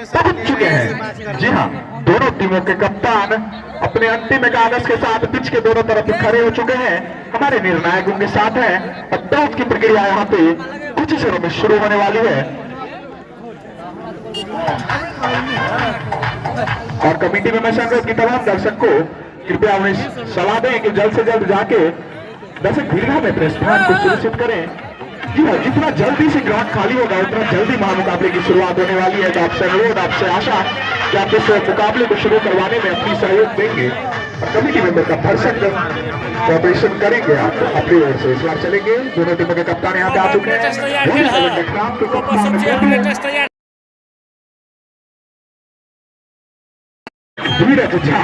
पहुंच चुके हैं। जी हाँ, दोनों टीमों के कप्तान अपने अंतिम 11 के साथ पिच के दोनों तरफ खड़े हो चुके हैं। हमारे निर्णायक उनके साथ है और टॉस की प्रक्रिया यहाँ पे कुछ क्षणों में शुरू होने वाली है। और कमेटी में मैं अनुरोध की तमाम दर्शक को कृपया उन्हें सलाह दें कि जल्द से जल्द जाके दर्शक दीर्घा में अपने स्थान को सुनिश्चित करें। जी हाँ, जितना जल्दी से ग्राउंड खाली होगा उतना जल्दी महामुकाबले की शुरुआत होने वाली है। तो आपसे अनुरोध, आपसे आशा कि आप इस मुकाबले को शुरू करवाने में अपनी सहयोग देंगे और कमेटी मेंबर का भरसक कोऑपरेशन करेंगे। आप अपनी ओर से इस बार चलेंगे। दोनों टीमों के कप्तान यहाँ पे आ चुके हैं। धीरज झा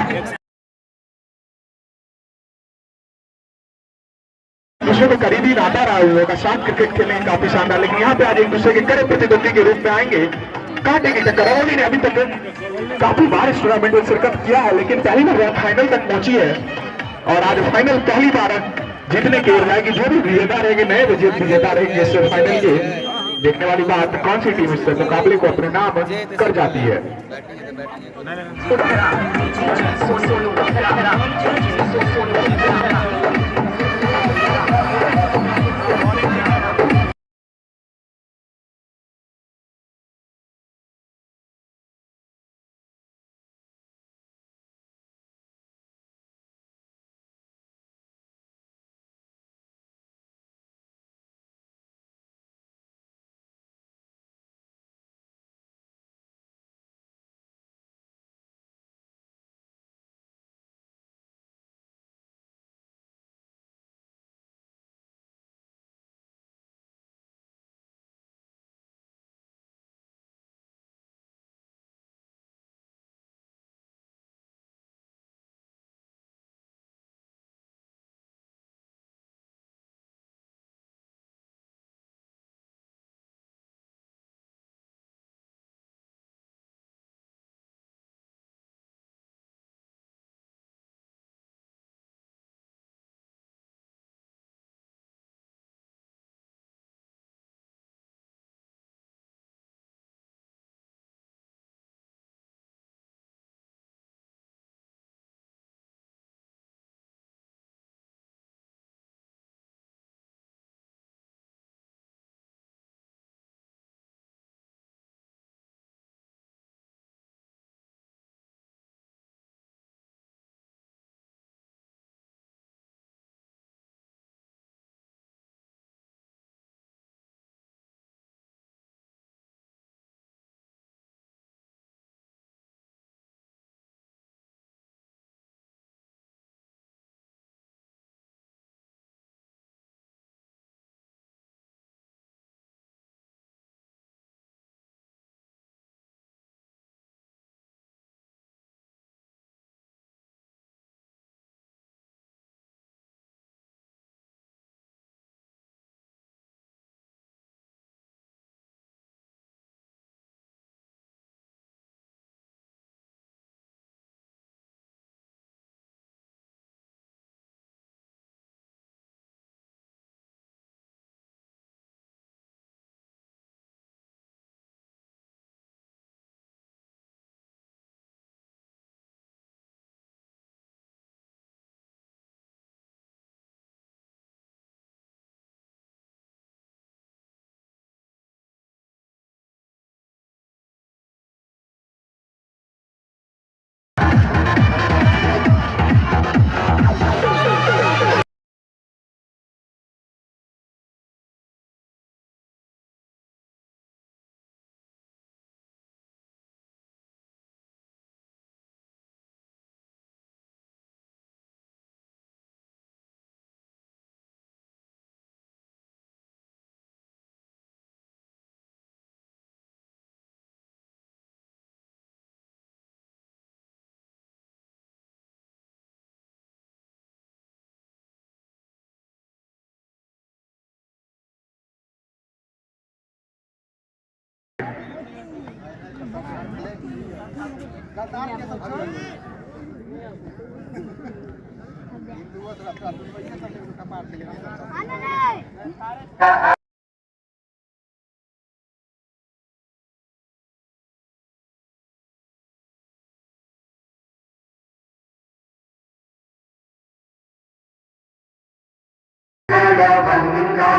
दूसरे को करीबी नाता रहा हुआ का साथ क्रिकेट खेलने काफी शानदार, लेकिन यहाँ पे आज एक दूसरे के कड़े प्रतिद्वंदी के रूप में आएंगे। कांटे की टक्कर ने अभी तक काफी बार इस टूर्नामेंट में शिरकत किया है, लेकिन पहली बार फाइनल तक पहुंची है और आज फाइनल पहली बार जीतने की ओर जाएगी। जो भी विजेता रहेगी, नए विजेता रहेंगे इस फाइनल के। देखने वाली बात, कौन सी टीम इस मुकाबले को अपने नाम कर जाती है। गंगा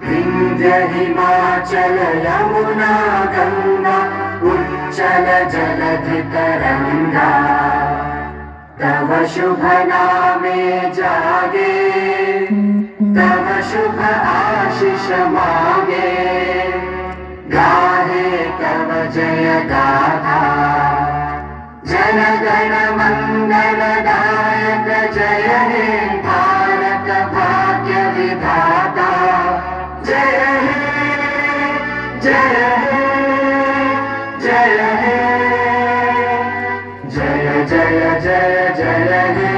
विंध्य हिमाचल यमुना गंगा उच्चल जलधि तरंगा तव शुभ नामे जागे तव शुभ आशीष मांगे गाहे तव जय गाथा जन गण मंगल दायक जय हे भारत भाग्य विधाता जय हे जय हे जय हे जय जय जय जय हे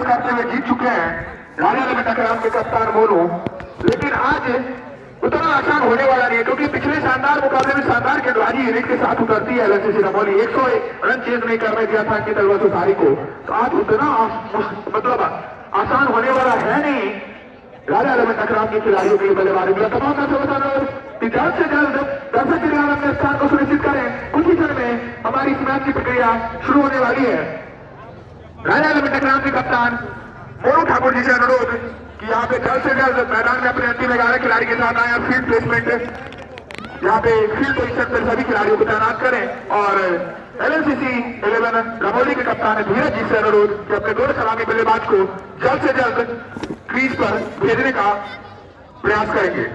करते हुए जीत चुके हैं राजा टकराम के कप्तान मोनू, लेकिन आज उतना आसान होने वाला नहीं है क्योंकि पिछले शानदार मुकाबले में शानदार गेंदबाजी यूनिट के साथ उतरती है एलएससी रमौली। 100 रन चेज नहीं करने दिया था अंकित अल्वासुसारी को, तो आज उतना मतलब आसान होने वाला है नहीं राजा टकराम के खिलाड़ियों के लिए बल्लेबाजी। तमाम जल्द से जल्द दर्शक क्रिया में अपने स्थान को सुनिश्चित करें। कुछ ही क्षण में हमारी इस मैच की प्रक्रिया शुरू होने वाली है। राजा टकराम के कप्तान मोनू ठाकुर जी से अनुरोध कि यहाँ पे जल्द से जल्द मैदान में अपने अंतिम 11 खिलाड़ी के साथ आए और फील्ड प्लेसमेंट यहाँ पे फील्ड पोजीशन पर सभी खिलाड़ियों को तैनात करें। और एलएनसीसी 11 रमौली के कप्तान धीरज जी से अनुरोध कि अपने दो सलामी बल्लेबाज को जल्द से जल्द क्रीज पर भेजने का प्रयास करेंगे।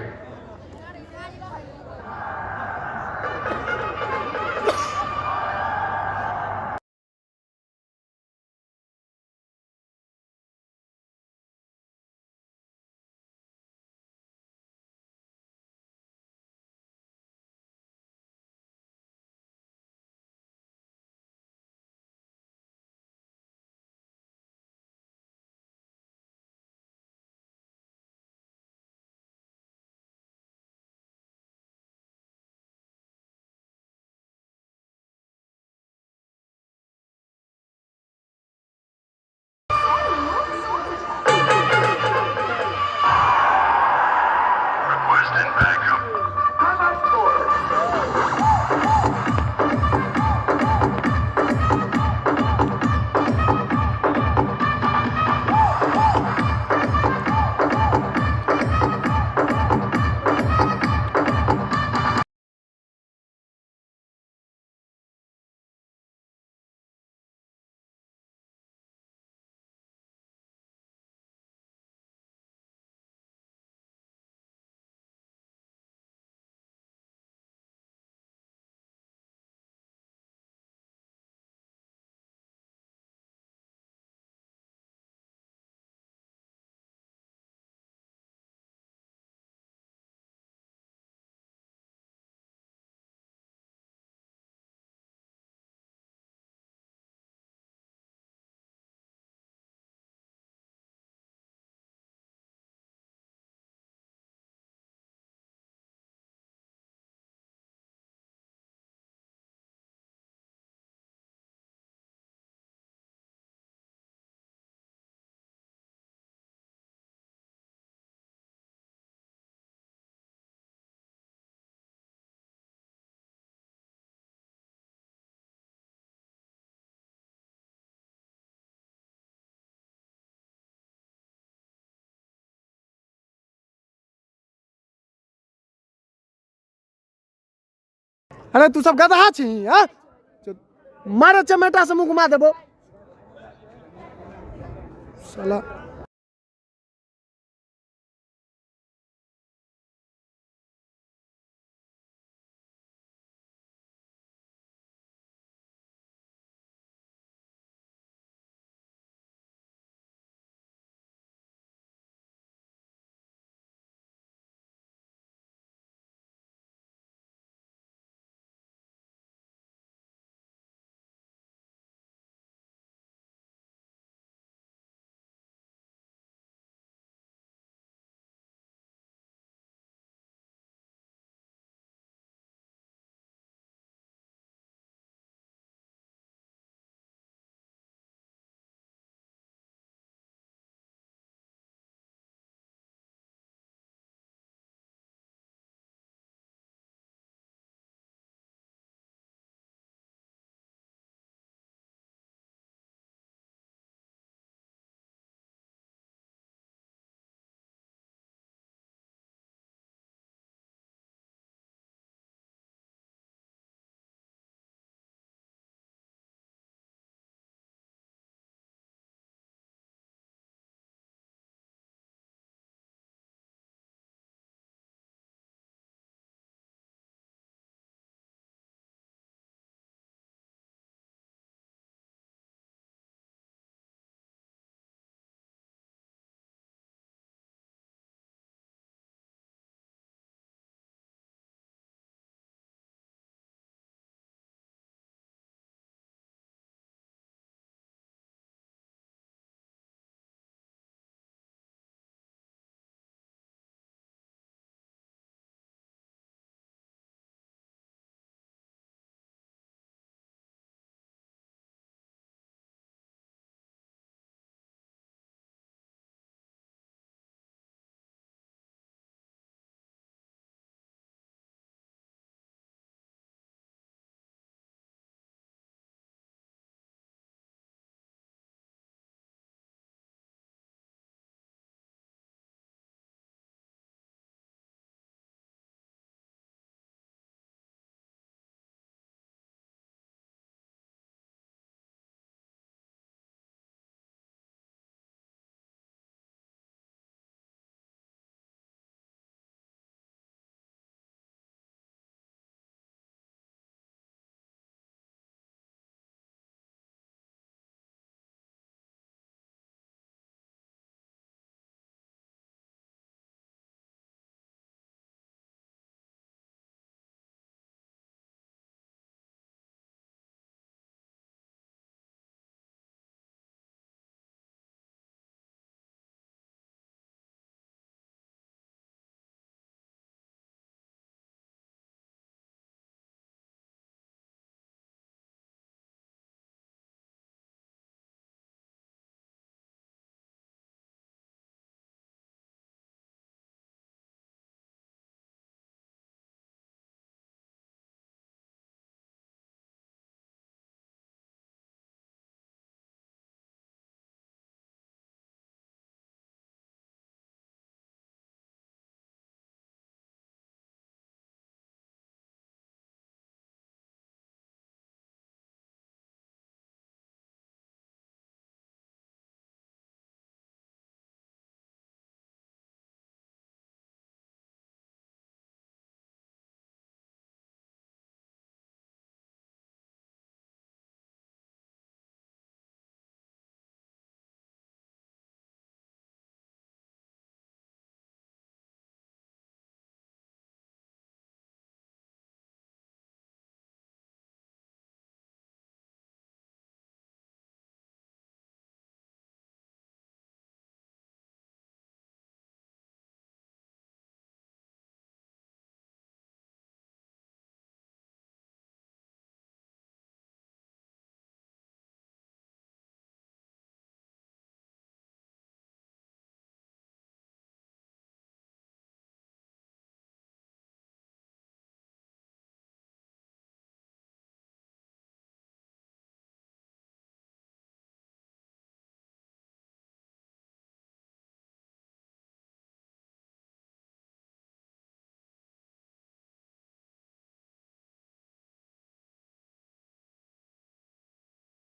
अरे तू सब गधा छी हाँ मारे चमेटा से मुँह घुमा देबो साला।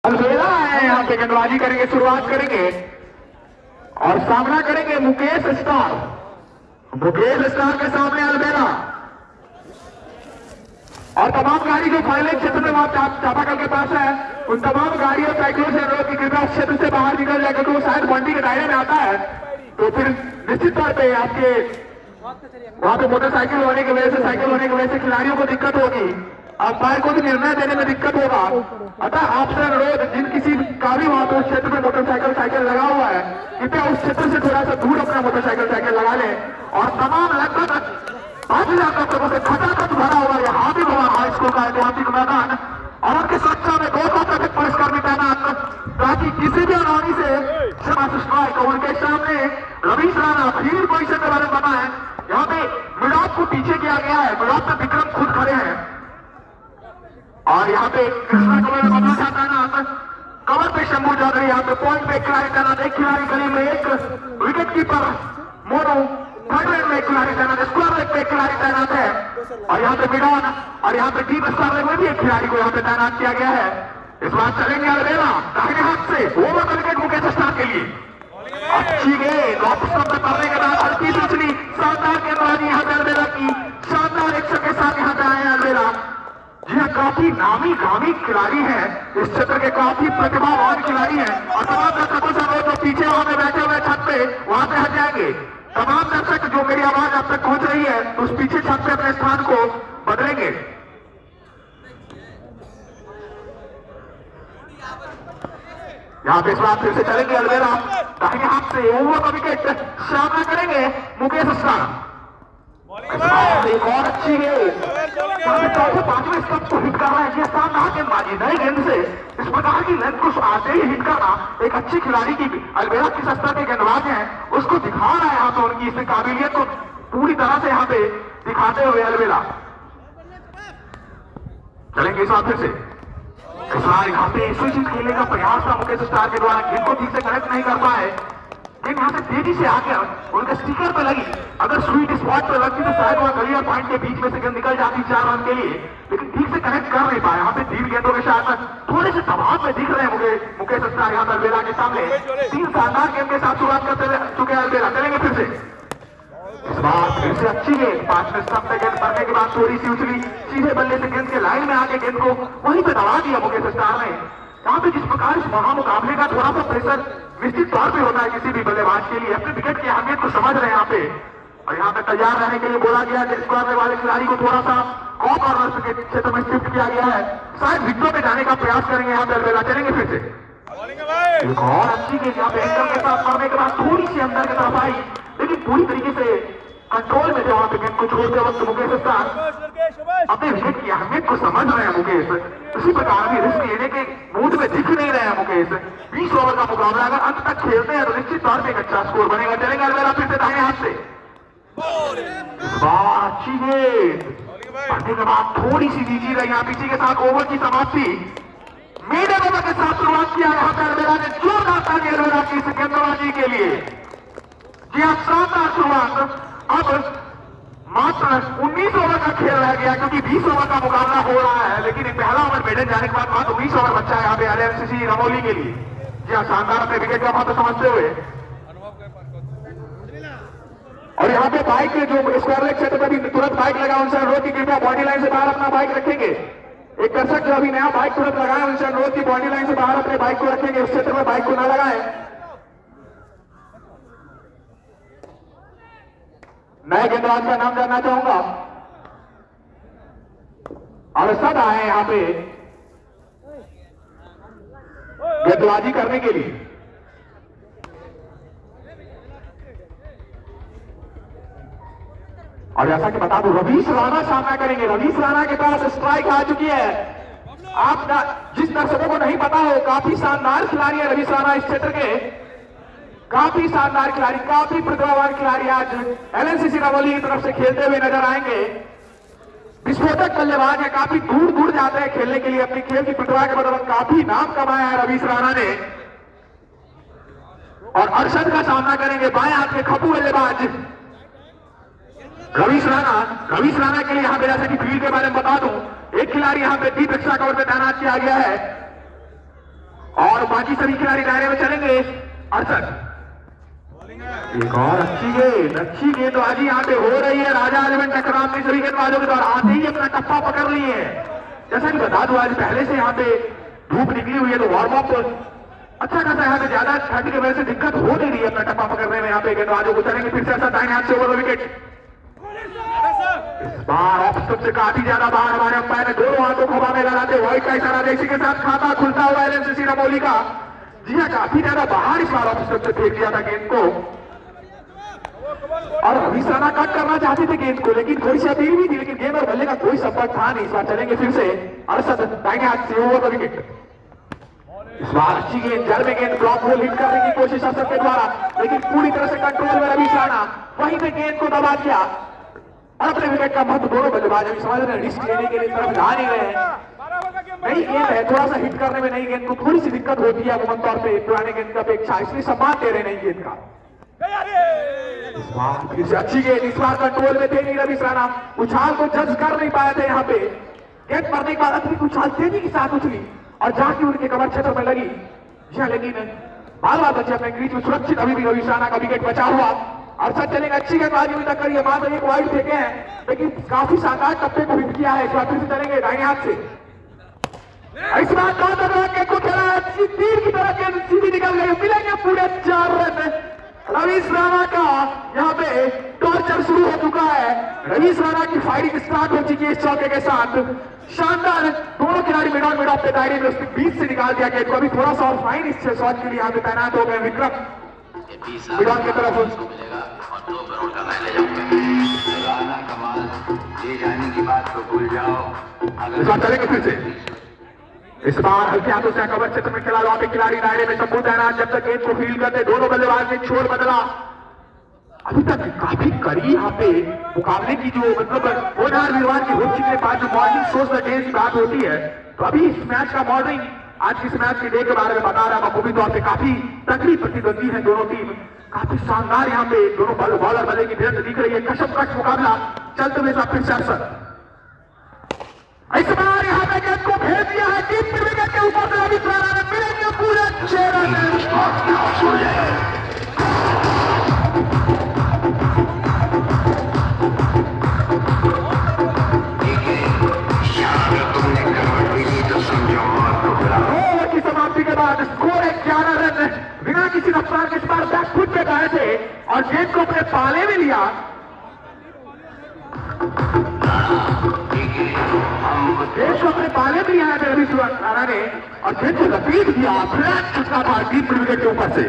अलबेला है यहाँ पे, गेंदबाजी करेंगे, शुरुआत करेंगे और सामना करेंगे मुकेश स्टार। मुकेश स्टार के सामने अलबेला और तमाम गाड़ी जो फाइनल क्षेत्र में वहां चापाकल के पास है, उन तमाम गाड़ियों साइकिलों से अनुरोध की कृपया क्षेत्र से बाहर निकल जाए, क्योंकि वो शायद मंडी के दायरे में आता है, तो फिर निश्चित तौर पे आपके वहां पे मोटरसाइकिल होने की वजह से, साइकिल होने की वजह से खिलाड़ियों को दिक्कत होगी, अंपायर को भी निर्णय देने में दिक्कत होगा। अतः आपसे अनुरोध, जिन किसी का भी वहां पे उस क्षेत्र में मोटरसाइकिल साइकिल लगा हुआ है, कृपया उस क्षेत्र से थोड़ा सा दूर अपना मोटरसाइकिल साइकिल लगा ले। और तमाम लगभग 5,000 करोड़ से खचाखच भरा हुआ है हाथी भवन हाई स्कूल का ऐतिहासिक मैदान और उनकी सुरक्षा में 200 तक पुलिसकर्मी तैनात, ताकि किसी भी अनहोनी से स्ट्राइक उनके सामने रवीश राणा फील्ड पोजीशन के बारे में बताएं। यहाँ पे मिडॉप को पीछे किया गया है, मिडॉप पे विक्रम खुद खड़े हैं और यहाँ पे कृष्णा कवर में बदला तैनात, कवर पे शंभू चौधरी, यहाँ पे पॉइंट पे खिलाड़ी तैनात, एक खिलाड़ी गली में एक wicket keeper Monu, third red में एक खिलाड़ी तैनात, स्क्वायर लेग पे एक खिलाड़ी तैनात है और यहाँ पे मिडॉन और यहाँ पे डीप स्क्वायर लेग में भी एक खिलाड़ी को यहाँ पे तैनात किया गया है। इस बार चलेंगे अलबेला दाहिने हाथ से, ओवर का विकेट मुकेश स्टार के लिए, अच्छी गेंद ऑफ स्टंप पे पड़ने के बाद हल्की पिछली शानदार गेंदबाजी यहाँ पे अलबेला की, शानदार 100 के साथ यहाँ पे आए अलबेला। जी हाँ, काफी नामी गामी खिलाड़ी हैं, इस क्षेत्र के काफी प्रतिभावान खिलाड़ी हैं और तमाम दर्शकों से जो पीछे वहां पे बैठे हुए छत पे वहां पे हट जाएंगे। तमाम दर्शक जो मेरी आवाज आप तक पहुंच रही है, तो उस पीछे छत पे अपने स्थान को बदलेंगे। यहाँ पे इस बार फिर से चलेंगे अलबेला दाहिने हाथ से, ओवर का विकेट सामना करेंगे मुकेश स्टार। एक और अच्छी गेंद चौथे पांचवें स्टंप को हिट करना है, शानदार गेंदबाजी, नई गेंद से इस प्रकार की लेंथ को आते ही हिट करना एक अच्छी खिलाड़ी की, अलबेला किस स्तर के गेंदबाज हैं उसको दिखा रहा है यहाँ पे, उनकी इस काबिलियत को पूरी तरह से यहाँ पे दिखाते हुए अलबेला। चलेंगे इस बार फिर से, इस बार यहाँ पे स्विच खेलने का प्रयास था मुकेश स्टार के द्वारा, गेंद को ठीक से कनेक्ट नहीं कर पाए, लेकिन यहाँ से तेजी से आकर उनके स्टिकर पे लगी, अगर स्वीट स्पॉट पे लगती तो शायद वह गली और पॉइंट के बीच में से गेंद निकल जाती 4 रन के लिए, लेकिन ठीक से कनेक्ट कर नहीं पाए। यहाँ पे 3 गेंदों के साथ थोड़े से दबाव में दिख रहे हैं मुकेश स्टार यहाँ पर अलबेला के सामने। 3 शानदार गेंद के साथ शुरुआत करते चुके हैं अलबेला। चलेंगे फिर से, इस बार फिर से अच्छी गेंद, 5वें स्टंप पे गेंद पड़ने के बाद थोड़ी सी उछली, सीधे बल्ले से गेंद के लाइन में आके गेंद को वहीं पे दबा दिया मुकेश स्टार ने। यहाँ पे जिस प्रकार इस महामुकाबले का थोड़ा सा प्रेशर निश्चित तौर पे होता है किसी भी बल्लेबाज के लिए, अपने विकेट की अहमियत को समझ रहे हैं यहाँ पे, और यहाँ पे तैयार रहने के लिए बोला गया कि स्क्वायर वाले खिलाड़ी को थोड़ा सा कॉर्नर के क्षेत्र में शिफ्ट किया गया है, शायद विकेटों पे जाने का प्रयास करेंगे यहाँ पे अलबेला। चलेंगे फिर से, एक और अच्छी गेंद यहाँ पे एंगल के साथ पड़ने के बाद थोड़ी सी अंदर की तरफ आई, लेकिन पूरी तरीके से कंट्रोल में थे वहां पे गेंद को छोड़ते वक्त मुकेश स्टार अपने विकेट की अहमियत को समझ रहे हैं मुकेश, इसी प्रकार भी रिस्क लेने के मूड में दिख नहीं रहे हैं मुकेश। 20 ओवर का मुकाबला अगर अंत तक खेलते हैं तो निश्चित तौर पर एक अच्छा स्कोर बनेगा। चलेंगे अलबेला फिर से दाहिने हाथ से, अच्छी गेंद पड़ने के बाद थोड़ी सी दीजिए रही, यहाँ पीछे के साथ ओवर की समाप्ति मीडियम ओवर के साथ शुरुआत किया यहाँ पे अलबेला ने, जोरदार ताली अलबेला की इस गेंदबाजी के लिए। जी हाँ, शानदार शुरुआत। अब मात्र 19 ओवर का खेल रह गया, क्योंकि 20 ओवर का मुकाबला हो रहा है, लेकिन पहला ओवर मेडन जाने के बाद मात्र 19 ओवर बच्चा है यहाँ पे LMCC रमौली के लिए। जी हाँ, शानदार अपने विकेट का महत्व समझते हुए, और यहाँ पे बाइक जो स्क्वायर लेग क्षेत्र पर भी तुरंत बाइक लगा, उनसे अनुरोध की कृपया बॉडी लाइन से बाहर अपना बाइक रखेंगे। एक दर्शक जो अभी नया बाइक तुरंत लगाए, उनसे अनुरोध की बॉडी लाइन से बाहर अपने बाइक को रखेंगे, उस क्षेत्र में बाइक को ना लगाए। नए गेंदबाज का नाम जानना चाहूंगा, और सब आए यहां पे गेंदबाजी करने के लिए। और जैसा कि बता दूं, रवीश राणा सामना करेंगे। रवीश राणा के पास स्ट्राइक आ चुकी है। आप जिस दर्शकों को नहीं पता हो, काफी शानदार खिलाड़ी है रवीश राणा, इस क्षेत्र के काफी शानदार खिलाड़ी, काफी प्रतिभावान खिलाड़ी आज LNCC रमौली की तरफ से खेलते हुए नजर आएंगे। विस्फोटक बल्लेबाज है, काफी दूर दूर जाते हैं खेलने के लिए, अपनी खेल की प्रतिभा के बदौलत काफी नाम कमाया है रवीश राणा ने। और अरशद का सामना करेंगे बाएं हाथ के खपू बल्लेबाज रवीश राणा। रवीश राणा के लिए यहाँ पे जैसे कि फील्ड के बारे में बता दूं, एक खिलाड़ी यहाँ पे डीप एक्स्ट्रा कवर पे तैनात किया गया है, और बाकी सभी खिलाड़ी दायरे में चलेंगे। 68 एक और अच्छी गेंदबाजी यहाँ पे हो रही है। राजा अरविंद टकराव में सभी गेंदबाजों के द्वारा आते ही अपना टप्पा पकड़ लिए हैं। जैसा कि बता दूं आज पहले से यहाँ पे धूप निकली हुई है तो वार्म अप अच्छा खासा यहाँ पे ज्यादा ठंड की वजह से दिक्कत हो नहीं रही है अपना टप्पा पकड़ने में। यहाँ पे गेंदबाजों को चलेंगे फिर से दाहिने हाथ से ओवर विकेट। इस बार ऑफ स्टंप से काफी ज्यादा बाहर हमारे अंपायर ने दोनों हाथों को हवा में लगाते व्हाइट का इशारा दे। इसी के साथ खाता खुलता हुआ एलएनसीसी रमोली का। जी हाँ, काफी ज्यादा बाहर इस बार ऑफ स्टंप से फेंक दिया था गेंद को और रवीश राणा कट करना चाहते थे गेंद को, लेकिन थोड़ी सी अपील भी थी, लेकिन गेंद और बल्ले का कोई संपर्क था नहीं। इस बार चलेंगे फिर से 68 दाहिने हाथ से ओवर विकेट। इस बार अच्छी गेंद जड़ में गेंद ब्लॉक होल हिट करने की कोशिश अरशद के द्वारा, लेकिन पूरी तरह से कंट्रोल में रवीश राणा वहीं पे गेंद को दबा दिया और अपने विकेट का महत्व दोनों बल्लेबाज अभी समझ रहे हैं रिस्क लेने के लिए तरफ जा नहीं रहे हैं। नई गेंद है, थोड़ा सा हिट करने में नई गेंद को थोड़ी सी दिक्कत होती है अमूमन तौर पे पुराने गेंद की अपेक्षा, इसलिए सम्मान दे रहे नई गेंद का। इस बार फिर से अच्छी गेंद, इस बार कंट्रोल में थे नहीं रवीश राणा, उछाल को जज कर नहीं पाए थे यहाँ पे। गेंद पड़ने के बाद अतिरिक्त उछाल तेजी के साथ उछली और जाके उनके कमर क्षेत्र में लगी। जी लेकिन बार बार बचे अपने क्रीज में सुरक्षित। अभी भी रवीश राणा का विकेट बचा हुआ। अरशद चलेगा, अच्छी गेंदबाजी अभी तक करी है, मात्र एक वाइड फेंके हैं लेकिन काफी शानदार टप्पे को हिट किया है। इस बार फिर से चलेंगे दाहिने हाथ से। इस बार गेंद को खेला अच्छी तीर की तरह गेंद सीधी निकल गई। मिलेंगे पूरे 4 रन। रवीश राणा का यहाँ पे टॉर्चर शुरू हो चुका है। रवीश राणा की फायरिंग स्टार्ट हो चुकी है इस चौके के साथ। शानदार दोनों खिलाड़ी मिड ऑन पे दायरे में उसने 20 से निकाल दिया गेंद को। अभी थोड़ा सा और फाइन इस शॉट के लिए यहाँ पे तैनात हो गए विक्रम मिड ऑन की तरफ। इस बार चलेंगे फिर से। इस बार हल्के हाथों से कवर क्षेत्र में खेला वहां पे खिलाड़ी दायरे में शंभू तैनात। जब तक गेंद को फील्ड करते दोनों बल्लेबाज ने छोड़ बदला। अभी तक काफी कड़ी यहाँ पे मुकाबले की जो मतलब होनहार वीरवार की हो चुकी है। बाद जो मॉर्निंग शोज द डे की बात होती है तो अभी इस मैच का मॉर्निंग आज इस मैच के डे के बारे में बता रहा है। बखूबी तौर पे काफी तगड़ी प्रतिद्वंदी है दोनों टीम। काफी शानदार यहाँ पे दोनों बॉलर बल्ले की भिड़ंत दिख रही है। कशमकश मुकाबला चलते हुए फिर से अरशद। इस बार यहाँ पे गेंद को भेज दिया है टीम विकेट के ऊपर से रवीश राणा ने। मिलेंगे पूरे 6 रन। ओवर की समाप्ति के बाद स्कोर 11 रन। बिना किसी रफ्तार के इस बार बैकफुट पे गए थे और गेंद को अपने पाले में लिया। गेंद को अपने पाले में लिया है रवीश राणा ने और गेंद को लपेट दिया। फ्लैट छक्का था टीम विकेट के ऊपर से।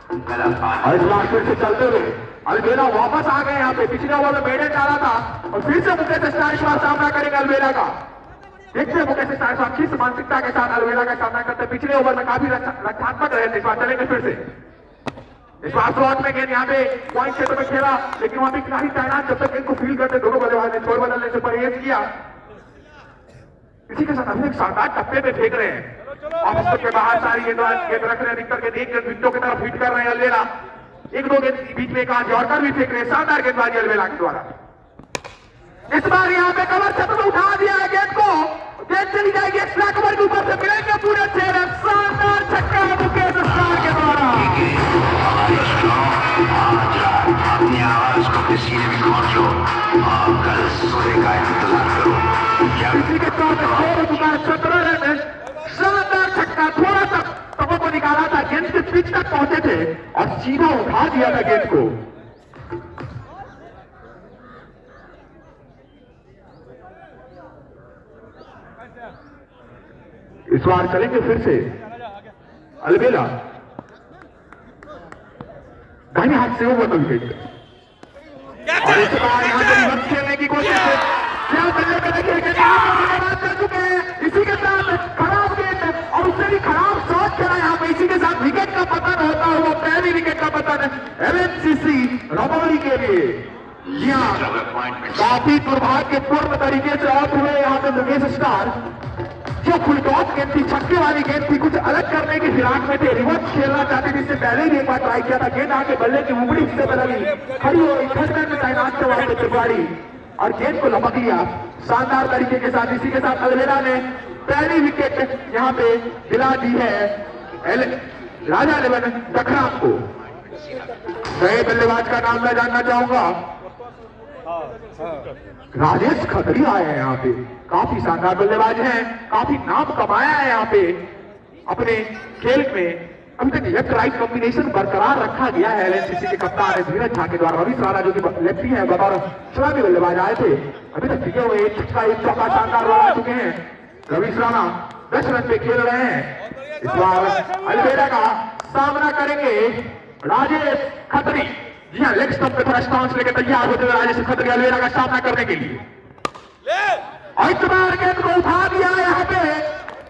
और इस बार फिर से चलते हुए अलवेला वापस आ गए यहाँ पे। पिछले ओवर में मेडन डाला था और फिर से मुकेश स्टार इस बार सामना करेंगे अलवेला का। देखते हैं मुकेश स्टार साहब किस मानसिकता के साथ अलवेला का सामना करते हैं। पिछले ओवर में काफी रक्षात्मक रहे थे, इस बार चलेंगे फिर से। इस बार शॉट में गेंद यहाँ पे पॉइंट क्षेत्र में खेला लेकिन वहां पे खिलाड़ी तैनात। जब तक गेंद को फील्ड करते दोनों बल्लेबाज ने छोड़ बदलने से परहेज किया। इसी के साथ अभी एक शानदार टप्पे पे फेंक रहे हैं। ऑफिस के बाहर सारी गेंद रख रहे हैं। अधिकतर गेंद एक गेंद विकेटों की तरफ हिट कर रहे हैं अलवेला। एक दो गेंद बीच में कहा जॉर्कर भी फेंक रहे हैं। शानदार गेंदबाजी अलवेला के द्वारा। इस बार यहाँ पे कवर क्षेत्र में उठा दिया है गेंद को। गेंद चली जाएगी एक्स्ट्रा कवर के ऊपर से। मिलेंगे पूरे 6 रन। शानदार छक्का मुकेश स्टार के द्वारा। अपनी आवाज को सीने में खोल लो और कल सूर्य का इंतजार करो। इसी के तौर पर हो चुका है 17 रन। शानदार छक्का, थोड़ा सा तबों को निकाला था, गेंद के पिच तक पहुंचे थे और सीधा उठा दिया था गेंद को। इस बार चलेंगे फिर से अलवेला दाहिने हाथ से ओवर विकेट। और इस बार यहाँ पे रिवर्स खेलने की कोशिश है। क्या बल्ले कर चुके हैं। इसी के साथ खराब गेंद और उससे भी खराब शॉट खेला यहाँ पे। इसी के साथ विकेट का पतन होता हुआ पहली विकेट का पतन एलएनसीसी रमौली के लिए। जी हाँ, काफी दुर्भाग्यपूर्ण तरीके से आउट हुए यहाँ पे मुकेश स्टार। जो फुल टॉस गेंद थी, छक्के वाली गेंद थी, कुछ अलग करने की फिराक में थे, रिवर्स खेलना चाहते थे। इससे पहले ही एक बार ट्राई किया था, गेंद आके बल्ले की उंगली से बदली, खड़ी हो गई। थर्ड में तैनात थे वहां पे तिवारी और गेंद को लपक लिया शानदार तरीके के साथ। इसी के साथ अलवेला ने पहली विकेट यहाँ पे दिला दी है राजा 11 डखराम को। नए बल्लेबाज का नाम मैं जानना चाहूंगा। राजेश खत्री आए हैं यहाँ पे, काफी शानदार बल्लेबाज हैं, काफी नाम कमाया है यहाँ पे अपने खेल में। अभी तक लेफ्ट राइट कॉम्बिनेशन बरकरार रखा गया है एलएनसीसी के कप्तान धीरज झा के द्वारा। रवि राणा जो कि लेफ्टी है बतौर चुनावी बल्लेबाज आए थे, अभी तक टिके हुए एक छक्का एक चौका शानदार लगा चुके हैं। रवि राणा 10 रन पे खेल रहे हैं। इस बार अलवेरा का सामना करेंगे राजेश खत्री। जी हाँ, लेग स्टंप पे थोड़ा स्टांस लेकर तैयार होते हुए राजेश खत्री अलवेरा का सामना करने के लिए। और इस बार गेंद को उठा दिया यहाँ पे,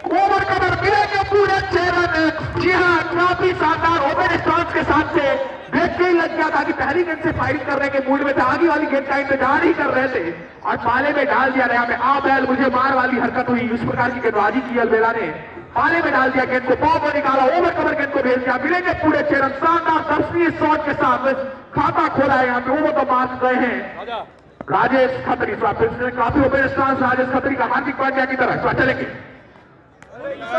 ओवर कवर मिलेंगे पूरे 6 रन। जी हाँ, काफी शानदार ओवर स्टांस के साथ थे। देख के ही लग गया था कि पहली गेंद से फाइट करने के मूड में थे, आगे वाली गेंद का इंतजार ही कर रहे थे और पाले में डाल दिया। यहाँ पे आ बैल मुझे मार वाली हरकत हुई, उस प्रकार की गेंदबाजी की अलवेला ने, पाले में डाल दिया गेंद को, बॉल को निकाला, ओवर कवर गेंद को भेज दिया। मिलेंगे पूरे 6 रन। शानदार दर्शनीय शॉट के साथ खाता खोला है यहाँ पे, ओवर तो मार गए हैं राजेश खत्री। काफी ओवर स्टांस राजेश खत्री का, हार्दिक पांड्या की तरह चलेंगे।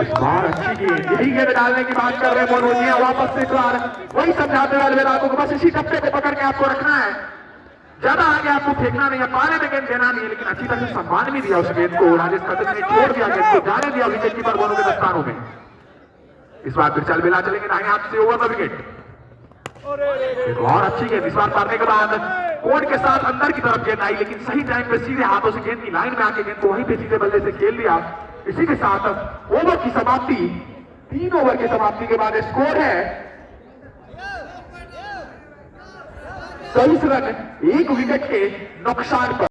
इस बार अच्छी गेंद, यही गेंद डालने की बात कर रहे हैं मनोज जी। वापस से इस बार वही समझाते हुए अलवेला को बस इसी टप्पे को पकड़ के आपको रखना है, ज्यादा आगे आपको फेंकना नहीं है, पाले में गेंद देना नहीं है। लेकिन अच्छी तरह से सम्मान भी दिया उस गेंद को, राजेश खत्री ने छोड़ दिया गेंद को, जाने दिया विकेट कीपर दोनों के दस्तानों में। इस बार फिर चल मिला चलेंगे दाहिने हाथ से ओवर द विकेट। एक और अच्छी गेंद, इस बार मारने के बाद कोर्ट के साथ अंदर की तरफ गेंद आई, लेकिन सही टाइम पे सीधे हाथों से गेंद की लाइन में आके गेंद को वहीं पे सीधे बल्ले से खेल दिया। इसी के साथ ओवर की समाप्ति, 3 ओवर की समाप्ति के बाद स्कोर है 23 रन 1 विकेट के नुकसान पर।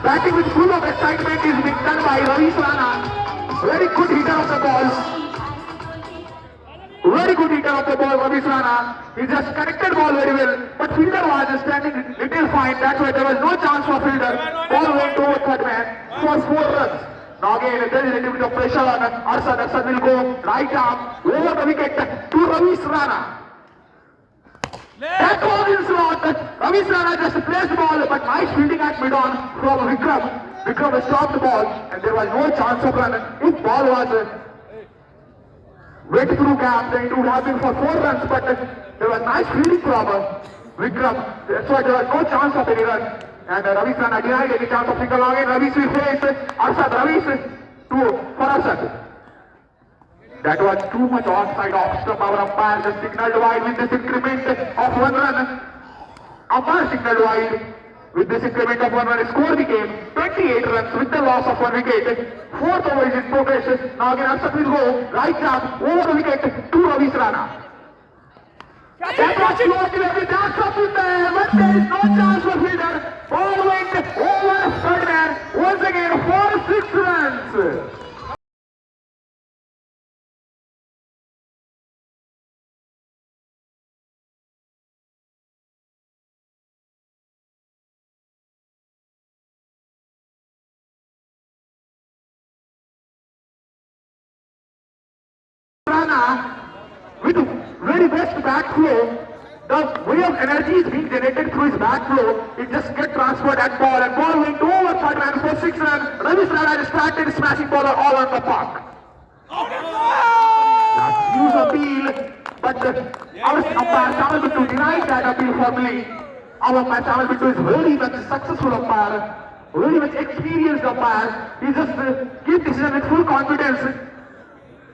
Batting with full of excitement is being done by Ravi Rana. Very good hitter of the ball. Very good hitter of the ball, Ravi Rana. He just connected ball very well, but fielder was standing little fine. That's why there was no chance for fielder. Ball went over third man for 4 runs. Now again, there is a little bit of pressure on Arshad. Arshad will go right arm over the wicket to Ravi Rana. That was in slot. Ravi Rana just placed the ball, but nice fielding at mid-on from Vikram. Vikram stopped the ball, and there was no chance of run. If ball was went through gap, then it would have been for 4 runs. But there was nice fielding from Vikram. That's why there was no chance of any run. And Ravi Rana denied any chance of single again. Ravi will face Arshad. Ravi for Arshad. That was too much offside off stump. Our umpire just signaled wide with this increment of 1 run. Umpire signaled wide with this increment of 1 run. Score became 28 runs with the loss of 1 wicket. 4th over is in progress. Now again Arshad will go right arm over the wicket to Ravi Rana. That was close to every dance up in there, but there is no chance for fielder. Ball went over third man once again for 6 runs. With very best back flow, the way of energy is being generated through his back flow. It just gets transferred at ball, and ball went over third man for 6 runs. Ravi Rana started smashing ball all on the park. That's huge appeal, but our umpire Samal Bittu denied that appeal formally. Our umpire Samal Bittu is very much successful umpire. very much experienced umpire. He just gives decision with full confidence,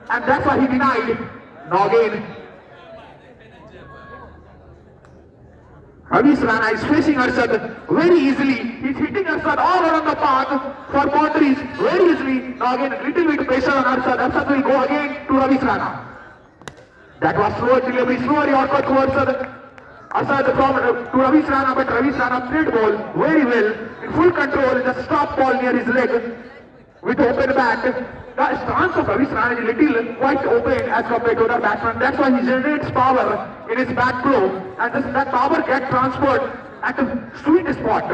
and that's why he denied. Now again, Ravi Rana is facing Arshad very easily. He's hitting Arshad all around the path for boundaries very easily. Now again, little bit pressure on Arshad. Arshad will go again to Ravi Rana. That was slow delivery, slow Yorker to Arshad. Arshad from to Ravi Rana, but Ravi Rana played ball very well, in full control. Just stop ball near his leg with open bat. The stance of Ravi Rana is a little quite open as compared to other batsmen. That's why he generates power in his back flow, and that power gets transferred at a sweet spot.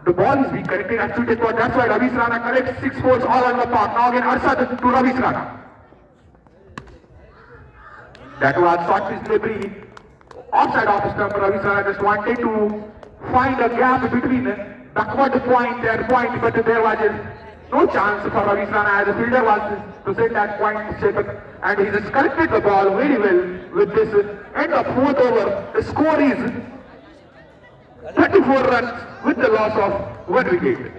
The ball is being connected at sweet spot. That's why Ravi Rana collects 6 balls all on the park. Now again Arshad to Ravi Rana. That was short pitch delivery offside off stump. Ravi Rana just wanted to find a gap between backward point and point, but there was no chance for Ravi Rana as the fielder was to set that point shape, and he just collected the ball very well with this end of 4th over. The score is 34 runs with the loss of 1 wicket.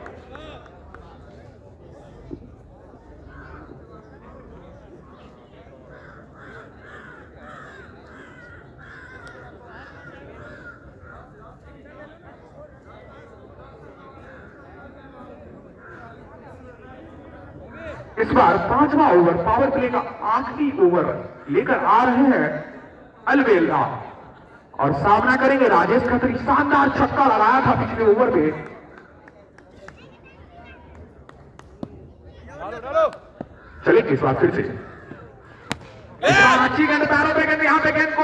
इस बार 5वां over power play का आखिरी over लेकर आ रहे हैं अलवेला और सामना करेंगे राजेश खत्री। शानदार छक्का लगाया था पिछले ओवर में। चलेंगे इस बार फिर से अच्छी गेंद पैरों पे गेंद, यहाँ पे गेंद को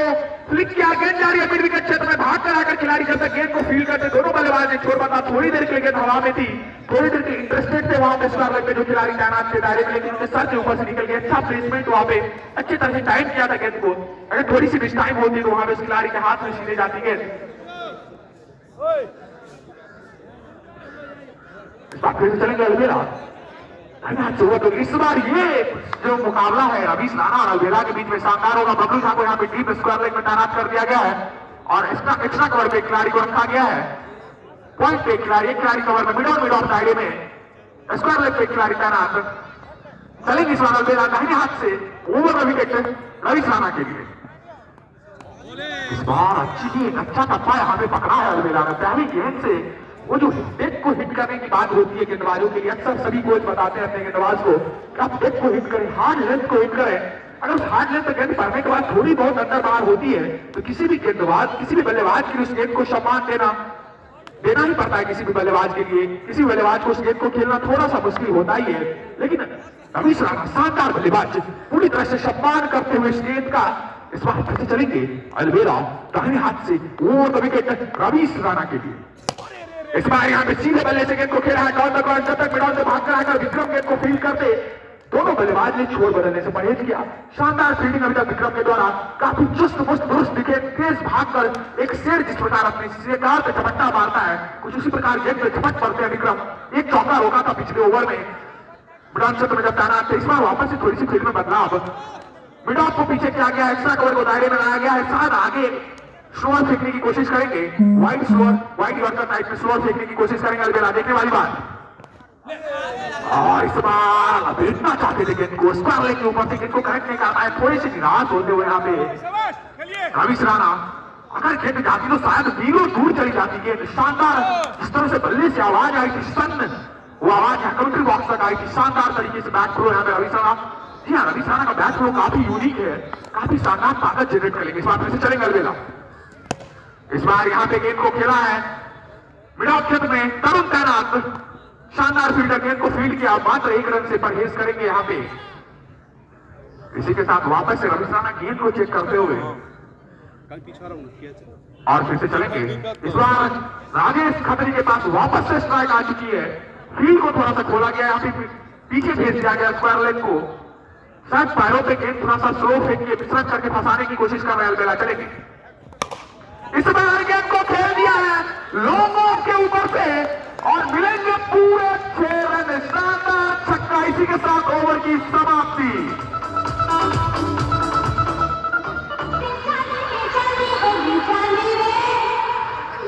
फ्लिक किया, गेंद जा रही है मिड विकेट क्षेत्र में, भाग कर आकर खिलाड़ी जब तक गेंद को फील्ड करते दोनों बल्लेबाज ने छोड़ बता थोड़ी देर के लिए गेंद हवा में थी, थोड़ी देर के इंटरेस्टेड थे वहां पे स्क्वायर लेग पे जो खिलाड़ी तैनात थे दायरे में, लेकिन उनके सर के ऊपर से निकल गया। अच्छा प्लेसमेंट वहां पे अच्छी तरह से टाइम किया था गेंद को। अगर थोड़ी सी मिस टाइम होती तो वहां पे उस खिलाड़ी के हाथ में सीधे जाती गेंद। इस बार फिर चलेंगे अलवेला। तो इस बार ये जो मुकाबला है रवि राणा और अलवेला के बीच में शानदार होगा। बबलू झा को यहाँ पे डीप स्क्वायर लेग में तैनात कर दिया गया है और एक्स्ट्रा कवर पे खिलाड़ी को रखा गया है। पॉइंट पे खिलाड़ी, एक खिलाड़ी कवर में मिड ऑफ साइड में स्क्वायर लेग पे खिलाड़ी तैनात। चलेंगे इस बार अलवेला दाहिने हाथ से over the wicket Ravi Rana के लिए। इस बार अच्छी अच्छा टप्पा यहाँ पे पकड़ा है अलवेला ने। पहली गेंद से वो जो डेक को हिट करने की बात होती है गेंदबाजों के लिए, अक्सर सभी कोच बताते हैं अपने गेंदबाज को आप डेक को हिट करें, हार्ड लेंथ को हिट करें। अगर हार्ड लेंथ गेंद पड़ने के बाद थोड़ी बहुत अंदर बाहर होती है तो किसी भी गेंदबाज, किसी भी बल्लेबाज के लिए उस गेंद को सम्मान देना ही पड़ता है। किसी भी बल्लेबाज के लिए, किसी बल्लेबाज को उस गेंद को खेलना थोड़ा सा मुश्किल होता ही है, लेकिन रवि राणा शानदार बल्लेबाज पूरी तरह से सम्मान करते हुए इस गेंद का इस बार फिर चलेंगे अलवेला दाहिने हाथ से over the wicket Ravi Rana के लिए। इस बार यहाँ पे सीधे बल्ले से गेंद को खेला है डाउन द ग्राउंड, जब तक मिडॉन से भाग कर आकर विक्रम गेंद को फील्ड करते दोनों बल्लेबाज ने छोड़ बदलने से परहेज किया। शानदार फील्डिंग अभी तक विक्रम के द्वारा काफी चुस्त मुस्त दुरुस्त दिखे, तेज भागकर एक शेर जिस प्रकार अपनी शिकार पे झपट्टा मारता है कुछ उसी प्रकार गेंद पे झपट पड़ते हैं विक्रम। एक चौका रोका था पिछले ओवर में मिडॉन क्षेत्र में जब तैनात थे। इस बार वापस से थोड़ी सी फील्ड में बदलाव, मिडॉन को पीछे किया गया, एक्स्ट्रा कवर को दायरे में लाया गया है, शायद आगे स्लोअर फेंकने की कोशिश करेंगे, वाइड यॉर्कर टाइप में स्लोअर फेंकने की कोशिश करेंगे अलवेला। देखने वाली बात, और इस बार भेजना चाहते थे गेंद को, स्क्वायर लेग के ऊपर से गेंद को कनेक्ट नहीं कर पाए, थोड़ी सी निराश होते हुए यहाँ पे रवि राणा। अगर गेंद जाती तो शायद मीलों दूर चली जाती गेंद। शानदार जिस तरह से बल्ले से आवाज आई थी, सन वो आवाज यहाँ कमेंट्री बॉक्स तक आई थी। शानदार तरीके से बैट थ्रो यहाँ पे रवि राणा। जी हाँ, रवि राणा का बैट थ्रो काफी यूनिक है, काफी शानदार ताकत जनरेट करेंगे। इस बार फिर से चलेंगे अलवेला। इस बार यहाँ पे गेंद को खेला है मिड ऑफ क्षेत्र में तरुण तैनात, शानदार फील्डर गेंद को फील्ड किया, मात्र 1 रन से परहेज करेंगे यहाँ पे। इसी के साथ वापस से रवि राणा गेंद को चेक करते हुए और फिर से चलेंगे। इस बार राजेश खत्री के पास वापस से स्ट्राइक आ चुकी है, फील्ड को थोड़ा सा खोला गया, यहाँ पे पीछे भेज दिया गया स्क्वायर लेग को। शायद पैरों पे गेंद थोड़ा सा स्लो फेंक के विसर्जन करके फंसाने की कोशिश कर रहे हैं अलवेला। चलेंगे इस बार गेंद को खेल दिया है लॉन्ग ऑफ के ऊपर से और मिलेंगे पूरे 6 रन। शानदार छक्का, इसी के साथ ओवर की समाप्ति।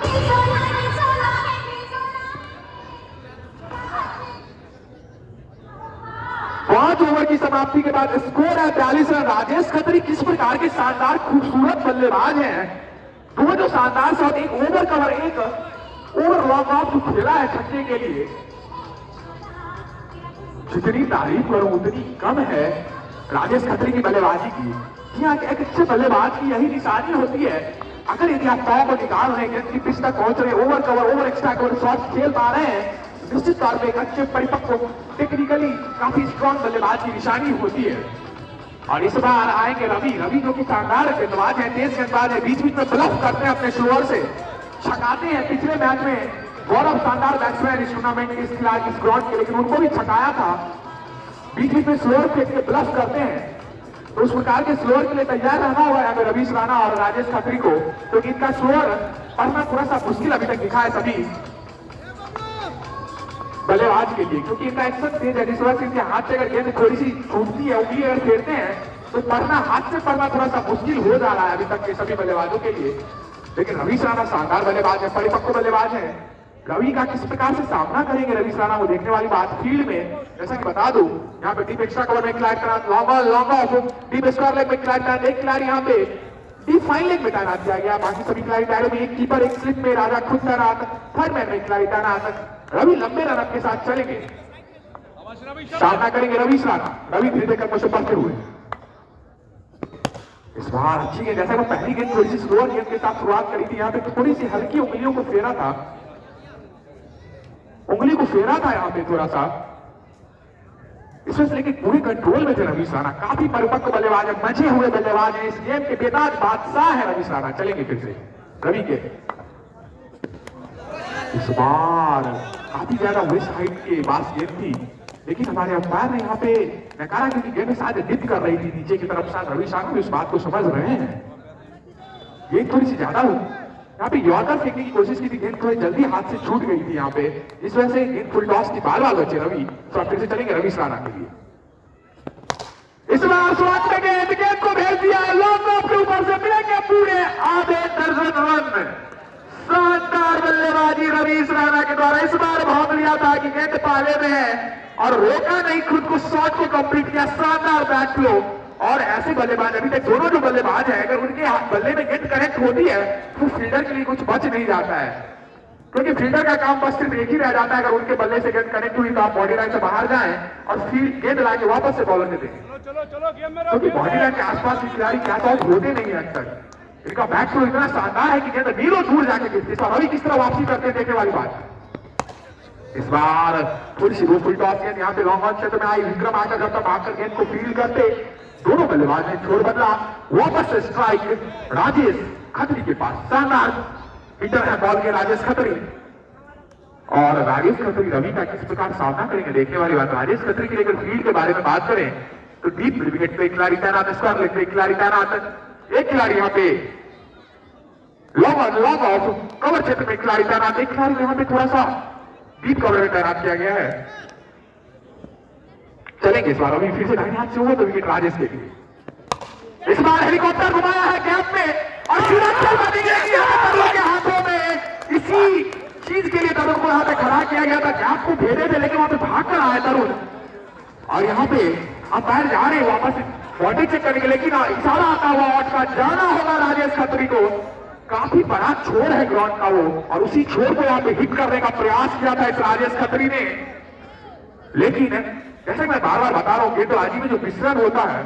It's 5 ओवर की समाप्ति के बाद स्कोर है 42 रन। राजेश खत्री किस प्रकार के शानदार खूबसूरत बल्लेबाज हैं। वो जो शानदार शॉट, एक ओवर कवर, एक ओवर लॉन्ग ऑफ जो खेला है छक्के के लिए, जितनी तारीफ करूं उतनी कम है राजेश खत्री की बल्लेबाजी की। यहाँ एक अच्छे बल्लेबाज की यही निशानी होती है, अगर यदि आप पाव को निकाल रहे हैं, गेंद की पिच तक पहुंच रहे, over cover, over extra cover shot खेल पा रहे हैं, निश्चित तौर पे एक अच्छे परिपक्व, टेक्निकली काफी स्ट्रॉन्ग बल्लेबाज की निशानी होती है। और इस बार आएंगे रवि जो कि शानदार गेंदबाज है, तेज गेंदबाज है, बीच बीच में ब्लफ करते हैं अपने स्लोअर से, छकाते हैं। पिछले मैच में गौरव शानदार बैट्समैन इस टूर्नामेंट के, इस ग्राउंड के, लेकिन उनको भी छकाया था। बीच बीच में स्लोअर फेंक के ब्लफ करते हैं, तो उस प्रकार के स्लोअर के लिए तैयार रहना हुआ है अगर रवीश राणा और राजेश खत्री को, तो इनका स्लोअर पढ़ना थोड़ा सा मुश्किल अभी तक दिखा है सभी बल्लेबाज के लिए, क्योंकि इनका एक्शन तेज है। जिस वजह से इनके हाथ से अगर गेंद थोड़ी सी छूटती है, उंगली अगर फेरते हैं, तो पढ़ना, हाथ से पढ़ना थोड़ा सा मुश्किल हो जा रहा है अभी तक के सभी बल्लेबाजों के लिए। लेकिन रवीश राणा शानदार बल्लेबाज है, परिपक्व बल्लेबाज है। रवि का किस प्रकार से सामना करेंगे रवीश राणा, वो देखने वाली बात। फील्ड में जैसा कि बता दूं, यहाँ पे डीप एक्स्ट्रा कवर में क्लाइट तैनात, long off, deep square leg में क्लाइट तैनात, एक खिलाड़ी यहाँ पे डीप फाइन लेग में तैनात किया गया। बाकी सभी खिलाड़ी तैयार में, एक कीपर, एक स्लिप में, राजा खुद तैनात, थर्ड मैन में खिलाड़ी तैनात। रवि लंबे रन के साथ चलेंगे, सामना करेंगे रवीश राणा। रवि धीरे धीरे कदमों से बढ़ते हुए इस बार अच्छी गेंद, जैसे वो पहली गेंद थोड़ी सी स्लोअर गेंद के साथ शुरुआत करी थी, यहाँ पे थोड़ी सी हल्की उंगलियों को फेरा था, उंगली को फेरा था यहाँ पे थोड़ा सा, इसमें से लेकिन पूरे कंट्रोल में थे रवीश राणा। काफी परिपक्व बल्लेबाज है, मजे हुए बल्लेबाज है, इस गेम के बेताज बादशाह है रवीश राणा। चलेंगे फिर से रवि के, इस बार काफी ज्यादा वेस्ट हाइट के पास गेंद थी, लेकिन हमारे अंपायर ने यहाँ पे नकारा, क्योंकि गेंद शायद डिप कर रही थी नीचे की तरफ। शायद रवीश राणा भी उस बात को समझ रहे हैं, गेंद थोड़ी सी ज्यादा हुई। यहाँ पे यॉर्कर फेंकने की कोशिश की थी, गेंद थोड़ी जल्दी हाथ से छूट गई थी यहाँ पे, इस वजह से गेंद फुल टॉस की बाल बचे रवि। तो फिर से चलेंगे रवीश राणा के लिए। इस बार शुरुआत में गेंद को भेज दिया, लॉन्ग ऑफ के ऊपर से मिलेंगे पूरे आधे दर्जन रन। शानदार बल्लेबाजी रवीश राणा के द्वारा। इस बार भाग लिया था कि गेंद पाले में है और रोका नहीं, खुद को शॉट को कंप्लीट किया। शानदार बैट फ्लो। और ऐसे बल्लेबाज, अभी तक दोनों जो बल्लेबाज हैं, अगर उनके बल्ले में गेंद कनेक्ट होती है तो फील्डर के लिए कुछ बच नहीं जाता है, क्योंकि फील्डर का काम बस सिर्फ एक ही रह जाता है, अगर उनके बल्ले से गेंद कनेक्ट हुई तो आप बॉडी लाइन से बाहर जाएं और फील्ड गेंद लाके वापस से बॉलर दे दें, क्योंकि बॉडी लाइन के आसपास के खिलाड़ी कैच आउट होते नहीं है अक्सर। इनका बैट फ्लो इतना शानदार है कि गेंद मीलों दूर जाके गिरती है। रवि किस तरह वापसी करते हैं, देखने वाली बात। इस बार थोड़ी सी फुल टॉस गेंद यहाँ पे लॉन्ग ऑन क्षेत्र में आई, विक्रम आकर जब तक आकर गेंद को फील्ड करते, दोनों बल्लेबाज ने छोड़ बदला, वापस से स्ट्राइक राजेश खत्री के पास। शानदार हिटर है बॉल के राजेश खत्री। और राजेश खत्री रवि का किस प्रकार सामना करेंगे, देखने वाली बात। राजेश खत्री की अगर फील्ड के बारे में बात करें तो डीप विकेट पे खिलाड़ी तैनात, स्क्वायर लेग पे खिलाड़ी तैनात, एक खिलाड़ी यहाँ पे लॉन्ग ऑफ कवर क्षेत्र में खिलाड़ी तैनात, एक खिलाड़ी यहाँ पे थोड़ा सा डीप कवर में तैनात किया गया है। चलेंगे इस बार अभी फिर से दाहिने हाथ से हुआ तो विकेट राजेश के लिए। इस बार हेलीकॉप्टर घुमाया है गैप में और सीधा चल बनेगी तरुण के हाथों में। इसी चीज के लिए तरुण को यहाँ पे खड़ा किया गया था, गैप को भेजे थे लेकिन वहां पे भाग कर आया तरुण। और यहाँ पे अंपायर जा रहे वापस बॉडी चेक करने के, लेकिन इशारा आता हुआ आउट का जाना होगा राजेश खत्री को। काफी बड़ा छोर है ग्राउंड का वो, और उसी छोर को यहाँ पे हिट करने का प्रयास किया था इस राजेश खत्री ने। लेकिन जैसे मैं बार बार बता रहा हूं, गेंदबाजी में जो मिश्रण होता है,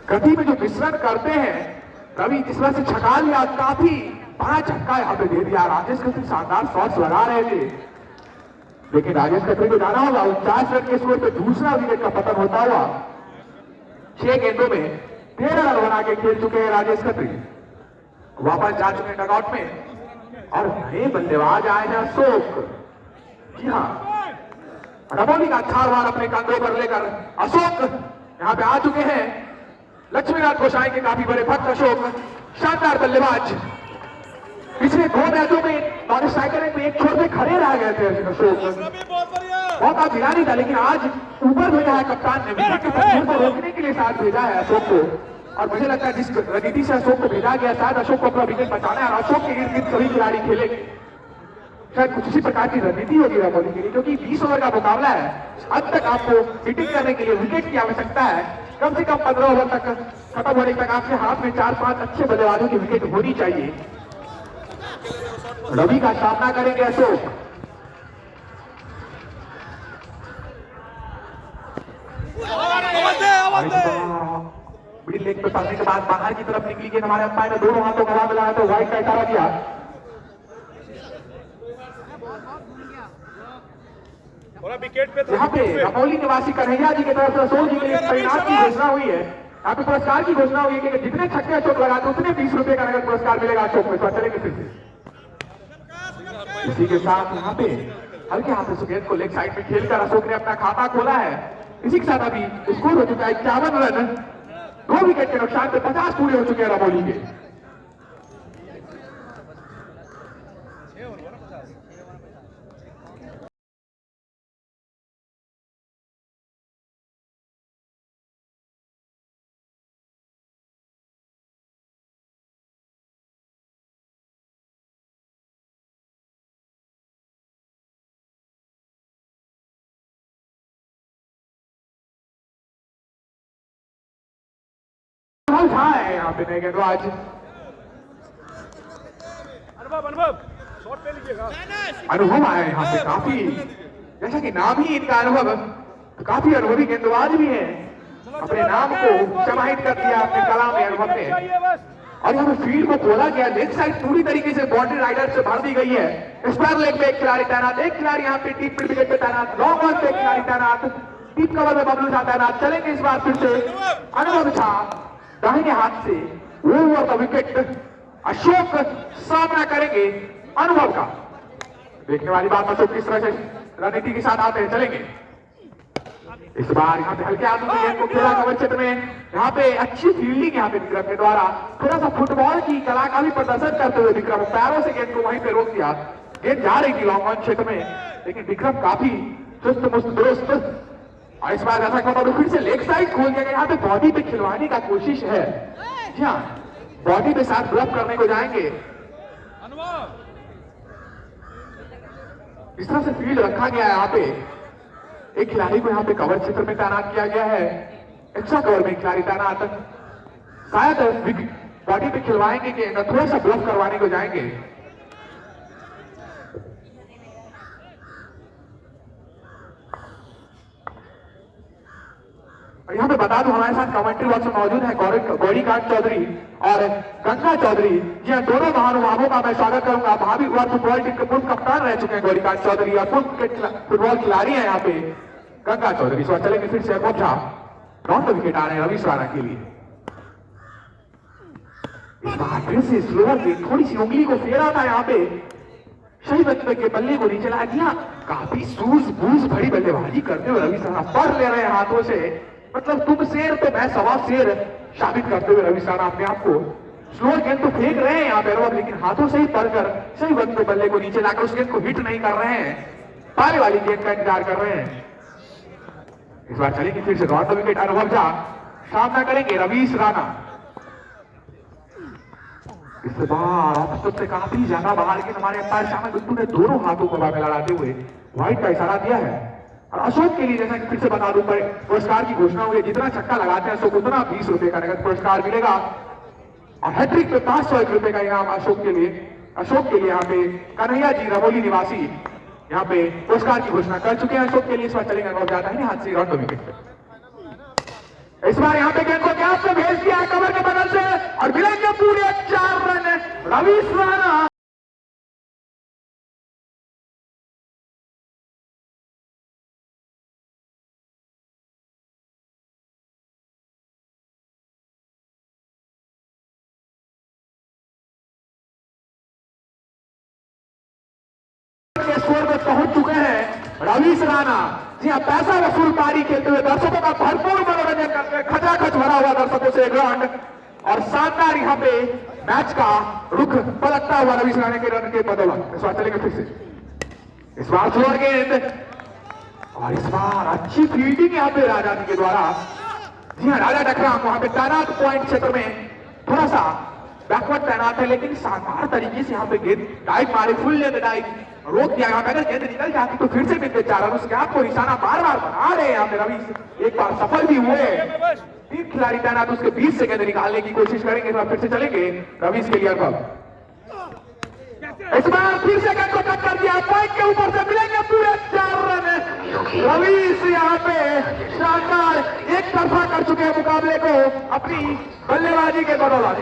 गति में जो मिश्रण करते हैं, रवि जिस वजह से छका लिया, काफी बड़ा झटका यहाँ पे दे दिया। राजेश खत्री शानदार शॉट्स लगा रहे थे, लेकिन राजेश खत्री को जाना होगा 49 रन के स्कोर पे दूसरा विकेट का पतन होता हुआ। 6 गेंदों में 13 रन बना के खेल चुके हैं राजेश खत्री, वापस जा चुके हैं डगआउट में। और नए बल्लेबाज आए हैं अशोक। जी हाँ, रबोली का अच्छा वार अपने कंधों पर लेकर अशोक यहाँ पे आ चुके हैं। लक्ष्मीनाथ गोसाई के काफी बड़े भक्त अशोक, शानदार बल्लेबाज। पिछले 2 मैचों में नॉन स्ट्राइकर में एक छोर पे खड़े रह गए थे अशोक, बहुत आप गिरा नहीं था, लेकिन आज ऊपर भेजा है कप्तान ने, विकेट के पत्थर को रोकने के लिए साथ भेजा है अशोक को। और मुझे लगता है जिस रणनीति से अशोक को भेजा गया, शायद अशोक को अपना विकेट बचाना है और अशोक के इर्द गिर्द सभी खिलाड़ी खेलेंगे। शायद कुछ इसी प्रकार की रणनीति होगी रंगोली के लिए, क्योंकि 20 ओवर का मुकाबला है। अंत तक आपको हिटिंग करने के लिए विकेट की आवश्यकता है। कम से कम 15 ओवर तक खत्म होने तक आपके हाथ में 4-5 अच्छे बल्लेबाजों की विकेट होनी चाहिए। रवि का सामना करेंगे अशोक। मिडिल लेग पे पड़ने के बाद बाहर की तरफ निकली गेंद, हमारे अंपायर ने दोनों हाथों हवा मिलाया तो वाइड का इशारा दिया। यहाँ पे रमौली निवासी कन्हैया जी की तरफ से अशोक जी के लिए परिणाम की घोषणा हुई है। यहाँ पे पुरस्कार की घोषणा हुई है कि जितने छक्के अशोक लगाते उतने 20 रुपए का नगद पुरस्कार मिलेगा अशोक में। चलेंगे फिर से इसी के साथ यहाँ पे हल्के हाथ से गेंद को लेग साइड में खेलकर अशोक ने अपना खाता खोला है। इसी के साथ अभी स्कोर हो चुका है 51 रन। 2 विकेट के नुकसान पे 50 पूरे हो चुके हैं रमौली के। है यहाँ पे नए गेंदबाज अनुभव आए यहाँ पे काफी, जैसा कि नाम ही इनका अनुभव, काफी अनुभवी गेंदबाज भी है। अपने नाम को समाहित कर दिया अपने कला में अनुभव ने। और यहाँ पे फील्ड को खोला गया, लेग साइड पूरी तरीके से बाउंड्री राइडर से भर दी गई है। स्क्वायर लेग पे एक खिलाड़ी तैनात, एक खिलाड़ी यहाँ पे टीप विकेट पे तैनात, लॉन्ग ऑन पे एक खिलाड़ी तैनात, टीप कवर में बबलू झा तैनात। चलेंगे इस बार फिर से अनुभव झा दाहिने हाथ से ओवर द विकेट, अशोक सामना करेंगे अनुभव का। देखने वाली बात अशोक किस तरह से रणनीति के साथ आते हैं। चलेंगे इस बार यहाँ पे हल्के हाथों से गेंद को खेला कवर क्षेत्र में। यहाँ पे अच्छी फील्डिंग यहाँ पे विक्रम के द्वारा, थोड़ा सा फुटबॉल की कला का भी प्रदर्शन करते हुए विक्रम पैरों से गेंद को वहीं पे रोक दिया। गेंद जा रही थी लॉन्ग ऑन क्षेत्र में, लेकिन विक्रम काफी चुस्त मुस्त दुरुस्त। और इस बार ऐसा कहा फिर से लेग साइड खोल दिया गया। यहाँ पे बॉडी पे खिलवाने का कोशिश है। जी हाँ, बॉडी पे साथ ब्लॉक करने को जाएंगे। इस तरह से फील्ड रखा गया है। यहाँ पे एक खिलाड़ी को यहाँ पे कवर क्षेत्र में तैनात किया गया है, एक्स्ट्रा कवर में खिलाड़ी तैनात। शायद बॉडी पे खिलवाएंगे कि थोड़ा सा ब्लॉक करवाने को जाएंगे। और यहाँ पे बता दूं हमारे साथ कमेंट्री बॉक्स में मौजूद है गौरीकांत चौधरी और गंगा चौधरी। जी हाँ, दोनों महानुभावों का मैं स्वागत करूंगा। भावी वर्ष फुटबॉल टीम के पूर्व कप्तान रह चुके हैं गौरीकांत चौधरी और पूर्व फुटबॉल खिलाड़ी है यहाँ पे गंगा चौधरी। इस बार चलेंगे फिर से राउंड विकेट आ रहे हैं रवि स्वाना के लिए। इस बार फिर से स्लोअर पे थोड़ी सी उंगली को फेरा था यहाँ पे, सही बच्चे के बल्ले को नीचे ला दिया। काफी सूझबूझ भरी बल्लेबाजी करते हुए रवि स्वाना पढ़ ले रहे हैं हाथों से। मतलब तुम शेर तो मैं सवा शेर साबित करते हुए रवि स्वाना अपने आप को। स्लोअर गेंद तो फेंक रहे हैं यहाँ पे रवि, लेकिन हाथों से ही पढ़कर सही वक्त पे बल्ले को नीचे लाकर उस गेंद को हिट नहीं कर रहे हैं, पाले वाली गेंद का इंतजार कर रहे हैं। इस बार चलेंगे फिर से राउंड विकेट अनुभव झा सामना करेंगे रवीश राणा। इस बार ऑफ से काफी ज्यादा बाहर के हमारे अंपायर श्यामा गुट्टू ने दोनों हाथों को बाहर लड़ाते हुए वाइड का इशारा दिया है। और अशोक के लिए जैसा कि फिर से बता दूं पुरस्कार की घोषणा हुई है, जितना छक्का लगाते हैं अशोक उतना 20 रुपए का नगद पुरस्कार मिलेगा। और हैट्रिक पे 501 रुपए का इनाम अशोक के लिए यहाँ पे कन्हैया जी रमौली निवासी यहाँ पे पुरस्कार की घोषणा कर चुके हैं अशोक के लिए। इस बार चलेंगे अनुभव जाता है हाथ से राउंड विकेट पे। इस बार यहाँ पे गेंद को गैप से भेज दिया कवर के बगल से और मिलेंगे पूरे 4 रन रवीश राणा। स्कोर में पहुंच चुके हैं रवीश राणा। जी हाँ, पैसा वसूल पारी खेलते हुए दर्शकों का भरपूर मनोरंजन करते हुए खचाखच भरा हुआ दर्शकों से ग्राउंड और शानदार यहाँ पे मैच का रुख पलटता हुआ रवीश राणा के रन के बदौलत। इस बार चलेंगे फिर से, इस बार स्लोअर गेंद और इस बार अच्छी फील्डिंग यहाँ पे राजा के द्वारा। जी हाँ, राजा डकराम वहां पे तैनात पॉइंट क्षेत्र में थोड़ा सा बैकवर्ड तैनात है, लेकिन शानदार तरीके से यहाँ पे गेंद डाइव मारे, फुल लेंथ डाइव रोक दिया। यहाँ पे अगर गेंद निकल जाती तो फिर से गेंद पे 4 रन, उस गैप को निशाना बार बार बना रहे हैं यहाँ पे रवि। एक बार सफल भी हुए, 3 खिलाड़ी तैनात, उसके 20 से गेंद निकालने की कोशिश करेंगे। फिर से चलेंगे रवि के लिए। इस बार फिर से गेंद को टच कर दिया, पॉइंट के ऊपर से मिलेंगे पूरे 4 रन। रवि यहाँ पे शानदार एक तरफा कर चुके हैं मुकाबले को अपनी बल्लेबाजी के बदौलत।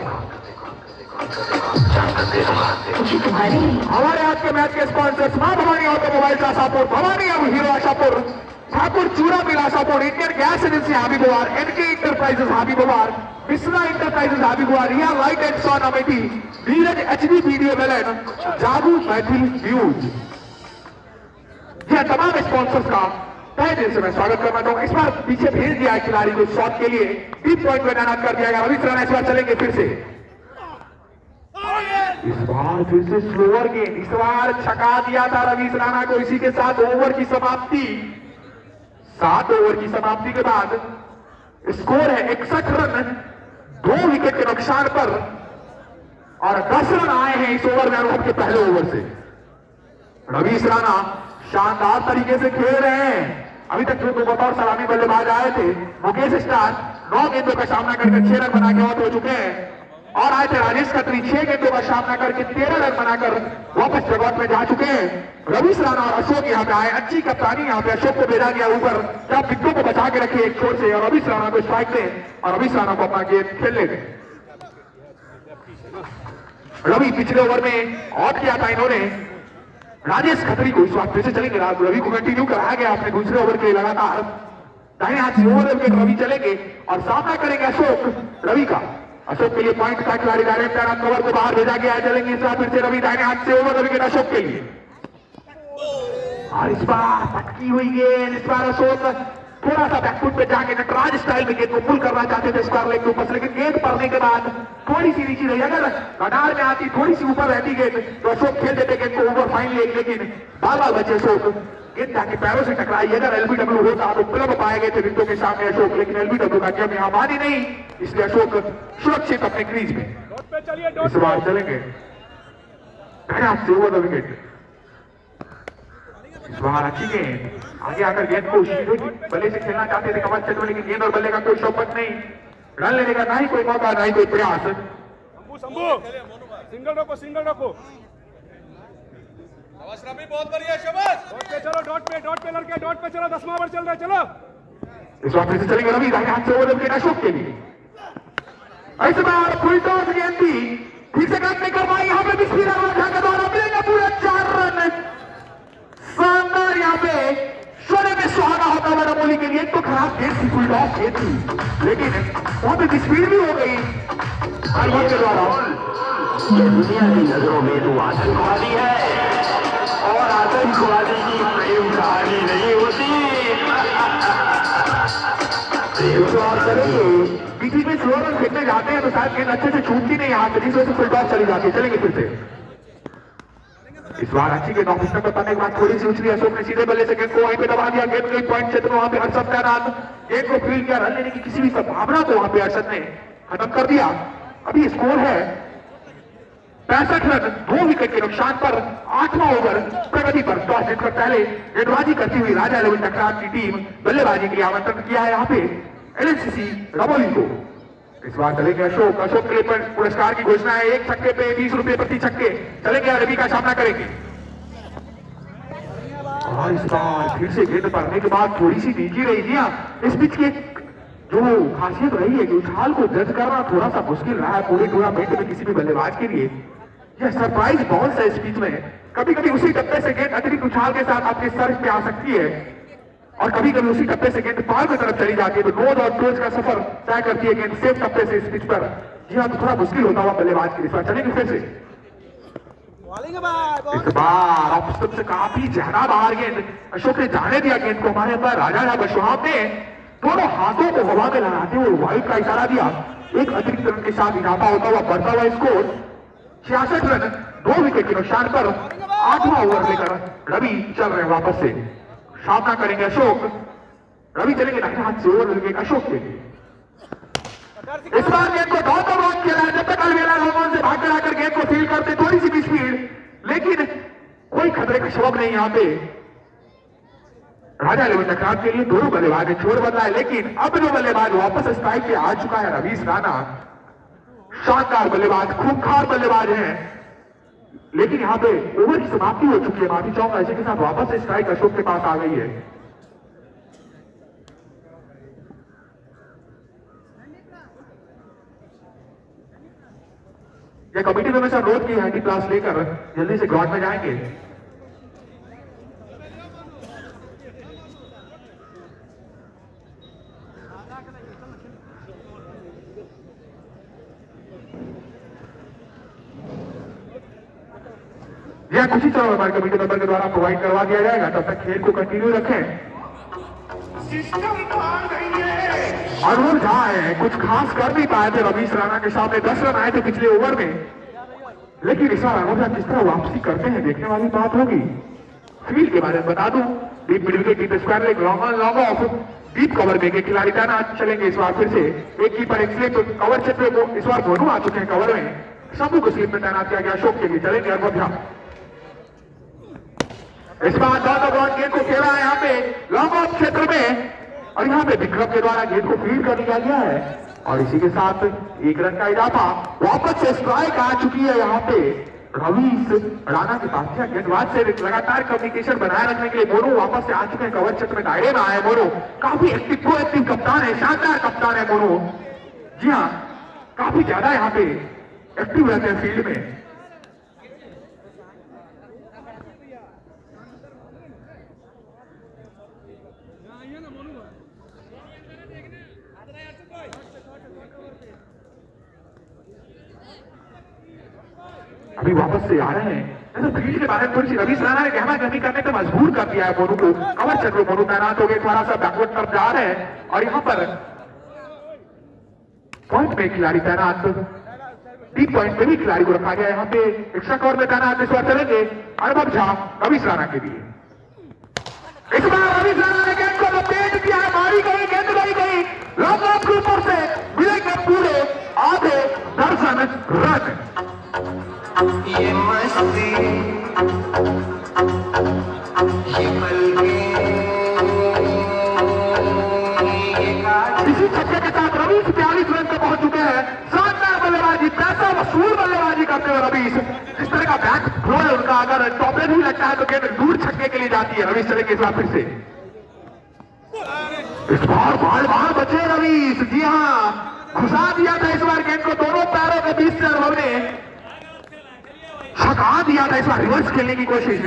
हमारे आज के मैच के स्पॉन्सर्स मां भवानी ऑटोमोबाइल आशापुर, भवानी अब हीरो आशापुर, ठाकुर चूरा mill Ashapur, Indian gas agency Habibuwar, NK enterprises Habibuwar, Biswa enterprises Habibuwar, Riya light and sound Amethi, Dheeraj HD video वेलन, जादू मैथिल व्यूज। यह तमाम स्पॉन्सर्स का तहे दिल से मैं स्वागत करना चाहूंगा। इस बार पीछे भेज दिया है खिलाड़ी को शॉट के लिए, डीप पॉइंट में तैनात कर दिया गया। रवि राणा इस बार चलेंगे फिर से, इस बार फिर से स्लोअर गेंद, इस बार छका दिया था रवि राणा को। इसी के साथ ओवर की समाप्ति, 7 ओवर की समाप्ति के बाद स्कोर है 61 रन 2 विकेट के नुकसान पर, और 10 रन आए हैं इस ओवर में अनुभव के पहले ओवर से। रवि राणा शानदार तरीके से खेल रहे हैं। अभी तक जो बतौर सलामी बल्लेबाज आए थे, मुकेश स्टार 9 गेंदों का सामना करके 6 रन बना के आउट हो चुके हैं, और आए थे राजेश खत्री 6 गेंदों का सामना करके 13 रन बनाकर वापस जगत में जा चुके हैं। रवि राणा और अशोक यहाँ पे आए, अच्छी कप्तानी यहाँ पे अशोक को भेजा गया ऊपर, जब विकेटों को बचा के रखे एक छोर से, और रवि राणा को स्ट्राइक दें और रवि राणा को अपना गेम खेलने दें। रवि पिछले ओवर में आउट किया था इन्होंने राजेश खत्री को। इस बार फिर से चलेंगे, रवि को कंटिन्यू कराया गया अपने दूसरे ओवर के लगातार। दाहिने हाथ से ओवर विकेट रवि चलेंगे और सामना करेंगे अशोक रवि का। अशोक के लिए पॉइंट का खिलाड़ी डायरेक्ट तैनात, कवर को बाहर भेजा गया है। चलेंगे इस बार फिर से रवि, दाहिने हाथ से ओवर विकेट अशोक के लिए, और इस बार पटकी हुई गेंद। इस बार अशोक थोड़ा सा बैकफुट पे जाके नटराज स्टाइल में गेंद को पुल करना चाहते थे स्क्वायर लेग के ऊपर, लेकिन गेंद पड़ने के बाद थोड़ी सी नीचे रही। अगर कनार में आती, थोड़ी सी ऊपर रहती गेंद, तो अशोक खेल देते गेंद को ओवर फाइन लेग, लेकिन बाल बचे अशोक। गेंद जाके पैरों से टकराई। अगर एलबीडब्ल्यू होता तो क्लब पाए गए थे विंडो के सामने अशोक, लेकिन एलबीडब्ल्यू का नियम यहाँ मानी नहीं, इसलिए अशोक सुरक्षित अपने क्रीज में। इस बार चलेंगे ओवर द विकेट। इस बार अच्छी गेंद, आगे आकर गेंद को बल्ले से खेलना चाहते थे कमल चंद्र, लेकिन गेंद और बल्ले का कोई शौकत नहीं, रन लेने का ना ही कोई मौका, ना ही कोई प्रयास। सिंगल रखो, सिंगल रखो, बहुत बढ़िया शाबाश। डॉट पे लड़के, डॉट पे चलो, 10वां ओवर चल रहा है, चलो। इस बार फिर से चलेंगे रवि, दाहिने हाथ से ओवर विकेट अशोक के लिए। इस बार फुल टॉस गेंद थी, ठीक से काट नहीं कर पाई। यहाँ पे बिस्मिल्लाह के द्वारा मिलेगा पूरे 4 रन। शानदार यहाँ पे सोने में सुहागा होता हुआ रमोली के लिए। एक तो खराब गेंद थी, फुल टॉस गेंद थी, लेकिन वहां पे स्पीड भी हो गई हरभजन के द्वारा। दुनिया की नजरों में तो आतंकवादी है, और आतंकवादी की प्रेम कहानी नहीं होती। बीच में स्लो रन फेंकने जाते हैं तो शायद गेंद अच्छे से छूटती नहीं हाथ, जिस वजह से फुल टॉस चली जाती है। चलेंगे फिर से, इस बार अच्छी गेंद ऑफ स्टंप बताने के बाद थोड़ी सी उछली, अशोक ने सीधे बल्ले से गेंद को वहीं पे दबा दिया। गेंद के पॉइंट क्षेत्र में वहां पे हर्षद तैनात, गेंद को फील्ड किया, रन लेने की किसी भी संभावना को वहां पे हर्षद ने खत्म कर दिया। अभी स्कोर है 65 रन 2 विकेट के नुकसान पर। 8वां ओवर प्रगति पर। टॉस जीतकर पहले गेंदबाजी करती हुई राजा 11 टकराट की टीम बल्लेबाजी के लिए आमंत्रण किया है यहाँ पे एलएनसीसी रमोली को। इस बार चलेंगे अशोक, अशोक के लिए पुरस्कार की घोषणा है, 1 छक्के पे 20 रुपए प्रति छक्के। चलेंगे रवि का सामना करेंगे, और इस बार फिर से गेंद पड़ने के बाद थोड़ी सी नीची रही थी। इस पिच की जो खासियत रही है कि उछाल को जज करना थोड़ा सा मुश्किल रहा है पूरे टूर्नामेंट में किसी भी बल्लेबाज के लिए। यह सरप्राइज बाउंस है इस पिच में, कभी कभी उसी डब्बे से गेंद अतिरिक्त उछाल के साथ आपके सर्व पे आ सकती है, और कभी कभी उसी डब्बे से गेंद पार की तरफ चली जाती है, तो नोज और टोज का सफर तय करती है गेंद सेफ डब्बे से इस पिच पर। जी हाँ, तो थोड़ा मुश्किल होता हुआ बल्लेबाज के लिए। चलेंगे फिर से, इस बार ऑफ स्टंप से काफी जहरा बाहर गेंद, अशोक ने जाने दिया गेंद को। हमारे अंदर राजा बशुहाब ने दोनों हाथों को हवा में लगाते हुए वाइड का इशारा दिया। एक अतिरिक्त रन के साथ इजाफा होता हुआ बढ़ता हुआ स्कोर 66 रन 2 विकेट के नुकसान पर। 8वां ओवर लेकर रवि चल रहे हैं वापस से, सामना करेंगे अशोक। रवि चलेंगे दाहिने हाथ से ओवर विकेट अशोक के लिए। इस बार गेंद को दो रन खेला है, जब तक अलवेला लोगों से भागकर आकर गेंद को फील करते थोड़ी सी भी स्पीड, लेकिन कोई खतरे का सबब नहीं यहाँ पे। राजा लेवन टकराव के लिए दोनों बल्लेबाज ने छोड़ बदला है, लेकिन अब जो बल्लेबाज वापस स्ट्राइक पे आ चुका है रवीश राणा, शानदार बल्लेबाज, खूंखार बल्लेबाज है, लेकिन यहाँ पे ओवर की समाप्ति हो चुकी है। माफी चाहूंगा, ऐसे के साथ वापस से स्ट्राइक अशोक के पास आ गई है। यह कमेटी में हमेशा रोड की हैंडी क्लास लेकर जल्दी से ग्राउंड में जाएंगे। यह कुछ ही समय हमारे कमेटी मेंबर के द्वारा प्रोवाइड करवा दिया जाएगा, तब तक खेल को कंटिन्यू रखें। अरुण झा है, कुछ खास कर नहीं पाए थे रवीश राणा के सामने, 10 रन आए थे पिछले ओवर में, लेकिन इस बार अरुण झा किस तरह वापसी करते हैं देखने वाली बात होगी। फील्ड के बारे में बता दूं, डीप मिडिल के deep square leg, long on long off, deep cover में खिलाड़ी तैनात चलेंगे इस बार फिर से। एक कीपर एक स्लिप, कवर क्षेत्र को इस बार दोनों आ चुके हैं कवर में, शंभू को स्लिप में तैनात किया गया, अशोक के लिए चलेंगे अरुण झा। इस बार डॉट गेंद को खेला है यहाँ पे लॉन्ग ऑफ क्षेत्र में, और यहाँ पे विक्रम के द्वारा गेंद को फील्ड कर लिया गया है, और इसी के साथ 1 रन का इजाफा। वापस से स्ट्राइक आ चुकी है यहाँ पे रवीश राणा के पास। गेंदबाज से लगातार कम्युनिकेशन बनाए रखने के लिए मोनू वापस से आ चुके हैं कवर क्षेत्र में, दायरे में आए मोनू। काफी एक्टिव कप्तान है, शानदार कप्तान है मोनू। जी हाँ, काफी ज्यादा यहाँ पे एक्टिव रहते हैं फील्ड में। अभी वापस से आ रहे हैं। फील्ड के बारे में थोड़ी सी रवीश राणा ने गहमा गहमी करने पर मजबूर कर दिया है मोनू को। कवर क्षेत्र मोनू तैनात हो गए, थोड़ा सा बैकवर्ड तरफ जा रहे हैं, और यहाँ पर पॉइंट में खिलाड़ी तैनात, डीप पॉइंट पे भी खिलाड़ी को रखा गया। यहाँ पे एक्स्ट्रा कवर में तैनात इस बार चलेंगे अनुभव झा रवीश राणा के लिए। इस बार रवीश राणा ने गेंद को लपेट दिया है, मारी गई गेंद गई लॉन्ग ऑफ के ऊपर से, मिलेंगे पूरे आधे दर्जन रन। ये मस्ती ये पलके इसी छक्के के साथ रवीश 42 रन तक पहुंच चुके हैं। शानदार बल्लेबाजी, पैसा वसूल बल्लेबाजी करते हुए रवीश। जिस तरह का बैक थ्रो है उनका, अगर टॉपलेट भी लगता है तो गेंद दूर छक्के के लिए जाती है। रवीश चलेंगे इस बार फिर से। इस बार बार बचे रवीश, जी हाँ, घुसा दिया था इस बार गेंद को दोनों पैरों के बीच से अनुभव ने छका दिया था इस बार रिवर्स खेलने की कोशिश,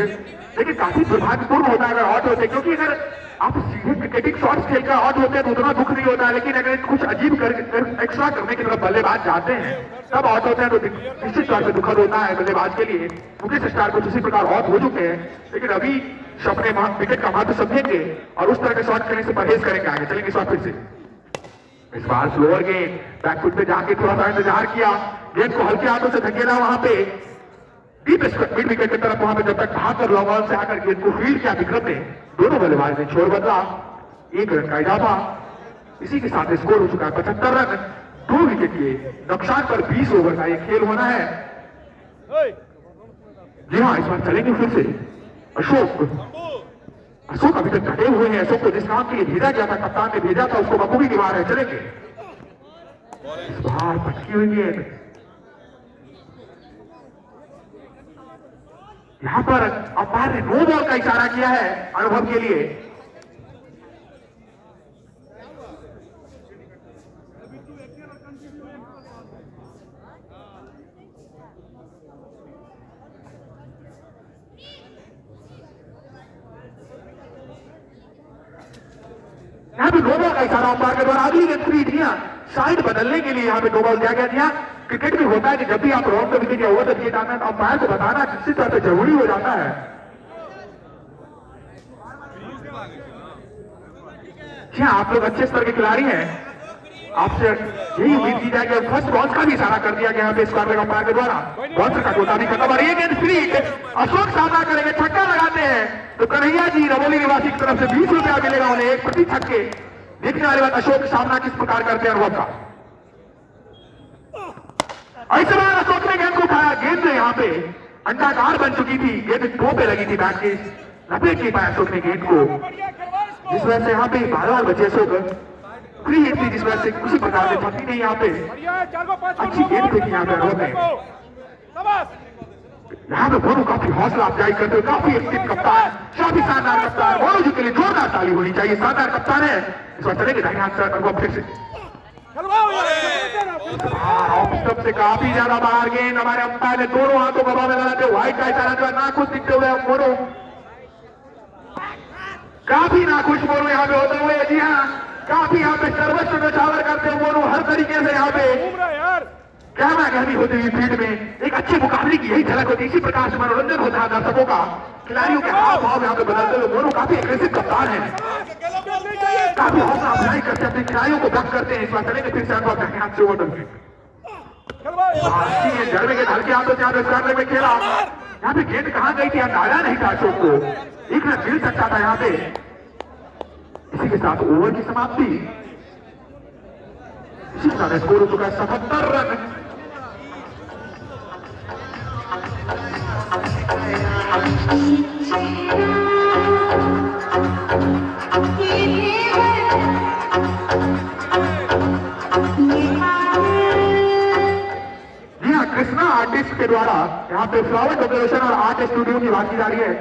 लेकिन काफी दुर्भाग्यपूर्ण होता है अगर आउट होते, क्योंकि अगर आप सीधे क्रिकेटिंग शॉट्स खेलकर आउट होते हैं तो उतना दुख नहीं होता है, लेकिन अगर कुछ अजीब एक्स्ट्रा करने की तरफ बल्लेबाज जाते हैं तब आउट होते हैं तो निश्चित तौर पर दुखद होता है बल्लेबाज के लिए। मुकेश स्टार कुछ उसी प्रकार आउट हो चुके हैं, लेकिन अभी अपने विकेट का महत्व समझेंगे और उस तरह के शॉट खेलने से परहेज करेंगे। आगे चलेंगे इस बार फिर से। इस बार स्लोअर गेंद, बैकफुट पे जाके थोड़ा सा इंतजार किया, गेंद को हल्के हाथों से धकेला वहां पे डीप मिड विकेट की तरफ, वहां पे जब तक भागकर लॉन्ग ऑन से आकर गेंद को फील्ड किया विक्रम ने, दोनों बल्लेबाज ने छोड़ बदला। 1 रन का इजाफा, इसी के साथ स्कोर हो चुका है 75 रन। 2 विकेट के नुकसान पर 20 ओवर का यह खेल होना है। जी हाँ, इस बार चलेंगे फिर से अशोक अभी तक डटे हुए हैं। अशोक को जिस काम के लिए भेजा गया था, कप्तान ने भेजा था, उसको बखूबी निभा रहे। चलेंगे इस बार भटकी हुई गेंद, यहां पर अंपायर ने नो बॉल का इशारा किया है अनुभव के लिए। यहाँ भी नो बॉल का इशारा अंपायर के द्वारा। अगली गेंद फ्री दिया, साइड बदलने के लिए यहाँ पे नो बॉल दिया गया। क्रिकेट में होता है कि जब भी आप राउंड का विकेट या ओवर तक दिए जाना है तो अंपायर को बताना जिस तरह से जरूरी हो जाता है। क्या आप लोग अच्छे स्तर के खिलाड़ी हैं, आपसे यही उम्मीद की जाएगी। फर्स्ट बॉल का भी इशारा कर दिया गया है स्क्वायर लेग अंपायर के द्वारा। बॉल का कोटा भी खत्म और ये गेंद फ्री। अशोक सामना करेंगे, छक्का लगाते हैं तो कन्हैया जी रमोली निवासी की तरफ से 20 रुपया मिलेगा उन्हें, एक प्रति छक्के। देखने वाली बात अशोक सामना किस प्रकार करते हैं अनुभव का। ऐसे बार अशोक ने गेंद को उठाया, गेंद यहाँ पे अंडाकार बन चुकी थी, गेंद टो पे लगी थी, बैट के लपेट नहीं पाया अशोक ने गेंद को, जिस वजह से यहाँ पे बार बचे अशोक। फ्री हिट थी जिस वजह से किसी प्रकार से फंसी नहीं यहाँ पे, अच्छी गेंद फेंकी यहाँ पे अरोड़ ने। यहाँ पे मोनू काफी हौसला अफजाई करते हुए, काफी एक्टिव कप्तान, काफी शानदार कप्तान, मोनू जी के लिए जोरदार ताली होनी चाहिए, शानदार कप्तान है। इस बार चलेंगे दाहिने हाथ से अनुभव फिर से ऑफ स्टंप से काफी ज्यादा बाहर गेंद, हमारे अंपायर ने दोनों हाथों को हवा में लगाते हुए व्हाइट का इशारा जो है नाखुश दिखते हुए मोनू, काफी नाखुश मोनू यहाँ पे होते हुए। जी हाँ, काफी यहाँ पे सर्वस्व न्यौछावर करते हुए मोनू हर तरीके से यहाँ पे गहमा गहमी होती हुई फील्ड में एक अच्छे मुकाबले की यही झलक होती है। इसी प्रकार से मनोरंजन होता है दर्शकों का, खिलाड़ियों के हाव भाव यहाँ पे बदलते हुए मोनू काफी एग्रेसिव कप्तान है, काफी हौसला अफजाई करते अपने खिलाड़ियों को दक करते हैं। इस बार चलेंगे फिर से अनुभव हाथ से ओवर जड़वे के हल्के हाथों से यहाँ पे स्क्वायर में खेला, यहाँ पे गेंद कहाँ गई थी अंदाजा नहीं था अशोक को, एक रन मिल सकता था यहाँ पे। इसी के साथ ओवर की समाप्ति, इसी के साथ स्कोर हो चुका है 77 रन। जी हाँ, कृष्णा आर्टिस्ट के द्वारा यहाँ पे फ्लावर डेकोरेशन और आर्ट स्टूडियो की बात की जा रही है।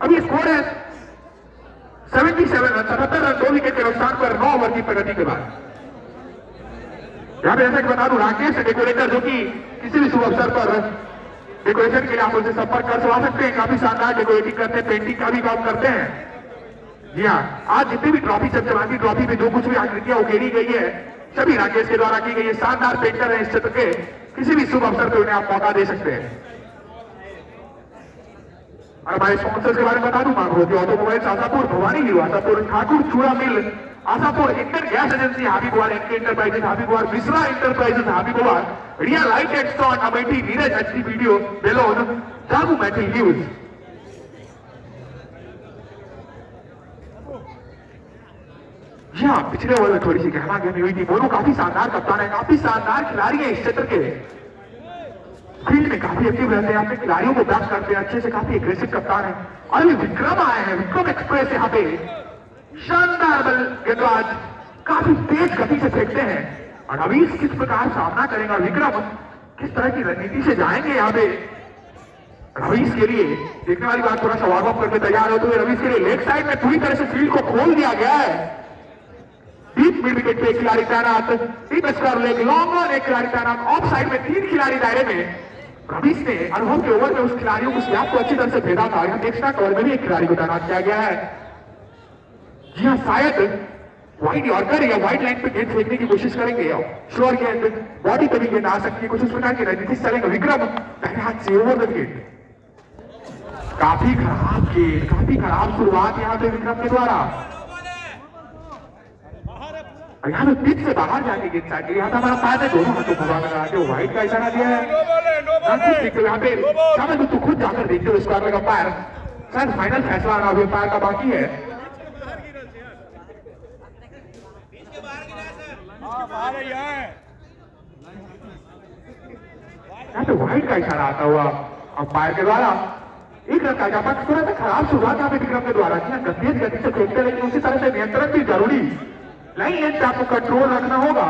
अभी स्कोर है 77 रन, 77 रन, 2 विकेट के नुकसान पर 9 ओवर की प्रगति के बाद। यहाँ पे जैसा कि बता दूं, राकेश डेकोरेटर जो कि किसी भी शुभ अवसर पर डेकोरेशन के लिए आप उनसे संपर्क कर सकते हैं, काफी शानदार डेकोरेटिंग करते हैं, पेंटिंग का भी काम करते हैं। जी हाँ, आज जितनी भी ट्रॉफी चमचमाती ट्रॉफी में जो कुछ भी आकृतियां उकेरी गई है सभी राकेश के द्वारा की गई है। शानदार पेंटर है इस क्षेत्र के, किसी भी शुभ अवसर पर उन्हें आप मौका दे सकते हैं। और हमारे स्पॉन्सर्स के बारे में बता दूं, मांगरोती ऑटोमोबाइल्स आशापुर, भवानी हीरो आशापुर, ठाकुर चूड़ा mill Ashapur, Indian gas agency Habibuar, NK enterprises Habibuar, Mishra enterprises Habibuar, Riya light and sound Amethi, Neeraj HD video बेलोन, जागू मैथिल न्यूज। यहाँ पिछले ओवर में थोड़ी सी गहमा गहमी हुई थी, मोनू काफी शानदार कप्तान है, काफी शानदार खिलाड़ी है इस क्षेत्र के, फील्ड में काफी एक्टिव रहते हैं, अपने खिलाड़ियों को बैक करते हैं अच्छे से, काफी एग्रेसिव कप्तान है। और ये विक्रम आए हैं, विक्रम एक्सप्रेस यहाँ पे शानदार बल गेंदबाज काफी तेज गति से फेंकते हैं। और रवीश किस प्रकार सामना करेगा, विक्रम किस तरह की रणनीति से जाएंगे यहाँ पे रवीश के लिए देखने वाली बात। थोड़ा सा वार्म अप करके तैयार होते हुए रवीश के लिए लेग साइड में पूरी तरह से फील्ड को खोल दिया गया है। डीप मिड विकेट पे एक खिलाड़ी तैनात, deep square leg, long on एक खिलाड़ी तैनात, ऑफ साइड में 3 खिलाड़ी दायरे में। रवीश ने अनुभव के ओवर में उस खिलाड़ियों को स्लैप को अच्छी तरह से भेजा था। यहाँ एक्स्ट्रा कवर में भी एक खिलाड़ी को तैनात किया गया है। जी हाँ, शायद वाइड यॉर्कर या वाइड लाइन पे गेंद फेंकने की कोशिश करेंगे, श्योर गेंद बॉडी पे भी गेंद आ सकती है, कुछ उस प्रकार की रणनीति चलेगा। विक्रम दाहिने हाथ से ओवर द विकेट, काफी खराब गेंद, काफी खराब शुरुआत यहाँ पे विक्रम के द्वारा। यहाँ पे पिच से बाहर जाके गेंद साइड, यहाँ पे हमारा फायदा दोनों हाथों को बाहर लगा के व्हाइट का इशारा दिया है। यहाँ पे शामिल तो खुद जाकर देखते हो स्क्वायर का पैर, शायद फाइनल फैसला आना अभी पैर का बाकी है। यहाँ पे व्हाइट का इशारा आता हुआ अंपायर के द्वारा एक रन का इजाफा। थोड़ा सा खराब शुरुआत यहाँ पे विक्रम के द्वारा की, तेज गति से फेंकते, लेकिन उसी तरह से नियंत्रण भी जरूरी, लाइन लेंथ पे आपको कंट्रोल रखना होगा।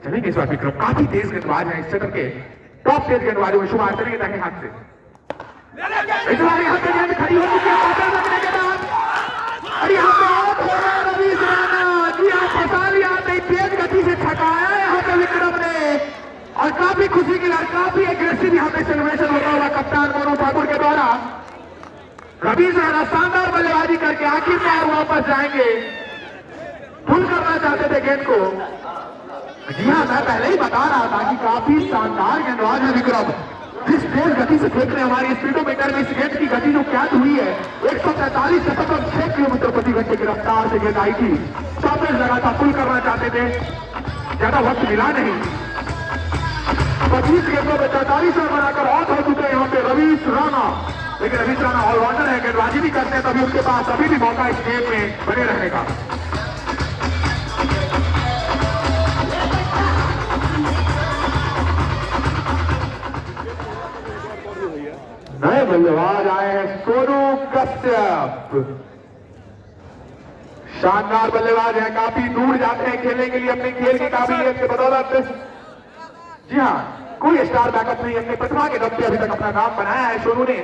चलेंगे इस बार विक्रम, काफी तेज गेंदबाज है इस क्षेत्र के, टॉप तेज गेंदबाजों में शुमार करेंगे दाहिने हाथ से। इस बार यहाँ पे गेंद खड़ी हो चुकी है लगने के बाद, और यहाँ पे आउट हो रहा है रवीश राणा। जी हाँ, फंसा लिया, तेज गति से छकाया यहाँ पे विक्रम ने, और काफी खुशी की लहर, काफी एग्रेसिव यहाँ पे सेलिब्रेशन होता हुआ कप्तान मोनू ठाकुर के द्वारा। रवीश राणा शानदार बल्लेबाजी करके आखिरकार वापस जाएंगे, फुल करना चाहते थे गेंद को। जी हाँ, मैं पहले ही बता रहा था कि काफी शानदार गेंदबाज है विक्रम, जिस तेज गति से फेंक रहे हमारी स्पीडोमीटर में इस गेंद की गति जो क्या हुई है 143.6 किलोमीटर प्रति घंटे की रफ्तार से गेंद आई थी। टॉप एज लगा था, फुल करना चाहते थे, ज्यादा वक्त मिला नहीं। 25 गेंदों में 43 रन बनाकर आउट हो चुके हैं यहाँ पे रवीश राणा। लेकिन रवीश राणा ऑलराउंडर है, गेंदबाजी भी करते हैं, तभी उनके पास अभी भी मौका इस गेम में बने रहने का। नए बल्लेबाज आए हैं सोनू कश्यप। शानदार बल्लेबाज हैं, काफी दूर जाते हैं खेलने के लिए अपने खेल की काबिलियत के बदौलत। जी हाँ, कोई स्टार बैकअप नहीं, अपने प्रतिभा के दम पे अभी तक अपना नाम बनाया है सोनू ने।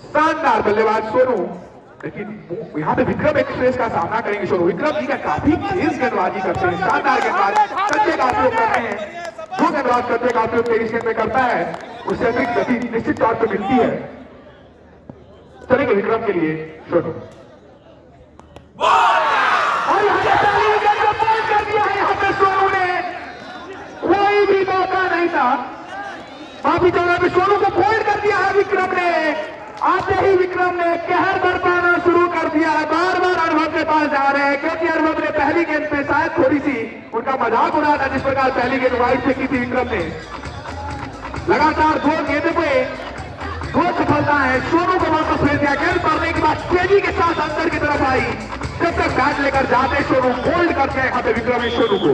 शानदार बल्लेबाज सोनू, लेकिन यहाँ पे विक्रम एक्सप्रेस का सामना करेंगे सोनू। विक्रम जी का काफी तेज गेंदबाजी करते हैं, शानदार गेंदबाज, कच्चे का उपयोग करते हैं। जो गेंदबाज कच्चे का उपयोग तेईस गेंद में करता है उससे अतिरिक्त गति निश्चित तौर पर मिलती है। चलेंगे विक्रम के लिए सोनू। और यहाँ पे पहली विकेट को बॉल कर दिया है यहाँ पे सोनू ने, कोई भी मौका नहीं था। माफी चाहूंगा भी सोनू को फोल्ड कर दिया है विक्रम ने। आते ही विक्रम ने कहर बरपाना शुरू कर दिया है। बार बार अनुभव के पास जा रहे हैं क्योंकि अनुभव ने पहली गेंद पे शायद थोड़ी सी उनका मजाक उड़ाया था, जिस प्रकार पहली गेंद वाइड फेंकी थी विक्रम ने। लगातार 2 गेंद पे 2 सफलता है। सोनू को वापस भेज दिया, गेंद पड़ने के बाद तेजी के साथ अंदर की तरफ आई। जब तक बैट लेकर जाते सोनू होल्ड करते हैं यहाँ पे विक्रम ने सोनू को।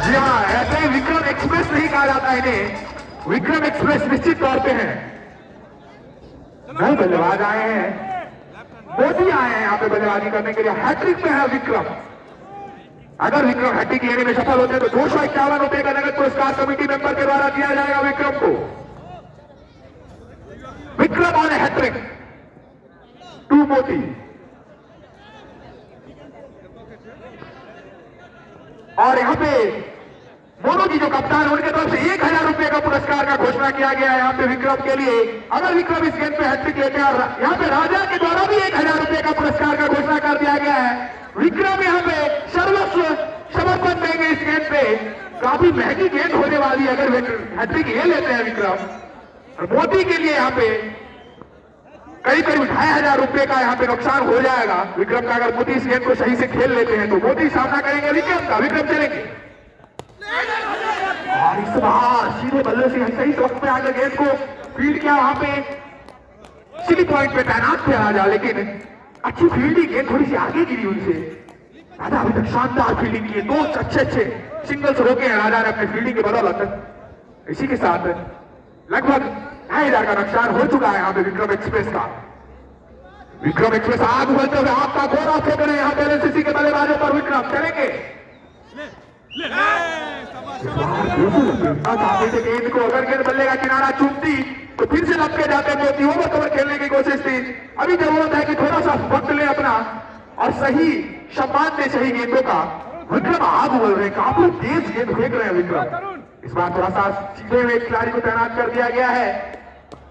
जी हाँ, ऐसे ही विक्रम एक्सप्रेस नहीं कहा जाता इन्हें, विक्रम एक्सप्रेस निश्चित तौर पे है। नए बल्लेबाज आए हैं, मोदी आए हैं यहाँ पे बल्लेबाजी करने के लिए। हैट्रिक में है विक्रम। अगर विक्रम हैट्रिक लेने में सफल होते हैं तो 251 रुपए का नगद पुरस्कार कमेटी मेंबर के द्वारा दिया जाएगा विक्रम को। Vikram on hat-trick to Modi. और यहाँ पे मोनू जी जो कप्तान, उनके तरफ से 1000 रुपए का पुरस्कार का घोषणा किया गया है यहाँ पे विक्रम के लिए। अगर विक्रम इस गेंद पे हैट्रिक लेते हैं, यहाँ पे राजा के द्वारा भी 1000 रुपए का पुरस्कार का घोषणा कर दिया गया है। विक्रम यहाँ पे सर्वस्व समर्पण देंगे इस गेंद पे। काफी महंगी गेंद होने वाली है अगर हैट्रिक ले लेते हैं विक्रम। और मोदी के लिए यहाँ पे करीब 2500 रुपए का यहाँ पे नुकसान हो जाएगा विक्रम का। अगर मोदी इस गेंद को सही से खेल लेते हैं तो मोदी सामना करेंगे विक्रम का। विक्रम चलेंगे और इस बार सीधे बल्ले से सही वक्त पे आकर गेंद को फील्ड किया। वहां पे सिली पॉइंट पे तैनात थे राजा, लेकिन अच्छी फील्डिंग, गेंद थोड़ी सी आगे गिरी उनसे। राजा अभी तक शानदार फील्डिंग की है, 2 अच्छे सिंगल्स रोके हैं राजा ने अपने फील्डिंग के बदौलत। इसी के साथ लगभग 2500 का नुकसान हो चुका है यहाँ पे विक्रम एक्सप्रेस का। विक्रम एक्सप्रेस आग उगलते हुए आपका घोड़ा फेंक रहे हैं यहाँ पे एनसीसी के बल्लेबाजों पर। विक्रम चलेंगे गेंद को, अगर गेंद बल्ले का किनारा चूमती तो फिर से लपके जाते मोती। ओवर कवर खेलने की कोशिश थी, अभी जरूरत है कि थोड़ा सा वक्त ले अपना और सही सम्मान दे सही गेंदों का। विक्रम आग उगल रहे हैं, काफी तेज गेंद फेंक रहे हैं विक्रम। इस बार थोड़ा सा सीधे हुए खिलाड़ी को तैनात कर दिया गया है,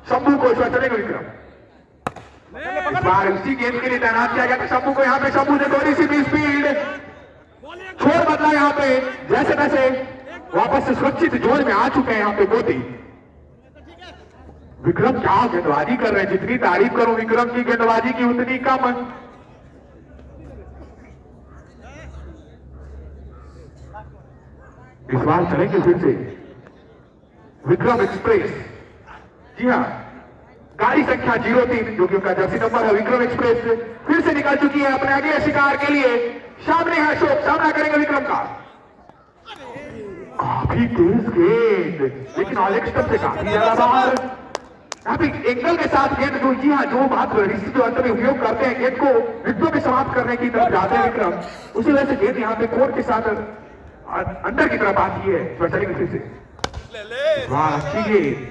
शंभू को। इस बार चलेगा विक्रम। इस बार उसी गेंद के लिए तैनात किया गया था शंभू को। यहाँ पे शंभू ने थोड़ी सी भी स्पीड छोड़ बदला यहाँ पे, जैसे तैसे वापस से सुरक्षित जोन में आ चुके हैं यहाँ पे मोदी। विक्रम क्या गेंदबाजी कर रहे हैं, जितनी तारीफ करूं विक्रम की गेंदबाजी की उतनी कम। इस बार चलेंगे फिर से विक्रम एक्सप्रेस। जी हाँ, गाड़ी संख्या 03 जो कि उनका जर्सी नंबर है, विक्रम एक्सप्रेस फिर से निकल चुकी है अपने अगले शिकार के लिए। सामने है अशोक, सामना करेंगे विक्रम का। काफी तेज गेंद, लेकिन ऑलेक्स स्टंप से काफी ज्यादा बाहर। काफी एंगल के साथ गेंद, जो जी हाँ जो बात ऋषि जो अंत में उपयोग करते हैं गेंद को रिश्तों में समाप्त करने की तरफ जाते हैं विक्रम, उसी वजह से गेंद यहाँ पे कोर्ट के साथ अंदर की तरफ आती है। चलेंगे फिर से। वाह, अच्छी गेंद,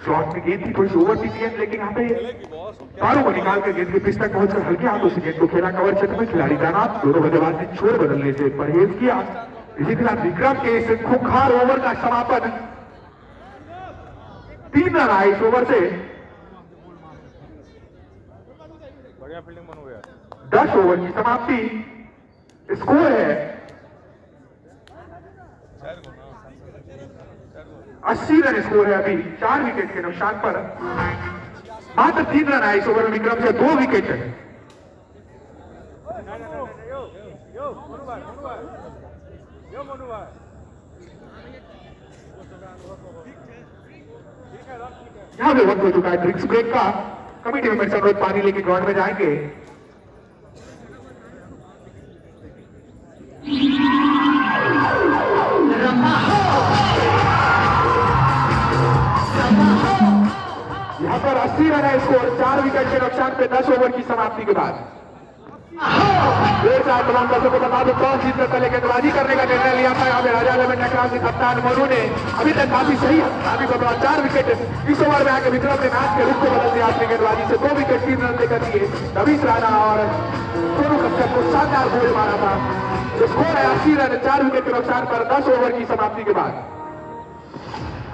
शॉट में गेंद थी, थोड़ी सी ओवर थी गेंद, लेकिन यहाँ पे तारों को निकाल कर गेंद के पिच तक पहुंचकर हल्के हाथों से गेंद को खेला कवर क्षेत्र में। खिलाड़ी तैनात, दोनों बल्लेबाज ने छोर बदलने से परहेज किया। इसी के साथ विक्रम के इस खूंखार ओवर का समापन 3 रन आए इस ओवर से। बढ़िया फील्डिंग बन गया। 10 ओवर की समाप्ति स्कोर है 80 रन स्कोर है अभी 4 विकेट के नुकसान पर। मात्र 3 रन आए इस ओवर में विक्रम से, 2 विकेट है। यहां पे वक्त हो चुका है ड्रिंक्स ब्रेक का। कमेटी मेंबर अनुरोध पानी लेके ग्राउंड में जाएंगे। 80 रन है स्कोर, 4 विकेट के नुकसान पे 10 ओवर की समाप्ति के बाद। तमाम दर्शकों को बता दो, टॉस जीतकर पहले गेंदबाजी करने का निर्णय लिया था यहाँ पे राजा इलेवन टकराव के कप्तान मोनू ने। अभी तक काफी सही काफी बदला, 4 विकेट इस ओवर में आके विक्रम ने मैच के रुख को बदल दिया अपनी गेंदबाजी से। 2 विकेट 3 रन लेकर दिए रवीश राणा और सोनू कश्यप को शानदार गोल मारा था। स्कोर है 80 रन, 4 विकेट के नुकसान पर 10 ओवर की समाप्ति के बाद।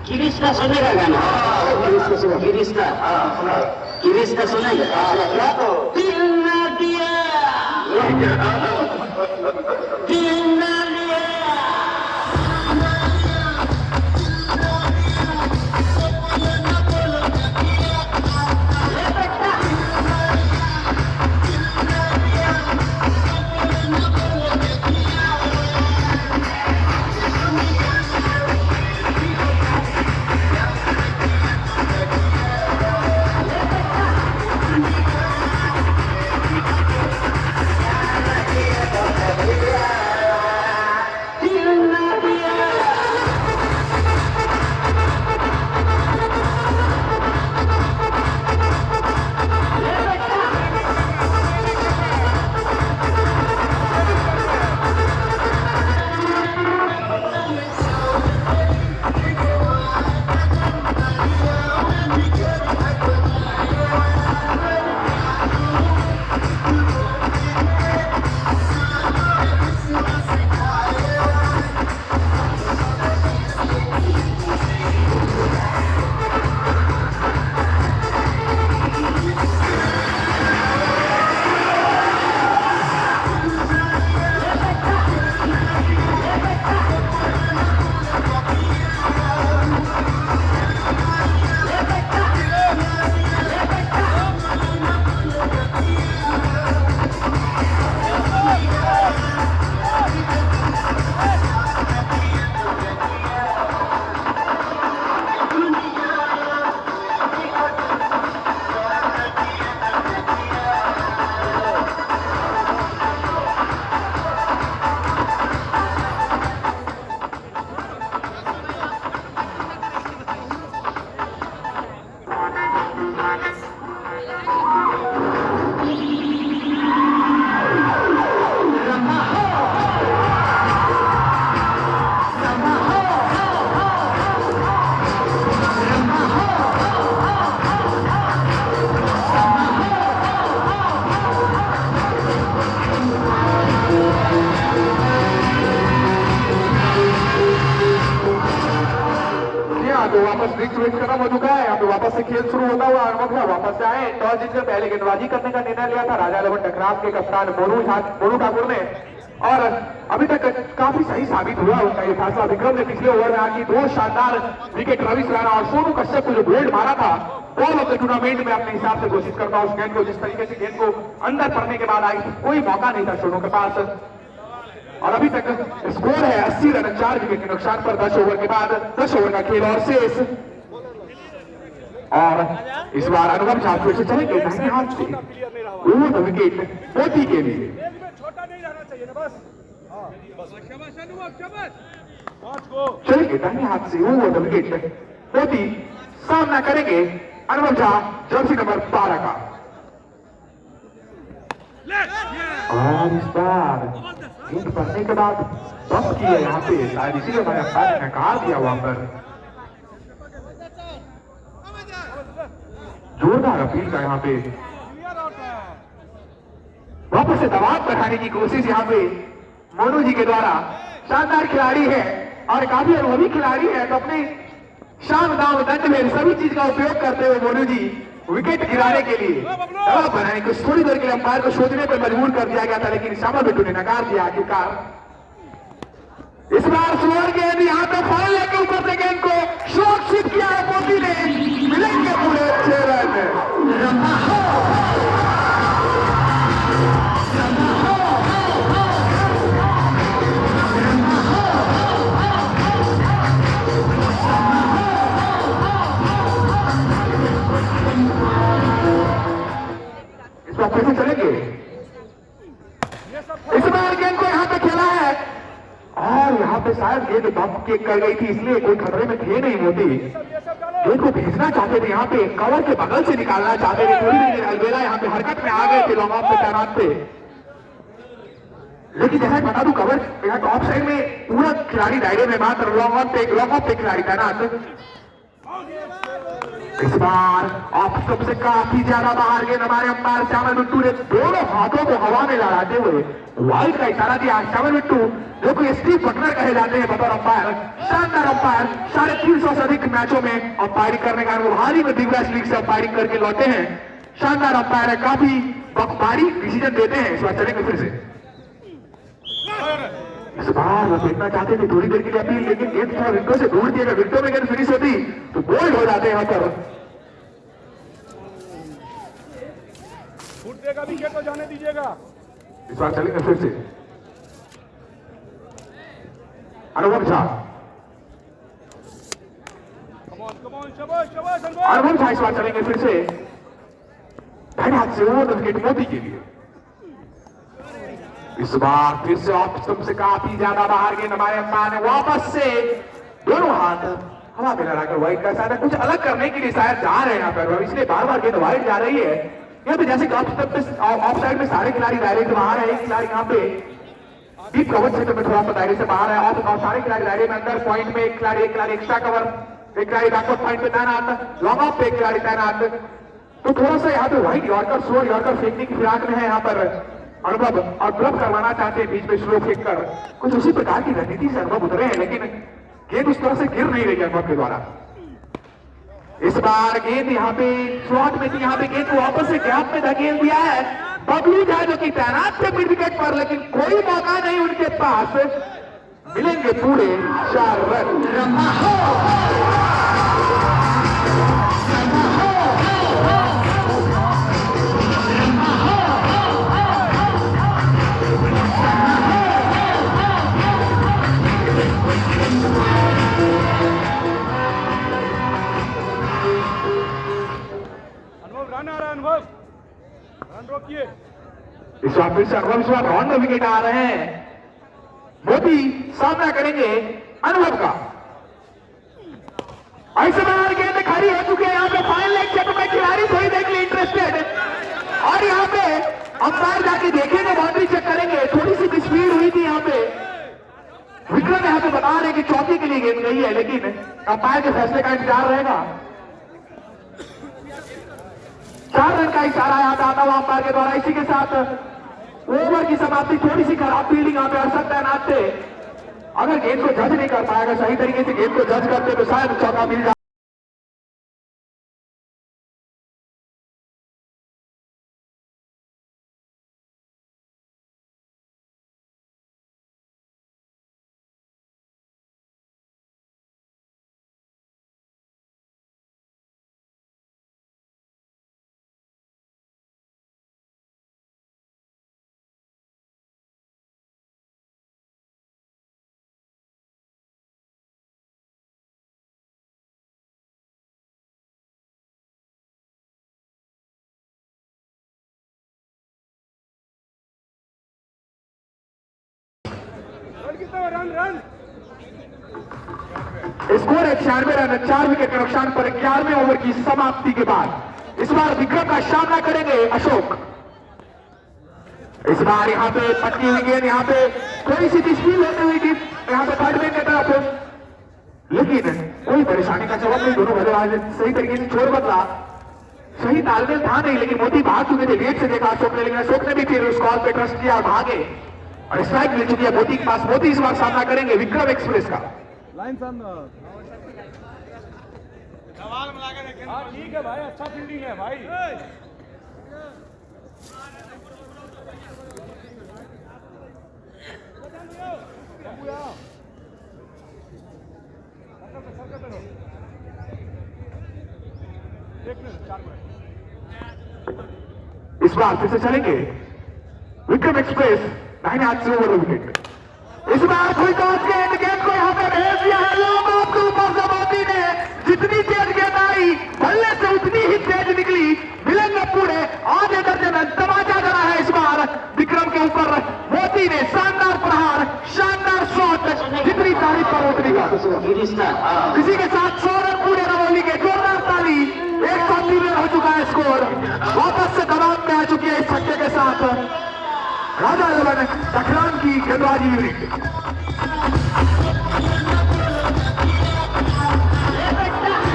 गिरीश का सुनेगा गाना, गिरीश का सुनेगा तो दिल ना दिया, दिल ना दिया। तो वापस ब्रिक्स वेट खत्म हो चुका है। यहाँ पे वापस से खेल शुरू होता हुआ अनुभव वापस से आए। टॉस जीतकर पहले गेंदबाजी करने का निर्णय लिया था राजा इलेवन टकराव के कप्तान मोनू ठाकुर ने, और अभी तक काफी सही साबित हुआ उनका ये फैसला। विक्रम ने पिछले ओवर में आके 2 शानदार विकेट रवीश राणा और सोनू कश्यप को जो बोल्ड मारा था, बॉल ऑफ द टूर्नामेंट में अपने हिसाब से घोषित करता उस गेंद को। जिस तरीके से गेंद को अंदर पड़ने के बाद आई, कोई मौका नहीं था सोनू के पास। और अभी तक स्कोर है 80 रन, 4 विकेट के नुकसान पर 10 ओवर के बाद 10 ओवर का खेल और शेष। और इस बार अनुभव झा फिर से चलेंगे दाहिने हाथ से ओवर द विकेट पोती के लिए। छोटा नहीं रहना चाहिए ना, बस चलेंगे दाहिने हाथ से ओवर द विकेट पोती। सामना करेंगे अनुभव झा जर्सी नंबर 12 का। और इस बार गेंद पड़ने के बाद बस किया यहाँ पे, शायद इसीलिए मैंने अंपायर ने नकार दिया वहां पर। जोरदार अपील का यहाँ पे वापस से दबाव बढ़ाने की कोशिश यहाँ पे मोनू जी के द्वारा। शानदार खिलाड़ी है और काफी अनुभवी खिलाड़ी है, तो अपने शाम दाम दंड में सभी चीज का उपयोग करते हुए मोनू जी विकेट गिराने के लिए दबाव बनाने को थोड़ी देर के लिए अंपायर को सोचने पर मजबूर कर दिया गया था, लेकिन श्यामा बिट्टू ने नकार दिया। आखिरकार इस बार स्लोअर गेंद यहाँ पे फॉल लेके ऊपर से गेंद को सुरक्षित किया है पोती ने। मिलेंगे पूरे 6 रन। कैसे चलेंगे? इस बार गेंद को यहाँ पे खेला है और यहाँ पे शायद गेंद बम किक कर गई थी, इसलिए कोई खतरे में थे नहीं मोदी। गेंद को भेजना चाहते थे, यहाँ पे कवर के बगल से निकालना चाहते थे, थोड़ी देर अलबेला यहाँ पे हरकत में आ गए थे लॉन्ग ऑफ पे तैनात थे। लेकिन जैसा बता दूं कवर यहाँ टॉप साइड में पूरा खिलाड़ी दायरे में, मात्र लॉन्ग ऑफ पे खिलाड़ी तैनात। इस बार ऑफ स्टॉप से काफी ज्यादा बाहर गेंद हमारे अंपायर श्यामल बिट्टू ने दोनों हाथों को हवा में लहराते हुए वाइड का इशारा दिया। श्यामल बिट्टू जो कि स्टीव बटलर कहे जाते हैं बतौर अंपायर, शानदार अंपायर, 350 से अधिक मैचों में अंपायरिंग करने का वो हाल ही में दिग्गज लीग से अंपायरिंग करके लौटे हैं। शानदार अंपायर है, काफी बखबारी डिसीजन देते हैं। इस बार चलेंगे फिर से। इस बार वो देखना चाहते थे थोड़ी देर के लिए अपील, लेकिन गेंद थोड़ा विकेट से दूर दिया, विकेटों में गेंद फिनिश होती तो बोल्ड हो जाते हैं यहाँ पर। छूट देगा विकेट को जाने दीजिएगा। इस बार चलेंगे फिर से। अनुभव झा, अनुभव झा इस बार चलेंगे फिर से। दाहिने हाथ से वो विकेट मोदी के लिए। इस बार फिर से ऑफ स्टंप से काफी ज्यादा बाहर गेंद हमारे अंपायर ने वापस से दोनों हाथ हवा में लड़ाकर वाइड का शायद कुछ अलग करने के लिए शायद जा रहे हैं यहाँ पर, इसलिए बार बार गेंद वाइड जा रही है। यहाँ पे जैसे ऑफ स्टंप पे ऑफ साइड में सारे खिलाड़ी दायरे से बाहर है, एक खिलाड़ी यहाँ पे डीप कवर क्षेत्र में थोड़ा सा दायरे से बाहर है, और सारे खिलाड़ी दायरे में अंदर पॉइंट में एक खिलाड़ी एक्स्ट्रा कवर, एक खिलाड़ी बैकवर्ड पॉइंट पे तैनात, लॉन्ग ऑफ पे एक खिलाड़ी तैनात। तो थोड़ा सा यहाँ पे वाइड यॉर्कर स्लो यॉर्कर फेंकने की फिराक में है यहाँ पर अनुभव, और ग्लब करवाना चाहते हैं बीच में स्लो फेंक कर। कुछ उसी प्रकार की रणनीति से अनुभव उतरे हैं, लेकिन गेंद उस तरह से गिर नहीं रही अनुभव के द्वारा। इस बार गेंद यहाँ पे स्लॉट में थी, यहाँ पे गेंद को वापस से गैप में धकेल दिया है बबलू झा जो कि तैनात थे मिड विकेट पर, लेकिन कोई मौका नहीं उनके पास। मिलेंगे पूरे 4 रन। इस बार फिर से अनुभव, इस बार रॉन्ग विकेट आ रहे हैं। मोदी सामना करेंगे अनुभव का। ऐसे बार गेंद खड़ी हो चुकी है यहाँ पे फाइनल लेग क्षेत्र में, खिलाड़ी थोड़ी देर के लिए इंटरेस्टेड, और यहाँ पे अंपायर जाके देखेंगे, बाउंड्री चेक करेंगे। थोड़ी सी स्पीड हुई थी यहाँ पे, विक्रम यहाँ पे बता रहे कि चौकी के लिए गेंद गई है, लेकिन अंपायर के फैसले का इंतजार रहेगा। 4 रन का इशारा यहाँ पे आता हुआ अंपायर के द्वारा। इसी के साथ ओवर की समाप्ति। थोड़ी सी खराब फील्डिंग यहाँ पे अरशद तैनात थे, अगर गेंद को जज नहीं कर पाएगा, सही तरीके से गेंद को जज करते तो शायद चौका मिल जाए। रन स्कोर 96 रन, 4 विकेट के नुकसान पर 11वें ओवर की समाप्ति के बाद इस बार विक्रम का सामना करेंगे अशोक। इस बार यहाँ पे पटकी हुई गेंद, यहाँ पे थोड़ी सी स्पीड होती हुई थी यहाँ पे थर्ड मैन की तरफ, लेकिन कोई परेशानी का जवाब नहीं। दोनों बल्लेबाज सही तरीके से छोड़ बदला, सही तालमेल था नहीं, लेकिन मोदी भाग चुके थे। लेट से देखा अशोक ने, लेकिन अशोक ने भी फिर उस कॉल पे ट्रस्ट किया और भागे और स्ट्राइक मिल चुकी है मोदी के पास। मोदी इस बार सामना करेंगे विक्रम एक्सप्रेस का। ठीक है भाई, अच्छा फील्डिंग है भाई। इस बार फिर से चलेंगे विक्रम एक्सप्रेस, दाहिने हाथ से ओवर विकेट। इस बार कोई गेंद को यहाँ पे भेज दिया है लॉन्ग ऑफ के ऊपर से मोदी ने। जितनी तेज गेंद आई बल्ले से उतनी ही तेज निकली। मिलेंगे पूरे आधे दर्जन रन। तमाचा करा है इस बार विक्रम के ऊपर मोदी ने। शानदार प्रहार, शानदार शॉट, जितनी तारीफ पर उतनी का। इसी के साथ 100 रन पूरे रवौली के। स्कोर वापस से दबाव में आ चुकी है इस छक्के के साथ राजा 11 तखरान की गेंदबाजी यूनिट।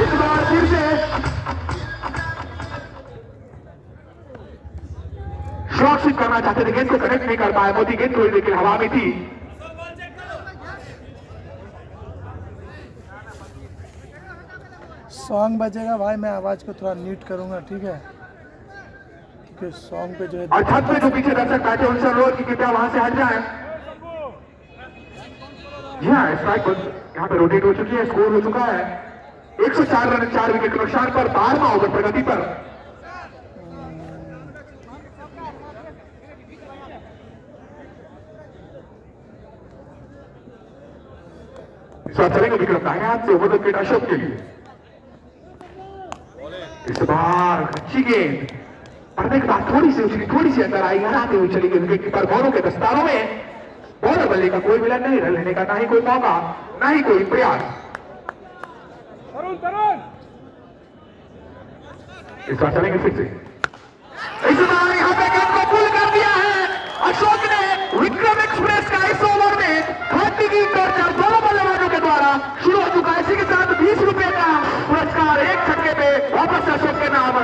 इस बार फिर से शॉट स्विप करना चाहते थे, गेंद को कनेक्ट नहीं कर पाए मोदी, गेंद थोड़ी लेकिन हवा में थी। सॉन्ग बजेगा भाई, मैं आवाज को थोड़ा म्यूट करूंगा, ठीक है, क्योंकि सॉन्ग पे जो है और छत पे जो पीछे दर्शक बैठे उनसे अनुरोध की कृपया वहां से हट जाए। जी हाँ, स्ट्राइक यहाँ पे रोटेट हो चुकी है, स्कोर हो चुका है 104 रन 4 विकेट के नुकसान पर 12वां ओवर प्रगति पर। इस बार चलेंगे विक्रम दाहिने हाथ से ओवर विकेट अशोक के लिए। इस बार अच्छी गेंद पढ़ने के बाद थोड़ी सी उछली, थोड़ी सी अंदर आई, हराते हुए चली गई विकेट कीपर बॉलों के दस्तारों में। बॉलर बल्ले का कोई मिलन नहीं, रन लेने का ना ही कोई मौका ना ही कोई प्रयास। इस बार चलेंगे फिर से। इस बार यहाँ पे गेंद को पुल कर दिया है अशोक ने। विक्रम एक्सप्रेस का इस ओवर में खाती की टॉर्चर दोनों बल्लेबाजों के द्वारा शुरू हो चुका है। इसी के साथ 20 रुपए का पुरस्कार एक छक्के पे वापस अशोक के नाम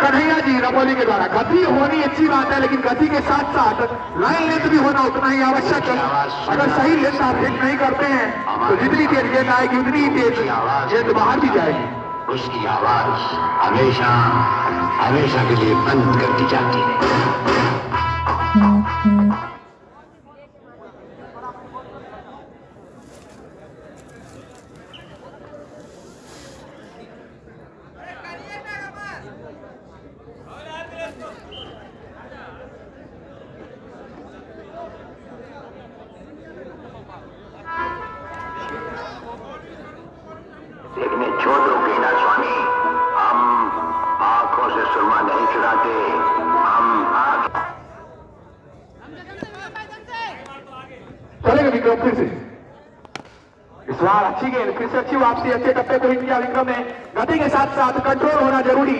कन्हैया जी रमोली के द्वारा। गति होनी अच्छी बात है, लेकिन गति के साथ साथ लाइन लेंथ भी होना उतना ही आवश्यक है। अगर सही लेंथ आप हिट नहीं करते हैं तो जितनी तेज गेंद आएगी उतनी ही तेज गेंद बाहर भी जाएगी। उसकी आवाज हमेशा हमेशा के लिए बंद कर दी जाती है। देखने छोड़ दो कीना स्वामी, हम आंखों से सुरमा नहीं चुराते, हम चलेगा विक्रम फिर से। इस बार अच्छी गेंद, फिर से अच्छी वापसी, अच्छे टप्पे को हिट किया विक्रम ने। गति के साथ साथ कंट्रोल होना जरूरी।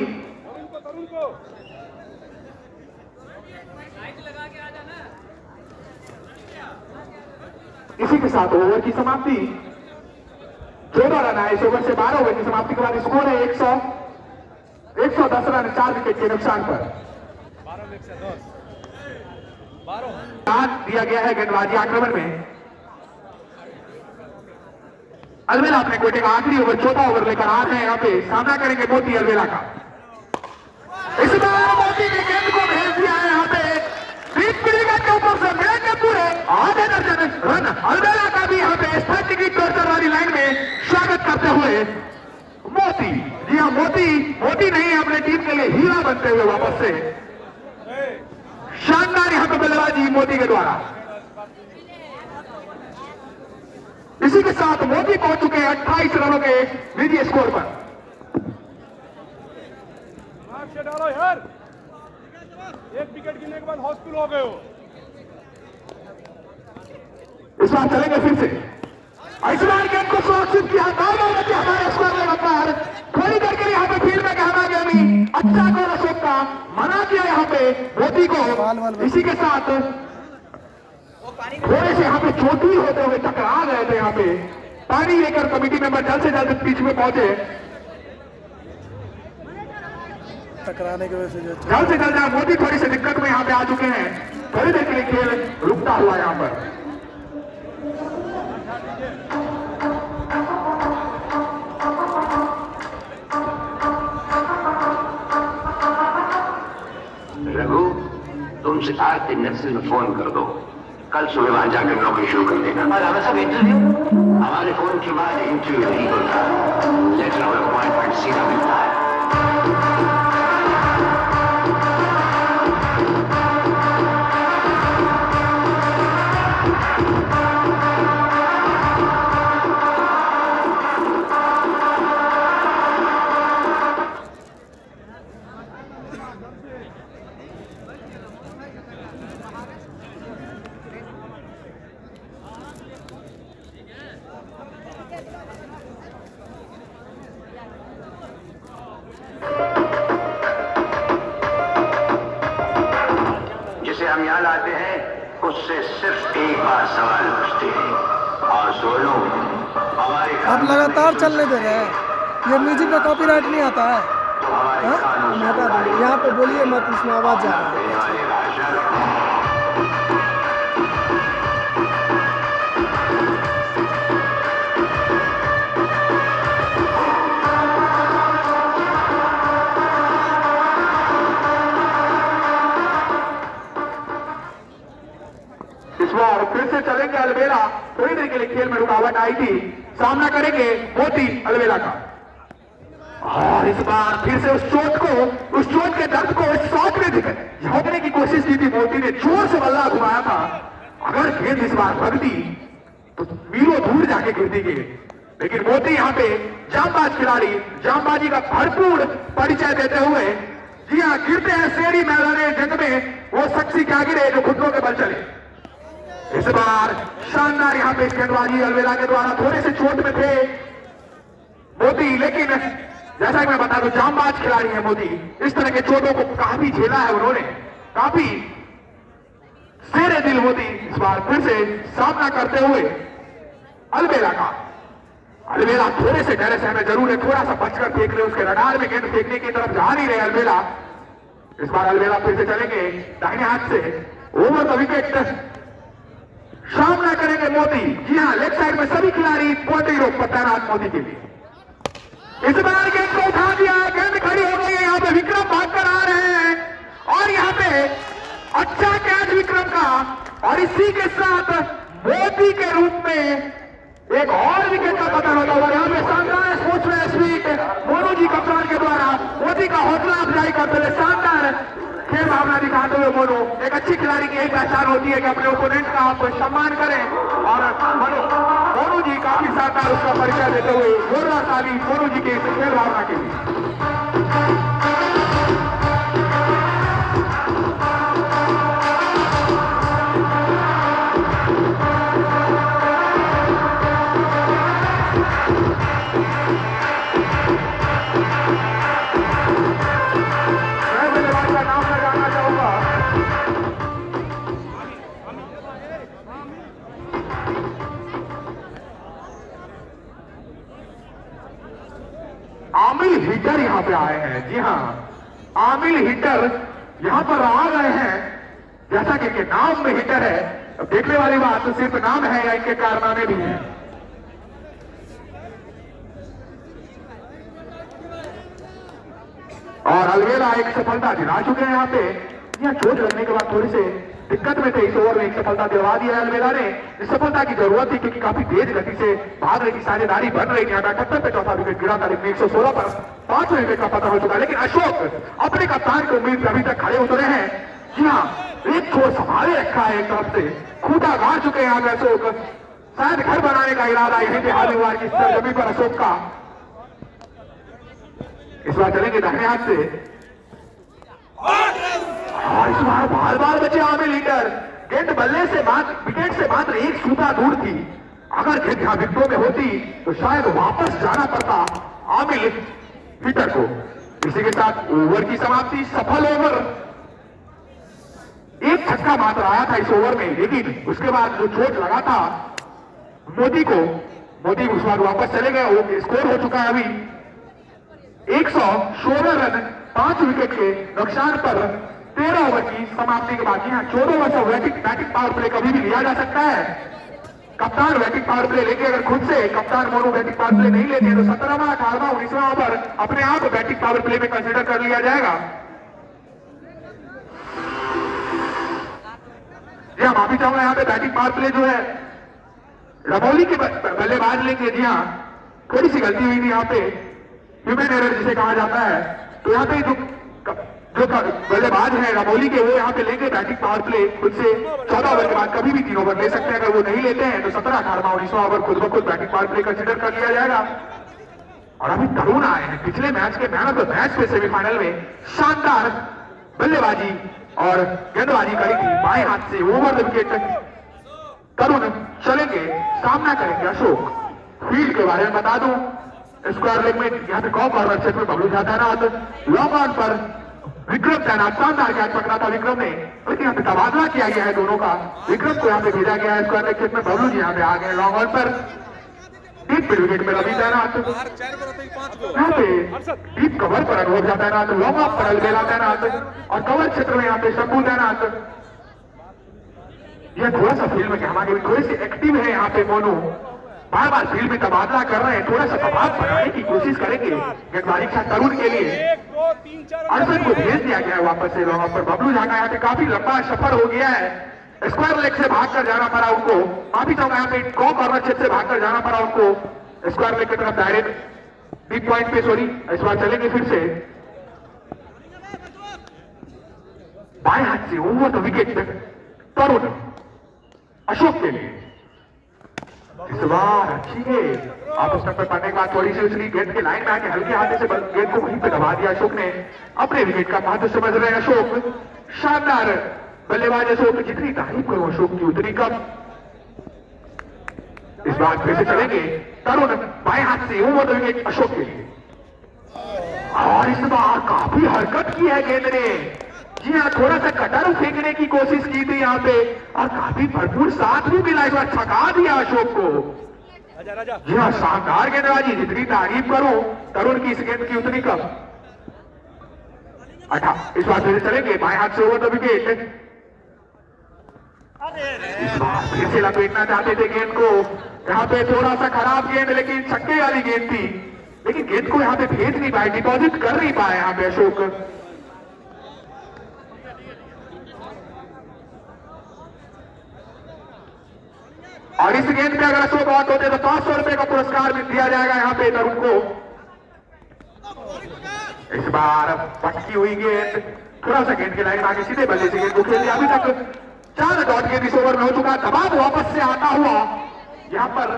इसी के साथ ओवर की समाप्ति। 14 रन आए इस ओवर से। 12 ओवर की समाप्ति के बाद स्कोर है 110 रन 4 विकेट के नुकसान पर। दिया गया है गेंदबाजी आक्रमण में। अलवेला अपने कोटे का आखिरी ओवर, चौथा ओवर लेकर आ रहे हैं। यहाँ पे सामना करेंगे मोती अलवेला का। इस बार मोती ने गेंद को भेज दिया है यहाँ पे बीच विकेट के ऊपर से, मिलेंगे पूरे आधे दर्जन रन। अलवेला का भी यहाँ पे स्थान की टॉर्चर वाली लाइन में स्वागत करते हुए मोती। जी हाँ, मोती नहीं है, अपने टीम के लिए हीरा बनते हुए वापस से शानदार यहाँ पे बल्लेबाजी मोती के द्वारा। इसी के साथ मोती पहुंच चुके हैं 28 रनों के निजी स्कोर पर। डालो यार, एक विकेट गिरने के बाद हाउसफुल हो गए हो। इस बार चलेंगे फिर से। आयुष्मान गेंद को सुरक्षित किया हमारे स्कोर में लगातार थोड़ी देर के लिए यहाँ पे फील्ड में कहना गया नहीं। अच्छा गोल अशोक का मना किया यहाँ पे मोती को। इसी के साथ थोड़े से यहाँ पे चोटी होते हुए टकरा गए थे। यहाँ पे पानी लेकर कमेटी मेंबर जल्द से जल्द पिच में पहुंचे। टकराने की वजह से जल्द से जल्द मोदी थोड़ी सी दिक्कत में यहाँ पे आ चुके हैं। थोड़ी देर के लिए खेल रुकता हुआ यहाँ पर। रघु, तुम सितार इंडस्ट्री में फोन कर दो, कल सुबह वहां जाकर नौकरी शुरू कर देना। और हमें सब इंटरव्यू हमारे फोन के बाद इंटरव्यू नहीं होता, लेटर ऑफ अपॉइंटमेंट सीधा मिलता है। नाम याद आते हैं उससे सिर्फ एक बार सवाल पूछते हैं और सोनू हमारे आप लगातार चलने दे रहे हैं, ये म्यूजिक में कॉपीराइट नहीं आता है। हाँ? हम हटा देंगे, यहाँ पे बोलिए मत, इसमें आवाज जा रहा है। इस बार फिर से चलेंगे अलवेला, थोड़ी देर के लिए खेल में रुकावट आई थी, सामना करेंगे मोती अलवेला का। और इस बार फिर से उस चोट के दर्द को इस शॉट में झोंकने की कोशिश की थी मोती ने, जोर से बल्ला घुमाया था। अगर गेंद इस बार लगती तो मीलों दूर जाके गिरती गेंद, लेकिन मोती यहाँ पे जांबाज खिलाड़ी, जांबाजी का भरपूर परिचय देते हुए, जी हाँ, गिरते हैं शेरी मैदान जंग में, वो शख्सी क्या गिरे जो घुटनों के बल चले। इस बार शानदार यहाँ पे गेंदबाजी अलवेला के द्वारा, थोड़े से चोट में थे मोती, लेकिन जैसा कि मैं बता दूं जांबाज खिलाड़ी है मोती, इस तरह के चोटों को काफी झेला है उन्होंने, काफी शेरे दिल मोती इस बार फिर से सामना करते हुए अलवेला का। अलवेला थोड़े से डरे सहमे जरूर है, थोड़ा सा बचकर फेंक रहे, उसके रडार में गेंद फेंकने की तरफ जा नहीं रहे अलवेला। इस बार अलवेला फिर से चलेंगे दाहिने हाथ से, ओवर द विकेट सामना करेंगे मोती। जी हाँ, लेफ्ट साइड में सभी खिलाड़ी पौधे रोक तैनात मोती के लिए। इस बार गेंद को उठा दिया, गेंद खड़ी हो गई है, यहाँ पे विक्रम भागकर आ रहे हैं और यहाँ पे अच्छा कैच विक्रम का, और इसी के साथ मोती के रूप में एक और विकेट का पतन होता हुआ। यहाँ पे शानदार स्पोर्ट्समैन स्पीड मोनू जी कप्तान के द्वारा मोती का हौसला अफजाई करते हुए शानदार खेल भावना दिखाते हुए मोनू, एक अच्छी खिलाड़ी की यही पहचान होती है कि अपने ओपोनेंट का आप सम्मान करें, और मोनू जी काफी शानदार उसका परिचय देते हुए जोरदार ताली मोनू जी के इस खेल भावना के लिए। आमिल हिटर यहाँ पे आए हैं। जी हाँ, आमिल हिटर यहाँ पर आ गए हैं, जैसा कि इनके नाम में हिटर है। अब देखने वाली बात तो सिर्फ नाम है या इनके कारनामे भी हैं। और अलवेला एक सफलता दिला चुके हैं यहाँ पे। यहाँ चोट लगने के बाद थोड़ी से दिक्कत में थे, इस ओवर में एक सफलता दिलवा दी है अलवेला ने। इस सफलता की जरूरत थी क्योंकि काफी तेज गति से भागने की साझेदारी बन रही थी। 78 पे चौथा विकेट गिरा था, लेकिन 116 पर 5वें विकेट का पता हो चुका। लेकिन अशोक अपने कप्तान की उम्मीद अभी तक खड़े उतरे हैं। जी हाँ, एक छोर संभाले रखा है, एक तरफ से खूंटा गाड़ चुके हैं यहाँ पे अशोक। शायद घर बनाने का इरादा यहीं पे हालीवार की सरजमी पर अशोक का। इस बार चलेंगे दाहिने हाथ से, और इस बार बार बार बचे आमिल हिटर। गेंद बल्ले से विकेट से मात्र एक सूता दूर थी। अगर गेंद यहाँ विकेटों में होती तो शायद वापस जाना पड़ता आमिल हिटर को। इसी के साथ ओवर की समाप्ति, सफल ओवर। एक छक्का मात्र आया था इस ओवर में, लेकिन उसके बाद जो चोट लगा था मोदी को, मोदी उस बाद वापस चले गए। वो स्कोर हो चुका है अभी 116 रन 5 विकेट के नुकसान पर 13 ओवर की समाप्ति के बाद। यहाँ 14 ओवर से बैटिंग पावर प्ले कभी भी लिया जा सकता है। कप्तान बैटिंग पावर प्ले लेके अगर खुद से कप्तान मोनू बैटिंग पावर प्ले नहीं लेते तो 17वां 18वां 19वां ओवर अपने आप बैटिंग पावर प्ले में कंसीडर कर लिया जाएगा। जी हाँ, माफी चाहूंगा, यहाँ पे बैटिंग पावर प्ले जो है रमौली के बल्लेबाज लेंगे। जी हाँ, थोड़ी सी गलती हुई थी यहाँ पे, ह्यूमन एरर जिसे कहा जाता है। तो यहाँ पे जो बल्लेबाज है रमौली के, वो यहाँ पे लेंगे बैटिंग पावर प्ले खुद से। 14 ओवर के बाद कभी भी 3 ओवर ले सकते हैं। अगर वो नहीं लेते हैं तो 17, 18वां 19वां ओवर खुद ब खुद बैटिंग पावर प्ले कंसीडर कर लिया जाएगा। और अभी तरुण आए हैं, पिछले मैच के मैन ऑफ द मैच पे सेमीफाइनल में शानदार बल्लेबाजी और गेंदबाजी करी थी बाएं हाथ से, ओवर द विकेट। तरुण चलेंगे, सामना करेंगे अशोक। फील्ड के बारे में बता दूं, स्क्वायर लेग में यहाँ पे कॉप और क्षेत्र में बबलू जाता है। लॉन्ग ऑन पर विक्रम तैनात, शानदार कैच पकड़ा था विक्रम ने, लेकिन यहाँ पे तबादला किया गया है दोनों का। विक्रम को यहाँ पे भेजा गया है स्क्वायर लेग में, बबलू जी यहाँ पे आ गए लॉन्ग ऑन पर। डीप विकेट में रवि तैनात, यहाँ पे डीप कवर पर अनुभव तैनात, लॉन्ग ऑफ पर अलबेला तैनात और कवर क्षेत्र में यहाँ पे शंभू तैनात। यह थोड़ा सा फील्ड में हमारे भी थोड़े से एक्टिव है यहाँ पे मोनू, बार बार फील्ड में तबादला कर रहे हैं, थोड़ा सा दबाव बनाने की कोशिश करेंगे गेंदबाजी का तरुण के लिए। अरशद को भेज दिया गया है वापस से लॉन्ग ऑफ पर। बबलू झाका यहाँ पे काफी लंबा सफर हो गया है, स्क्वायर लेग से भागकर जाना पड़ा उनको, माफी चाहूंगा यहाँ पे कॉर्नर क्षेत्र से भागकर जाना पड़ा उनको स्क्वायर लेग की तरफ डायरेक्ट बिग पॉइंट पे। सॉरी, इस बार चलेंगे फिर से बाएं हाथ से ओवर द विकेट तरुण अशोक के लिए। इस बार अच्छी गेंद आप उस पर पड़ने के बाद थोड़ी सी उछली, गेंद के लाइन में आके हल्के हाथे से गेंद को वहीं पे दबा दिया अशोक ने। अपने विकेट का महत्व समझ रहे हैं अशोक, शानदार बल्लेबाज अशोक, जितनी तारीफ करो अशोक की उतनी कम। इस बार फिर से चलेंगे तरुण बाएं हाथ से ओवर द विकेट अशोक के लिए। और इस बार काफी हरकत की है गेंद ने, जी हाँ, थोड़ा सा कटर फेंकने की कोशिश की थी यहाँ पे और काफी भरपूर साथ भी मिला, इस बार छका दिया अशोक को। जी हाँ, शानदार गेंदबाजी, जितनी तारीफ करूं तरुण की इस गेंद की उतनी कम। इस बार फिर चलेंगे बाएं हाथ से ओवर द विकेट। इस बार फिर से लपेटना चाहते थे गेंद को, यहाँ पे थोड़ा सा खराब गेंद, लेकिन छक्के वाली गेंद थी, लेकिन गेंद को यहाँ पे भेज नहीं पाए, डिपॉजिट कर नहीं पाए यहाँ पे अशोक। और इस गेंद पे अगर अशोक आउट होते तो 500 रुपए का पुरस्कार भी दिया जाएगा यहाँ पे तरुण को। इस बार पटकी हुई गेंद, थोड़ा सा गेंद के लाइन आगे सीधे बल्ले से गेंद को खेल दिया। अभी तक 4 डॉट गेंद इस ओवर में हो चुका, दबाव वापस से आता हुआ यहाँ पर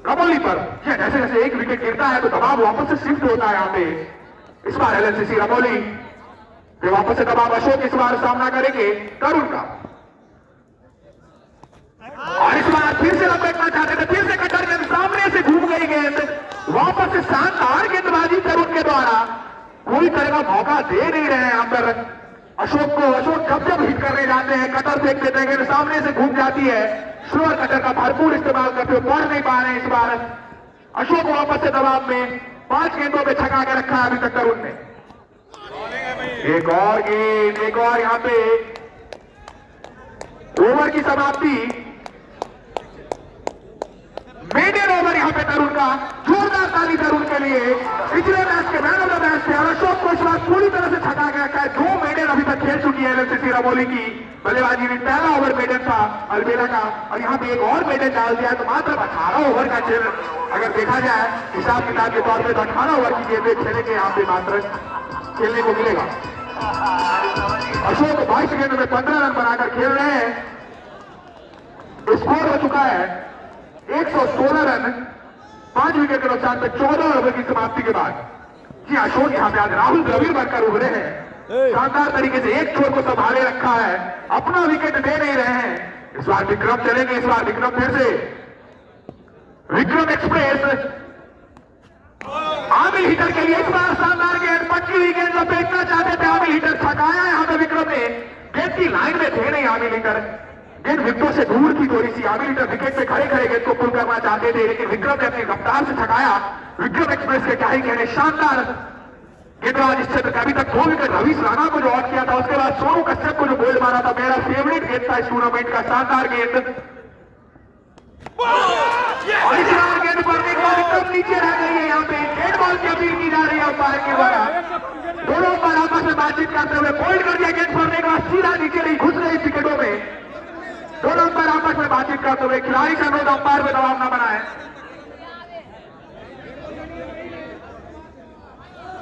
रमोली पर। जैसे जैसे एक विकेट गिरता है तो दबाव वापस से शिफ्ट होता है यहाँ पे। इस बार एलएनसीसी रमोली वापस से दबाव अशोक इस बार सामना करेंगे तरुण का। और इस बार फिर से लपेटना चाहते थे, फिर से कटर गेंद सामने से घूम गई गेंद, वापस से शानदार गेंदबाजी तरुण के द्वारा। कोई तरह का मौका दे नहीं रहे हैं यहाँ पर अशोक को। अशोक जब जब हिट करने जाते हैं कटर फेंक देते हैं, गेंद सामने से घूम जाती है। स्लोअर कटर का भरपूर इस्तेमाल करते हुए पढ़ नहीं पा रहे हैं इस बार अशोक। वापस से दबाव में 5 गेंदों पे छका के रखा है अभी तक तरुण ने। एक और गेंद, एक और यहाँ पे ओवर की समाप्ति, मेडन ओवर यहाँ पे तरुण का। जोरदार ताली तरुण के लिए, पिछले मैच के मैन ऑफ द मैच थे और अशोक को इस बार पूरी तरह से छका के रखा है। 2 मेडन अभी तक खेल चुकी है एलएनसीसी रमोली की बल्लेबाजी में। पहला ओवर मेडन था अलबेला का और यहाँ पे एक और मेडन डाल दिया, तो मात्र 18 ओवर का खेल अगर देखा जाए हिसाब किताब के तौर पर, तो 18 ओवर की गेंदें खेलेंगे यहाँ पे मात्र खेलने को मिलेगा। अशोक 22 गेंदों में 15 रन बनाकर खेल रहे हैं। स्कोर हो चुका है 116 रन, 5 विकेट के नुकसान पे 14 ओवर की समाप्ति के बाद। जी अशोक यहाँ पे आज राहुल द्रविड़ बनकर उभरे हैं, शानदार तरीके से एक छोर को संभाले रखा है, अपना विकेट दे नहीं रहे हैं। इस बार विक्रम चलेंगे, इस बार विक्रम फिर से विक्रम एक्सप्रेस आमिर हिटर के लिए। इस बार शानदार गेंद, पटकी हुई गेंद लपेटना चाहते थे आमिर हिटर, छकाया यहाँ पे विक्रम ने। गेंद की लाइन में थे नहीं आमिर हिटर, गेंद विकेट से दूर थी थोड़ी सी। आमिर हिटर विकेट पे खड़े खड़े गेंद को पुल करना चाहते थे, लेकिन विक्रम ने अपनी रफ्तार से छकाया। विक्रम एक्सप्रेस के क्या ही कहने, शानदार गेंदबाज इस क्षेत्र का। अभी तक 2 विकेट रवीश राणा को जो आउट किया था, उसके बाद सोनू कश्यप को जो गोल मारा था, मेरा फेवरेट गेंद था इस टूर्नामेंट का, शानदार गेंद। और इस बार गेंद पड़ने के बाद विक्रम नीचे रह गई है। यहाँ पे डेड बॉल की अपील की जा रही है अंपायर के द्वारा। दोनों पर आपस में बातचीत करते हुए बोल्ड कर दिया, गेंद पड़ने के बाद सीधा नीचे नहीं घुस गई विकेटों में। दोनों पर आपस में बातचीत करते हुए खिलाड़ी का अनुरोध अंपायर में दबाव न बनाए।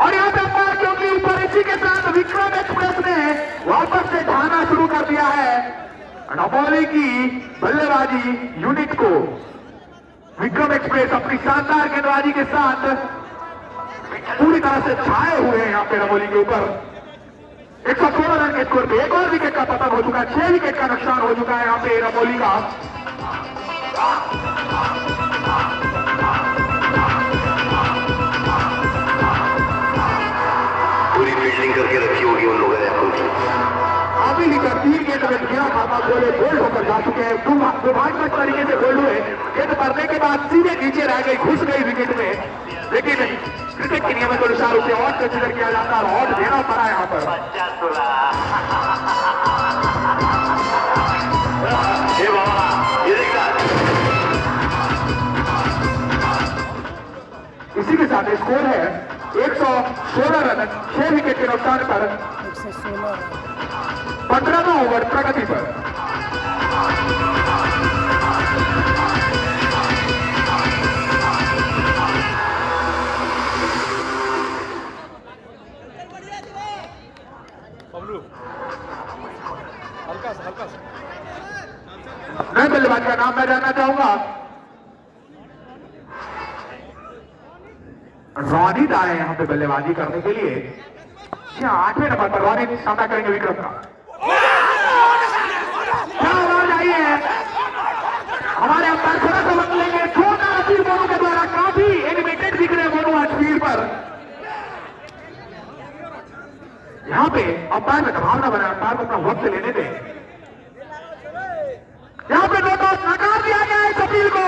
और यहाँ पे अंपायर के उंगली ऊपर, इसी के साथ विक्रम एक्सप्रेस ने वापस से ढाना शुरू कर दिया है रमोली की बल्लेबाजी यूनिट को। विक्रम एक्सप्रेस अपनी शानदार गेंदबाजी के साथ पूरी तरह से छाए हुए हैं यहाँ पे रमोली के ऊपर। 116 रन के स्कोर पे एक और विकेट का पतन हो चुका है, 6 विकेट का नुकसान हो चुका है यहाँ पे रमोली का। पूरी फील्डिंग करके रखी होगी उन लोगों ने। विकेट गिरा खामा बोले गोल्ड होकर जा चुके हैं। दुर्भाग्यवश तरीके से गोल्ड हुए, गेंद पड़ने के बाद सीधे नीचे रह गई, घुस गई विकेट में। लेकिन क्रिकेट के नियमों के अनुसार उसे और कंसीडर किया जाता है और देना पड़ा यहाँ पर। इसी के साथ स्कोर है 116 रन 6 विकेट के नुकसान पर 15वां ओवर प्रगति पर। नए बल्लेबाज का नाम मैं जानना चाहूंगा। रॉनित आए यहाँ पे बल्लेबाजी करने के लिए। 8वें नंबर पर रॉनित सामना करेंगे विक्रम का। क्या आवाज आई है? हमारे अंपायर थोड़ा सा बदल लेंगे। छोटा अपील मोनू के द्वारा काफी एनिमेटेड दिख रहे मोनू आज फील्ड पर। यहाँ पे अंपायर में दबाव न बना, अंपायर को अपना वक्त लेने दें। यहाँ पे नोट आउट नकार दिया गया है इस अपील को।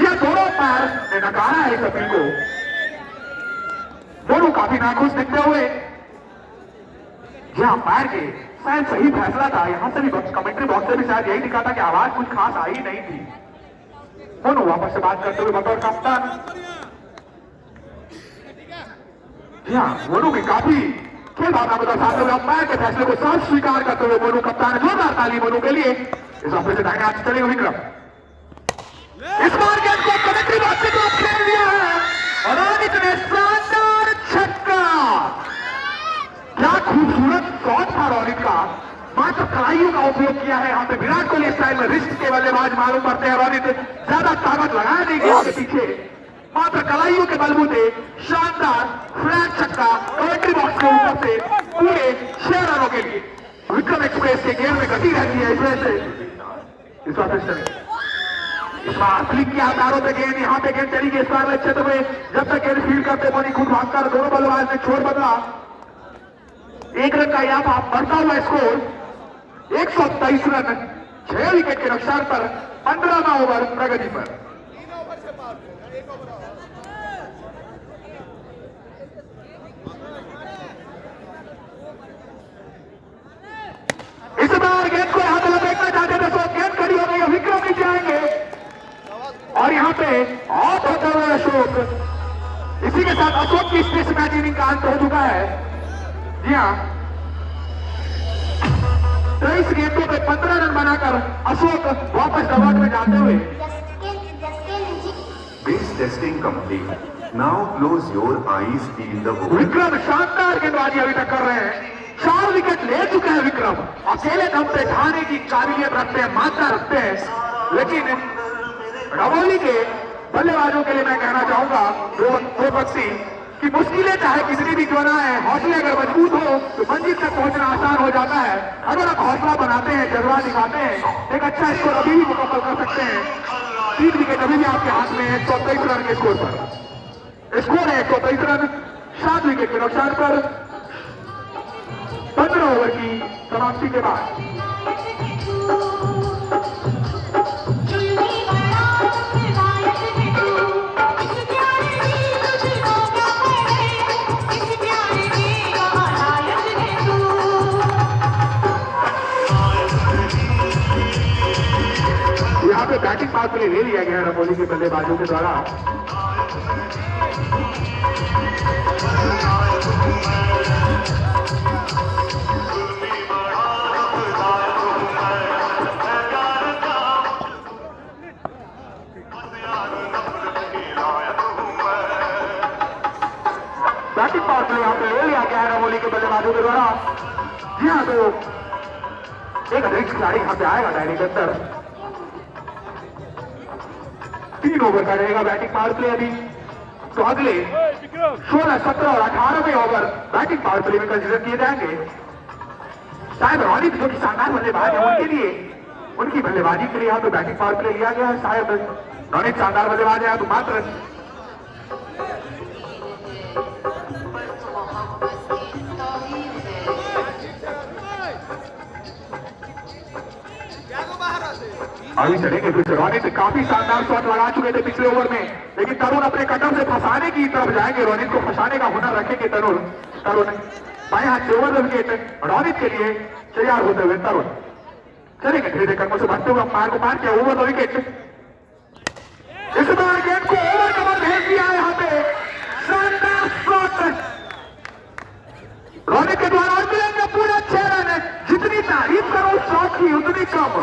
यह दोनों अंपायर ने नकारा है इस अपील को। दोनों काफी नाखुश दिखते हुए। यह अंपायर के शायद सही फैसला था। यहां से भी कमेंट्री बॉक्स से भी शायद यही दिखा था कि आवाज कुछ खास आई नहीं थी। दोनों वापस से बात करते हुए बतौर कप्तान। मोनू भी काफी खेल भावना को दर्शाते हुए अंपायर के फैसले को साफ स्वीकार करते हुए मोनू कप्तान। जोरदार ताली मोनू के लिए। इस ऑफर से दाएं हाथ चलेगा विक्रम। इस बार गेंद को कमेंट्री बॉक्स से तरफ खेल दिया है और रोहित ने शानदार छक्का। क्या खूबसूरत शॉट था रोहित का। मात्र कलाइयों का उपयोग किया है यहाँ पे। विराट कोहली स्टाइल में रिस्ट के बल्लेबाज मालूम पड़ते हैं रोहित। ज्यादा ताकत लगाया नहीं गया उसके पीछे, मात्र कलाइयों के बलबूते शानदार फ्लैट छक्का कमेंट्री बॉक्स के ऊपर से पूरे 6 रनों के लिए। विक्रम एक्सप्रेस के गेम में गति रहती है इस वजह से। इस बार फ्लिक किया तारों पे गेंद। यहाँ पे गेंद चली गई इस बार क्षेत्र में। जब तक गेंद फील्ड करते बोनी खुद भागकर दोनों बल्लेबाज ने छोड़ बदला। 1 रन का यहाँ पर बढ़ता हुआ स्कोर 123 रन 6 विकेट के नुकसान पर 15वां ओवर प्रगति पर। इस बार गेंद को यहां पे लपेटना चाहते थे तो गेंद खड़ी हो गई। विक्रम नीचे आएंगे और यहाँ पे आउट होता हुआ अशोक। इसी के साथ अशोक की टेस्ट मैच इनिंग का अंत हो चुका है। जी हाँ, 23 गेंदों पे 15 रन बनाकर अशोक वापस डगआउट में जाते हुए। Base testing complete. Now close your eyes, feel the ball. Vikram शानदार गेंदबाजी अभी तक कर रहे हैं। 4 विकेट ले चुके हैं विक्रम। अकेले दम पे ढाने की काबिलियत रखते हैं, मात्रा रखते हैं। लेकिन रवौली के बल्लेबाजों के लिए मैं कहना चाहूंगा दो पक्षी कि मुश्किलें चाहे कितनी भी क्यों ना है, हौसले अगर मजबूत हो तो मंजिल तक पहुंचना आसान हो जाता है। अगर आप हौसला बनाते हैं, जज्बा दिखाते हैं, एक अच्छा स्कोर अभी भी मुकम्मल कर सकते हैं। 3 विकेट अभी भी आपके हाथ में है 123 रन के स्कोर पर। स्कोर है 123 रन 7 विकेट के नुकसान पर 15 ओवर की समाप्ति के बाद। यहाँ पे बैटिंग पावर प्ले ले लिया गया है रमोली के बल्लेबाजों के द्वारा। बैटिंग पावर प्ले यहाँ पे ले लिया गया है रमोली के बल्लेबाजों के द्वारा। जी हाँ, तो एक अतिरिक्त खिलाड़ी यहाँ पे आएगा डायरी के अंदर। 3 ओवर का रहेगा बैटिंग पावर प्ले अभी। तो अगले 16, 17 और 18वें ओवर बैटिंग पावर प्ले में कंसीडर किए जाएंगे। शायद रोहित जो कि शानदार बल्लेबाज है उनके लिए, उनकी बल्लेबाजी के लिए यहाँ पे बैटिंग पावर प्ले लिया गया है। शायद रोहित शानदार बल्लेबाज है तो मात्र अभी चलेंगे फिर से रोनित काफी शानदार शॉट लगा चुके थे पिछले ओवर में, लेकिन तरुण अपने कदम से फंसाने की तरफ जाएंगे। रोनित को फंसाने का हुनर रखेंगे तरुण। बाएं हाथ से ओवर विकेट रोनित के लिए तैयार होते हुए तरुण चलेंगे धीरे धीरे कदमों से बढ़ते हुए अंपायर को मार किया ओवर विकेट। इस बार गेंद को ओवर कवर भेज दिया है यहाँ पे शानदार शॉट रोनित के द्वारा और मिलेंगे पूरे 6 रन। जितनी तारीफ करो उस शॉट की उतनी कम।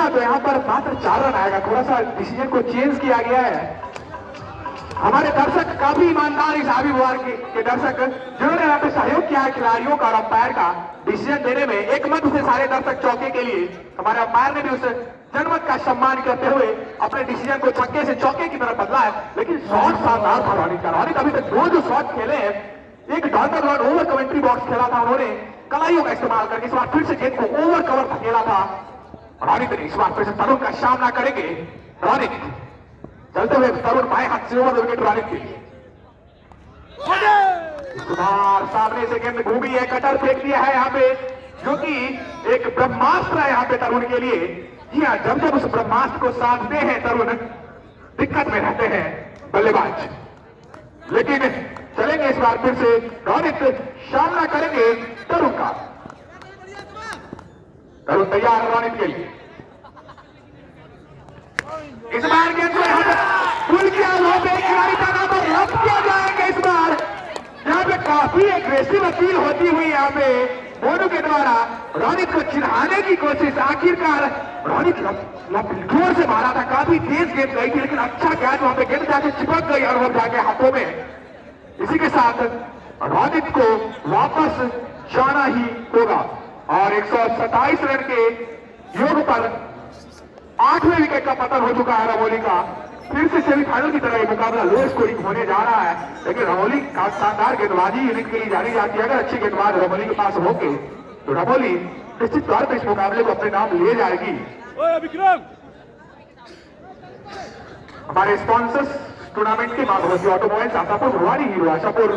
तो यहाँ पर मात्र 4 रन आएगा। थोड़ा सा डिसीजन को चेंज किया गया है। हमारे दर्शक काफी ईमानदार इस हावी बुआर के दर्शक जिन्होंने यहाँ पे सहयोग किया है खिलाड़ियों का और अंपायर का डिसीजन देने में। एक मत से सारे दर्शक चौके के लिए हमारे अंपायर ने भी उस जनमत का सम्मान करते हुए अपने डिसीजन को छक्के से चौके की तरफ बदला है। लेकिन शॉट शानदार था रोनित का। रोनित अभी तक 2 जो शॉट खेले हैं, एक daughter run over commentary box खेला था उन्होंने कलाइयों का इस्तेमाल करके। इस बार फिर से गेंद को ओवर कवर धकेला था रोनित ने। इस बार फिर से तरुण का सामना करेंगे रोनित। चलते हुए तरुण बाएं हाथ से ओवर विकेट रोनित के लिए। इस बार सामने से गेंद घूमी है, कटर फेंक दिया है यहाँ पे, जो कि एक ब्रह्मास्त्र है यहाँ पे तरुण के लिए। जी हाँ, जब जब उस ब्रह्मास्त्र को साधते हैं तरुण दिक्कत में रहते हैं बल्लेबाज। लेकिन चलेंगे इस बार फिर से रोनित सामना करेंगे तरुण का। तरुण तैयार है रोनित के लिए। इस बार गेंद को यहाँ पे पुल किया वहां पे खिलाड़ी का नाम रद्द किया जाएंगे। इस बार यहाँ पे काफी एग्रेसिव अपील होती हुई यहाँ पे मोनू के द्वारा रोनित को चिढ़ाने की कोशिश। आखिरकार रोनित जोर से मारा था, काफी तेज गेंद गई थी, लेकिन अच्छा कैच वहां पे गेंद जाके चिपक गई और वो जाके हाथों में। इसी के साथ रोनित को वापस जाना ही होगा और 127 रन के योग पर 8वें विकेट का पतन हो चुका है रमोली का। फिर से सेमीफाइनल की तरह मुकाबला लो स्कोरिंग होने जा रहा है, लेकिन रमोली का शानदार गेंदबाजी यूनिट के लिए जानी जाती है। अगर अच्छी गेंदबाज रमोली के पास होंगे तो रमोली निश्चित तौर पर इस मुकाबले को अपने नाम ले जाएगी। हमारे स्पॉन्सर्स टूर्नामेंट के माध्यम से ऑटोमोबाइल्स आशापुर, भवानी हीरो आशापुर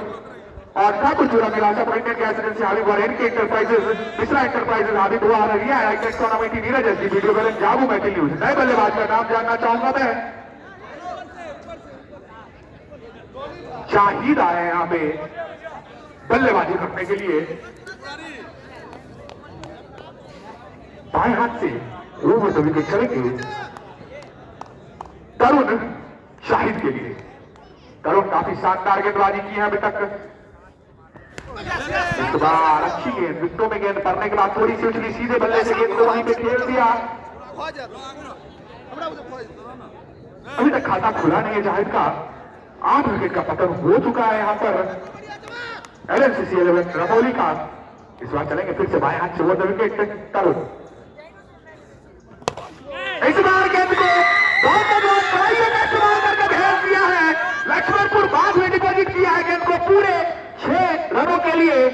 और ठाकुर चूरा मिला आशापुर, इंडियन गैस एजेंसी हावी बुआर, N K enterprises, Mishra enterprises Habibuar, Riya आईटेक टूर्नामेंट नीरज एसडी, वीडियो बैलेंस जागू मैथिल न्यूज। नए बल्लेबाज का नाम जानना चाहूंगा मैं। शाहिद आए यहाँ पे बल्लेबाजी करने के लिए। बाएं हाथ से ओवर विकेट चलेंगे तरुण शाहिद के लिए। तरुण काफी शानदार गेंदबाजी की है अभी तक। इस बार अच्छी गेंद, विकेटों में गेंद पड़ने के बाद थोड़ी सी उछली, सीधे बल्ले से गेंद को वहीं पे खेल दिया। अभी तक खाता खुला नहीं है जाहिद का। 8 विकेट का पतन हो चुका है यहाँ पर एलएनसीसी 11 रमोली का। इस बार चलेंगे फिर से बाएं हाथ से ओवर विकेट तरुण। इस बार गेंद को इस्तेमाल करके भेज दिया है। लक्ष्मणपुर बाद में डिपॉजिट किया है गेंद को पूरे 6 रनों के लिए।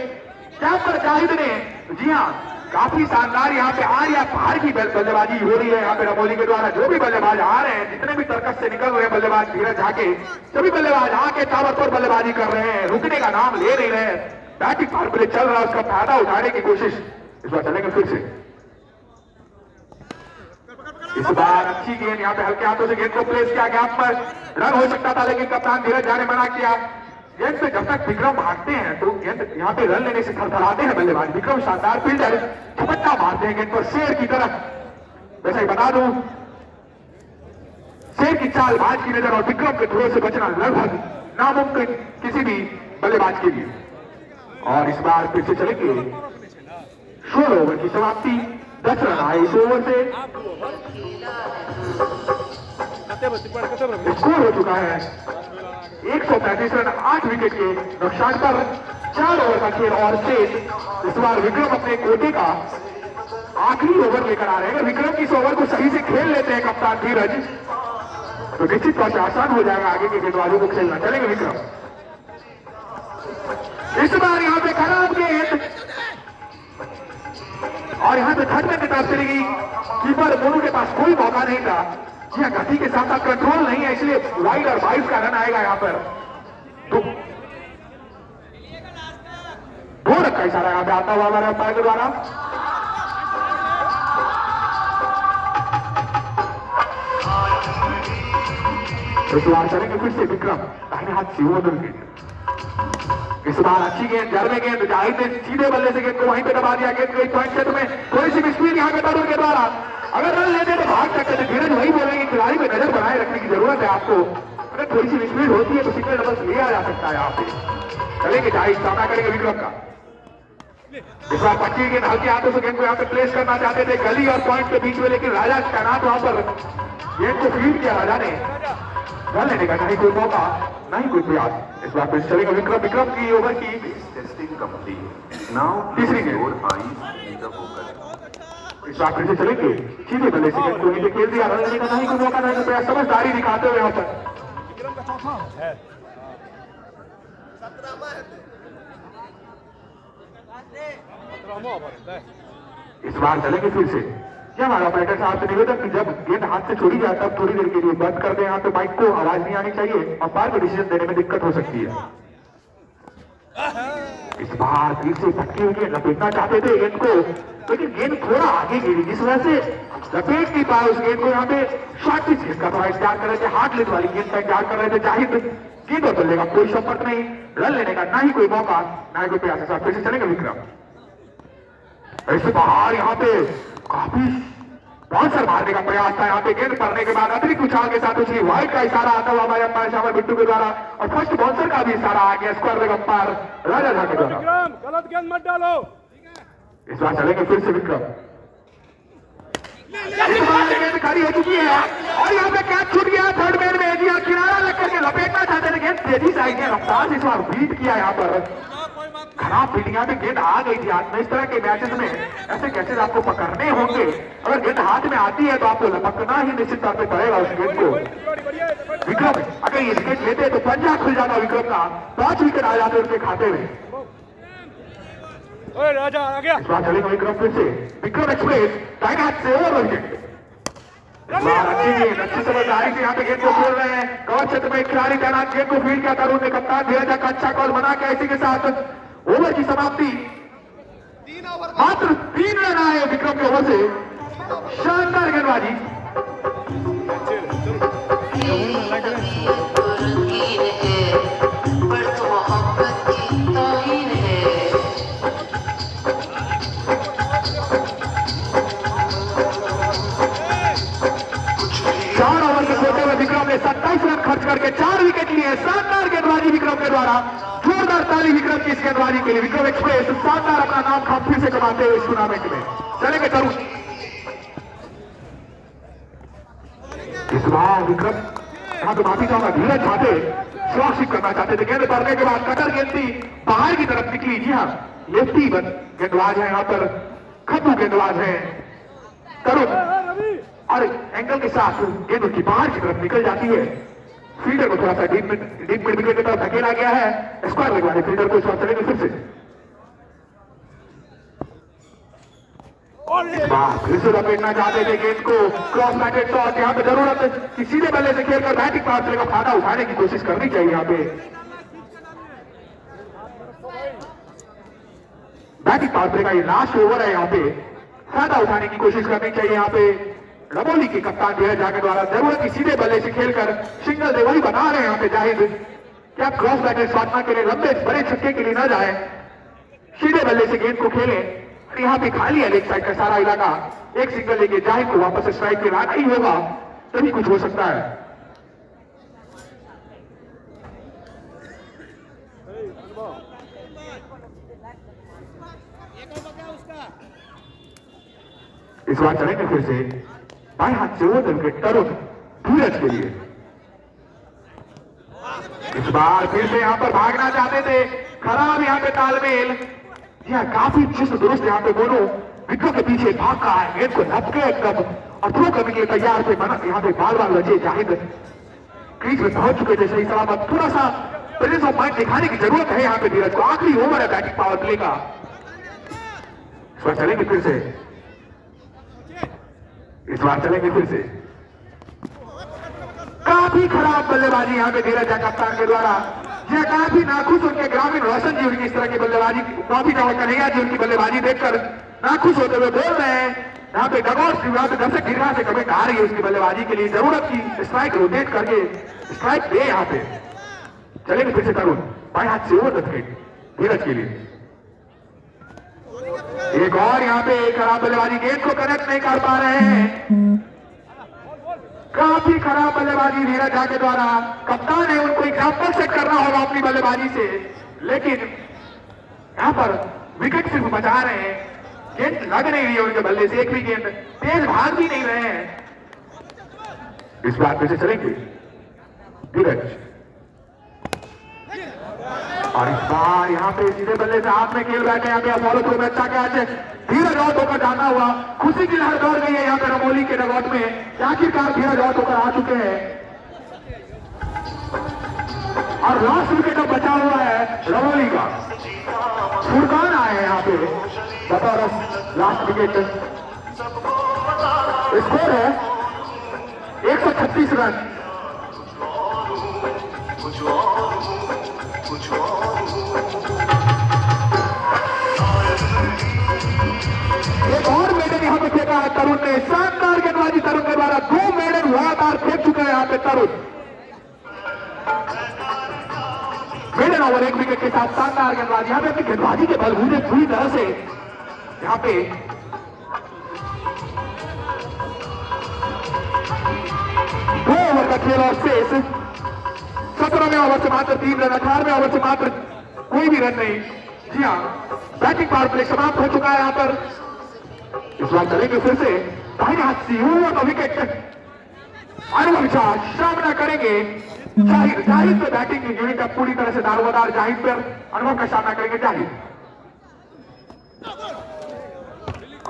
कैप्टन जाहिद ने, जी हाँ, काफी शानदार यहाँ पे आर या पार की बल्लेबाजी हो रही है यहाँ पे रमोली के द्वारा। जो भी बल्लेबाज आ रहे हैं, जितने भी तर्कस से निकल रहे हैं बल्लेबाज धीरज झाके, सभी बल्लेबाज आके ताबड़तोड़ बल्लेबाजी कर रहे हैं, रुकने का नाम ले नहीं रहे। बैटिंग पावर प्ले चल रहा है, उसका फायदा उठाने की कोशिश इस बार चलेंगे फिर से। इस बार अच्छी गेंद यहाँ पे हल्के हाथों से गेंद को प्लेस किया, गैप पर रन हो सकता था, लेकिन कप्तान धीरज झा ने मना किया। गेंद पे जब तक विक्रम भागते हैं तो गेंद यहाँ पे रन लेने से थरथराते हैं बल्लेबाज। विक्रम शानदार फील्डर, झपट्टा मारते हैं गेंद पर शेर की तरफ। वैसे ही बता दूं, शेर की चाल बाज की नजर और विक्रम के थ्रो से बचना लगभग नामुमकिन किसी भी बल्लेबाज के लिए। और इस बार फिर से चलेंगे 16 ओवर की समाप्ति। 10 रन आए इस ओवर से। स्कोर हो चुका है 135 रन 8 विकेट के नुकसान पर। 4 ओवर का खेल और शेष। इस बार विक्रम अपने कोटे का आखिरी ओवर लेकर आ रहे हैं। विक्रम की इस ओवर को सही से खेल लेते हैं कप्तान धीरज, तो निश्चित तौर से आसान हो जाएगा आगे के गेंदबाजों को खेलना। चलेंगे विक्रम, इस बार यहाँ पे खराब गेंद और यहाँ पे थर्ड में की तरफ चली गई। कीपर मोनू के पास कोई मौका नहीं था। जी हाँ, गति के साथ साथ कंट्रोल नहीं है, इसलिए वाइड और 22 का रन आएगा यहाँ पर। तो 2 रन का इशारा यहाँ पे आता हुआ हमारे अंपायर के द्वारा। इस बार चलेंगे फिर से विक्रम, दाहिने हाथ से वो विकेट। इस बार अच्छी गेंद, जड़ में गेंद, जाहिद ने सीधे बल्ले से गेंद को वहीं पे दबा दिया। गेंद को एक पॉइंट क्षेत्र में थोड़ी सी स्पीड यहाँ पे तरुण के द्वारा, अगर रन लेते तो भाग सकते थे। धीरज वही बोलेंगे, खिलाड़ी पे नजर बनाए रखने की जरूरत है आपको। अगर थोड़ी सी स्पीड होती है तो सिंगल डबल्स लिया जा सकता है यहाँ पे। चलेंगे जाहिद, सामना करेंगे विक्रम का। इस बार पक्की गेंद हल्के हाथों से गेंद को यहाँ पे प्लेस करना चाहते थे गली और पॉइंट के बीच में, लेकिन राजा तैनात वहां पर गेंद को फील्ड किया। राजा ने रन लेने का नहीं कोई मौका, नहीं कोई प्रयास। इस बार फिर चलेगा विक्रम। विक्रम की ओवर की Testing complete. Now तीसरी close गेंद। your eyes in the focus. इस बार फिर से चलेंगे सीधे बल्ले से गेंद को नीचे खेल दिया। रन लेने का नहीं कोई मौका, नहीं कोई प्रयास, समझदारी दिखाते हुए यहाँ पर। विक्रम का चौथा है। इस बार चलेंगे फिर से। यह हमारा ऑपरेटर साहब से निवेदन कि जब गेंद हाथ से छोड़ी जाए तब थोड़ी देर के लिए बंद कर दें। यहाँ पे माइक को आवाज नहीं आनी चाहिए, अंपायर को डिसीजन देने में दिक्कत हो सकती है। इस बार फिर से भटकी हुई गेंद, लपेटना चाहते थे गेंद को, लेकिन गेंद थोड़ा आगे गिरी, जिस वजह से लपेट नहीं पाए उस गेंद को। यहाँ पे शॉर्ट पिच गेंद का थोड़ा इंतजार कर रहे थे, हार्ड लेट वाली गेंद का इंतजार कर रहे थे। जाहिद गेंद और बल्ले का कोई संपर्क नहीं, रन लेने का ना ही कोई मौका, ना ही कोई प्रयास। फिर से चलेगा विक्रम। ऐसे बाहर यहाँ पे काफी बाउंसर मारने का प्रयास था। यहाँ पे गेंद पड़ने के बाद अतिरिक्त उछाल के साथ उसी वाइड का इशारा आता हुआ हमारे अंपायर शामर बिट्टू के द्वारा, और फर्स्ट बाउंसर का भी इशारा आ गया स्क्वायर लेग अंपायर राजा झा के द्वारा। विक्रम गलत गेंद मत डालो। इस बार चलेंगे फिर से विक्रम। इस बार गेंद खड़ी हो चुकी है और यहाँ पे कैच छूट गया थर्ड मैन में। जी किनारा लग करके लपेटना चाहते थे, गेंद तेजी से आई है, रफ्तार से इस बार बीट किया। यहाँ पर खराब फील्डिंग पे गेंद आ गई थी हाथ में। इस तरह के मैचेस में ऐसे कैचेस आपको पकड़ने होंगे। अगर गेंद हाथ में आती है तो आपको लपकना ही निश्चित तौर पे पड़ेगा उस गेंद को। विक्रम अगर ये विकेट लेते तो पंजा खुल जाता विक्रम का, 5 विकेट आ जाते उनके खाते में। राजा आ गया। इस बार चलेगा विक्रम फिर से। विक्रम एक्सप्रेस दाहिने हाथ से ओवर विकेट। अच्छी गेंद, अच्छी समझदारी से यहाँ पे गेंद को खेल रहे हैं। कवर क्षेत्र में खिलाड़ी तैनात, गेंद को फील्ड किया तरुण ने। कप्तान धीरज का अच्छा कॉल बना के इसी के साथ ओवर की समाप्ति। मात्र 3 रन आए विक्रम के ओवर से। शानदार गेंदबाजी। चार ओवर के छोटे में विक्रम ने 27 रन खर्च करके 4 विकेट लिए। शानदार गेंदबाजी विक्रम के द्वारा। जोरदार ताली विक्रम की इस गेंदबाजी के लिए। विक्रम एक्सप्रेस शानदार अपना नाम खाम फिर से कमाते हुए इस टूर्नामेंट में। चलेंगे तरुण। इस बार विक्रम यहाँ तो माफी चाहूंगा, धीरज चाहते सुरक्षित करना चाहते थे। गेंद पड़ने के बाद कटर गेंद थी, बाहर की तरफ निकली। जी हाँ, लेफ्टी गेंदबाज है यहाँ पर, खत्म गेंदबाज है तरुण, और एंगल के साथ गेंद उसकी बाहर की तरफ निकल जाती है। फील्डर को थोड़ा सा डीप मिड विकेट की तरफ धकेला गया है। स्क्वायर लेग वाले फील्डर को इस बार चलेंगे फिर से। फिर से लपेटना चाहते थे गेंद को, क्रॉस मैटेड शॉट। यहाँ पे जरूरत है कि सीधे बल्ले से खेलकर बैटिंग पावर प्ले का फायदा उठाने की कोशिश करनी चाहिए। यहाँ पे बैटिंग पावर प्ले का ये लास्ट ओवर है, यहाँ पे फायदा उठाने की कोशिश करनी चाहिए। यहाँ पे रमोली के कप्तान धीरज झा के द्वारा जरूरत की सीधे बल्ले से खेलकर सिंगल दे वही बना रहे हैं यहाँ पे जाहिद। क्या क्रॉस बैटेड शॉट ना के लिए, लंबे बड़े छक्के के लिए ना जाए, सीधे बल्ले से गेंद को खेलें। यहाँ पे खाली है लेग साइड का सारा इलाका। एक सिंगल लेके जाहिद को वापस स्ट्राइक पे लाना ही होगा, तभी कुछ हो सकता है। इस बार चलेंगे फिर से बाएं हाथ से ओवर विकेट तरुण धीरज के लिए। इस बार फिर से यहाँ पर भागना चाहते थे, खराब यहाँ पे तालमेल। यह काफी चुस्त दुरुस्त यहाँ पे दोनों विकेट के पीछे भाग रहा है, गेंद को लपके एकदम और थ्रो करने के लिए तैयार थे। मना यहाँ पे बार बार लजे जाहिद क्रीज में पहुंच चुके थे सही सलामत। थोड़ा सा प्रेजेंस ऑफ माइंड दिखाने की जरूरत है यहाँ पे धीरज को। आखिरी ओवर है बैटिंग पावर प्ले का। इस बार चलेंगे फिर से, इस बार चलेंगे फिर से। काफी खराब बल्लेबाजी यहाँ पे धीरज कप्तान के द्वारा। यह काफी नाखुश उनके ग्रामीण रोशन जी उनकी इस तरह की बल्लेबाजी, काफी कन्हैया जी उनकी बल्लेबाजी देखकर नाखुश होते हुए बोल रहे हैं। यहाँ पे डगआउट यहाँ पे दर्शक गिरना से कमेंट आ रही है उसकी बल्लेबाजी के लिए। जरूरत की स्ट्राइक रोटेट करके स्ट्राइक दे यहाँ पे। चलेंगे फिर से तरुण, बाएं हाथ से ओवर विकेट धीरज के लिए। एक और यहाँ पे खराब बल्लेबाजी, गेंद को कनेक्ट नहीं कर पा रहे हैं। काफी खराब बल्लेबाजी धीरज झा के द्वारा। कप्तान है, उनको एग्जाम्पल सेट करना होगा अपनी बल्लेबाजी से, लेकिन यहां पर विकेट सिर्फ बचा रहे हैं। गेंद लग नहीं रही है उनके बल्ले से, एक भी गेंद तेज भाग भी नहीं रहे हैं। इस बार फिर से चलेंगे धीरज, और इस बार यहाँ पे सीधे बल्ले से हाथ में खेल बैठे। यहाँ पे फॉलो थ्रू में अच्छा कैच है, धीरज आउट होकर जाता हुआ खुशी की लहर दौड़ गई है यहाँ पे रमोली के डगआउट में। आखिरकार धीरज आउट होकर आ चुके हैं और लास्ट विकेट अब बचा हुआ है रमोली का। फुरकान आए हैं यहाँ पे बतौर लास्ट विकेट। स्कोर है 136 रन। एक और मेडन यहाँ पे फेंका है तरुण ने। शानदार गेंदबाजी तरुण के द्वारा, 2 मेडन लगातार फेंक चुके हैं यहाँ पे तरुण। मेडन ओवर 1 विकेट के साथ शानदार गेंदबाजी। यहाँ पे अपनी गेंदबाजी के बलबूते पूरी तरह से यहाँ पे 2 ओवर का खेल और शेष 17वें ओवर से मात्र 3 रन, 18वें ओवर से मात्र कोई भी रन नहीं। जी हाँ, बैटिंग पावर प्ले समाप्त हो चुका है यहाँ पर। इस बार चलेंगे फिर से दाहिने हाथ से ओवर विकेट। अनुभव झा सामना करेंगे जाहिद। जाहिद पे बैटिंग यूनिट अब पूरी तरह से दारोमदार। जाहिद पर अनुभव का सामना करेंगे जाहिद।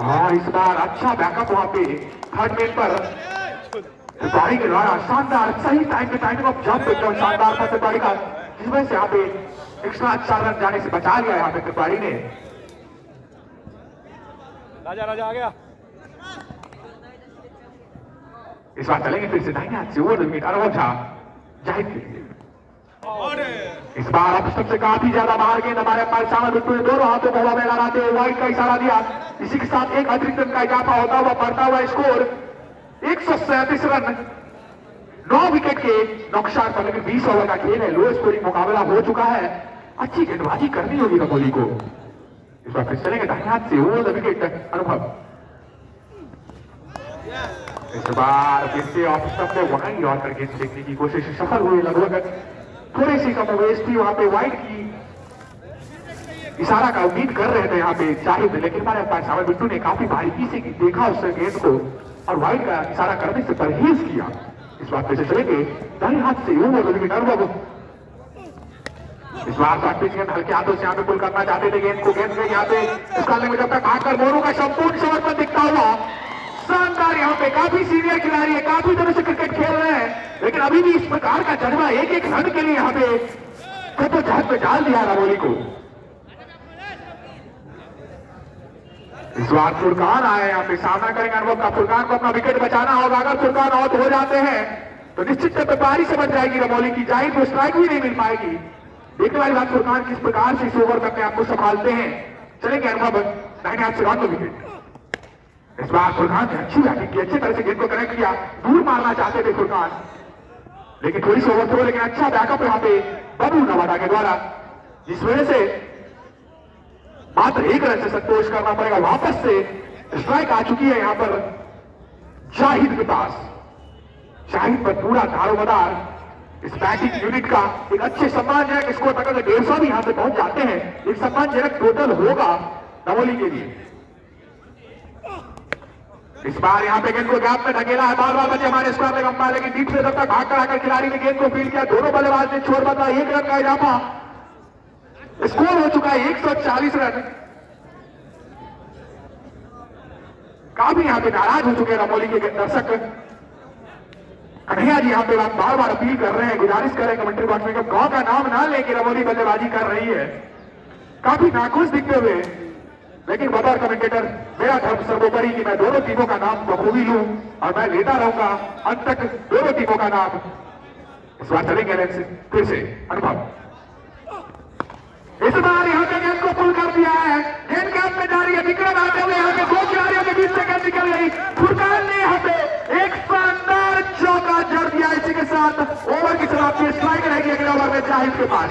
और इस बार अच्छा बैकअप वहां पे थर्ड मैन पर तिवारी के द्वारा। शानदार सही टाइम पे टाइमिंग ऑफ जंप एकदम शानदार था तिवारी का, जिस वजह से यहाँ पे एक्स्ट्रा अच्छा रन जाने से बचा लिया यहाँ पे तिवारी ने। राजा राजा आ गया। इस बार चलेंगे फिर से दाहिने हाथ से ओवर विकेट अनुभव झा जाहिद के लिए। इस बार अब सबसे काफी ज्यादा बाहर गेंद हमारे अंपायर सामने बिट्टू ने दोनों हाथों को हवा में लहराते हुए वाइड का इशारा दिया। इसी के साथ एक अतिरिक्त रन का इजाफा होता हुआ बढ़ता हुआ स्कोर 137 रन 9 विकेट के नुकसान पर। लेकिन 20 ओवर का खेल है, लो स्कोरिंग मुकाबला हो चुका है। अच्छी गेंदबाजी करनी होगी रमोली को। इस बार फिर चलेंगे दाहिने हाथ से ओवर विकेट अनुभव। इस बार फिर से ऑफ स्टंप पे वहीं और करके देखने की कोशिश सफल हुई। लगभग थोड़ी सी कम वेस्ट थी वहां पे, वाइड की इशारा का उम्मीद कर रहे थे यहाँ पे जाहिद, लेकिन हमारे अंपायर सामने बिट्टू ने काफी बारीकी से देखा उस गेंद को और वाइड का इशारा करने से परहेज किया। इस बार फिर से चलेंगे दाहिने हाथ से ओवर विकेट अनुभव। इस बार पिच गेंद हल्के हाथों से यहाँ पे पुल करना चाहते थे गेंद को। गेंद में यहाँ पे उस काले में जब तक आकर मोरू का संपूर्ण समर्पण दिखता हुआ। शानदार यहाँ पे काफी सीनियर खिलाड़ी है, काफी दिनों से क्रिकेट खेल रहे हैं, लेकिन अभी भी इस प्रकार का जज्बा एक एक रन के लिए यहाँ पे जहद पे डाल दिया रमोली को। इस बार फुरकान आए यहाँ पे सामना करेंगे अनुभव का। फुरकान को अपना विकेट बचाना होगा। अगर फुरकान आउट हो जाते हैं तो निश्चित तौर पर पारी से बच जाएगी रमोली की। जाहिद को स्ट्राइक भी नहीं मिल पाएगी। देखने वाली बात फुरकान किस प्रकार से इस ओवर में अपने आप को संभालते हैं। चलेंगे अनुभव दाहिने हाथ से रन विकेट। इस बार फुरकान ने अच्छी बैटिंग की, अच्छी तरह से गेंद को कनेक्ट किया। दूर मारना चाहते थे फुरकान, लेकिन थोड़ी सी ओवर थ्रो, लेकिन अच्छा बैकअप यहाँ पे बबू नवादा के द्वारा, जिस वजह से मात्र 1 रन से संतोष करना पड़ेगा। वापस से स्ट्राइक आ चुकी है यहाँ पर जाहिद के पास। जाहिद पर पूरा दारोमदार इस बैटिंग यूनिट का एक अच्छे सम्मानजनक स्कोर तक अगर 150 भी यहाँ पे पहुंच जाते हैं, एक सम्मानजनक टोटल होगा रमोली के लिए। इस बार यहाँ पे गेंद को गैप में ढकेला है। बार बचे हमारे स्क्वायर लेग अंपायर, लेकिन डीप से जब तक भाग कर आकर खिलाड़ी ने गेंद को फील्ड किया। दोनों बल्लेबाज ने छोड़ बदला। 1 रन का इजाफा, स्कोर हो चुका है 140 रन। काफी यहाँ पे नाराज हो चुके हैं रमोली के दर्शक। कन्हैया जी यहाँ पे बार बार अपील कर रहे हैं, गुजारिश कर रहे हैं कमेंट्री बॉक्स में कि गांव का नाम ना लेके रमोली बल्लेबाजी कर रही है, काफी नाखुश दिखते हुए। लेकिन बतौर कमेंटेटर मेरा धर्म सर्वोपरि कि मैं दोनों टीमों का नाम बखूबी लूं और मैं लेता रहूंगा अंत तक दोनों टीमों का नाम। इस बार चलेंगे फिर से अनुभव। इस बार यहाँ पे गेंद को पुल कर दिया है, गेंद कैंप में जा रही है, विक्रम आते हुए यहाँ पे दो खिलाड़ियों के बीच से गेंद निकल गई। फुरकान ने यहाँ पे एक शानदार चौका जड़ दिया। इसी के साथ ओवर की समाप्ति, स्ट्राइक रहेगी अगले ओवर में जाहिद के पास।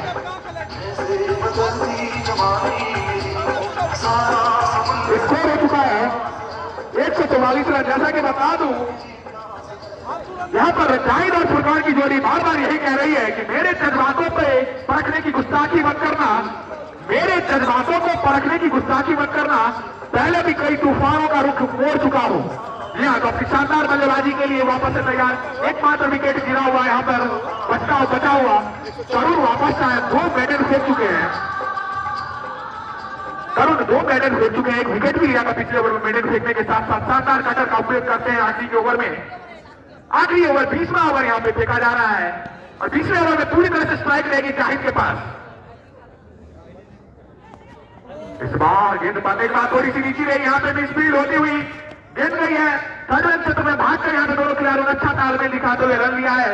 स्कोर हो चुका है 144 रन। जैसा कि बता दूं यहाँ पर जाहिद और फुरकान की जोड़ी बार बार यही कह रही है कि मेरे जज्बातों पे परखने की गुस्ताखी मत करना, मेरे जज्बातों को परखने की गुस्ताखी मत करना। पहले भी कई तूफानों का रुख मोड़ चुका हूं। जी हाँ, तो अपनी शानदार बल्लेबाजी के लिए वापस से तैयार। एकमात्र विकेट गिरा हुआ यहाँ पर बचा हुआ तरुण वापस आए, 2 मेडल फेंक चुके हैं तरुण, 2 मेडल फेंक चुके हैं। एक विकेट भी लिया था पिछले ओवर में मेडल फेंकने के साथ साथ। शानदार कटर का उपयोग करते हैं आखिरी के ओवर में। आखिरी ओवर 20वां ओवर यहाँ पे फेंका जा रहा है और 20वें ओवर में पूरी तरह से स्ट्राइक रहेगी जाहिद के पास। इस बार गेंद पाने के बाद थोड़ी सी नीचे रही, यहाँ पे भी स्पीड होती हुई गेंद गई है। थर्ड रन क्षेत्र में भागकर यहाँ पे दोनों खिलाड़ियों ने अच्छा तालमेल दिखाते हुए रन लिया है।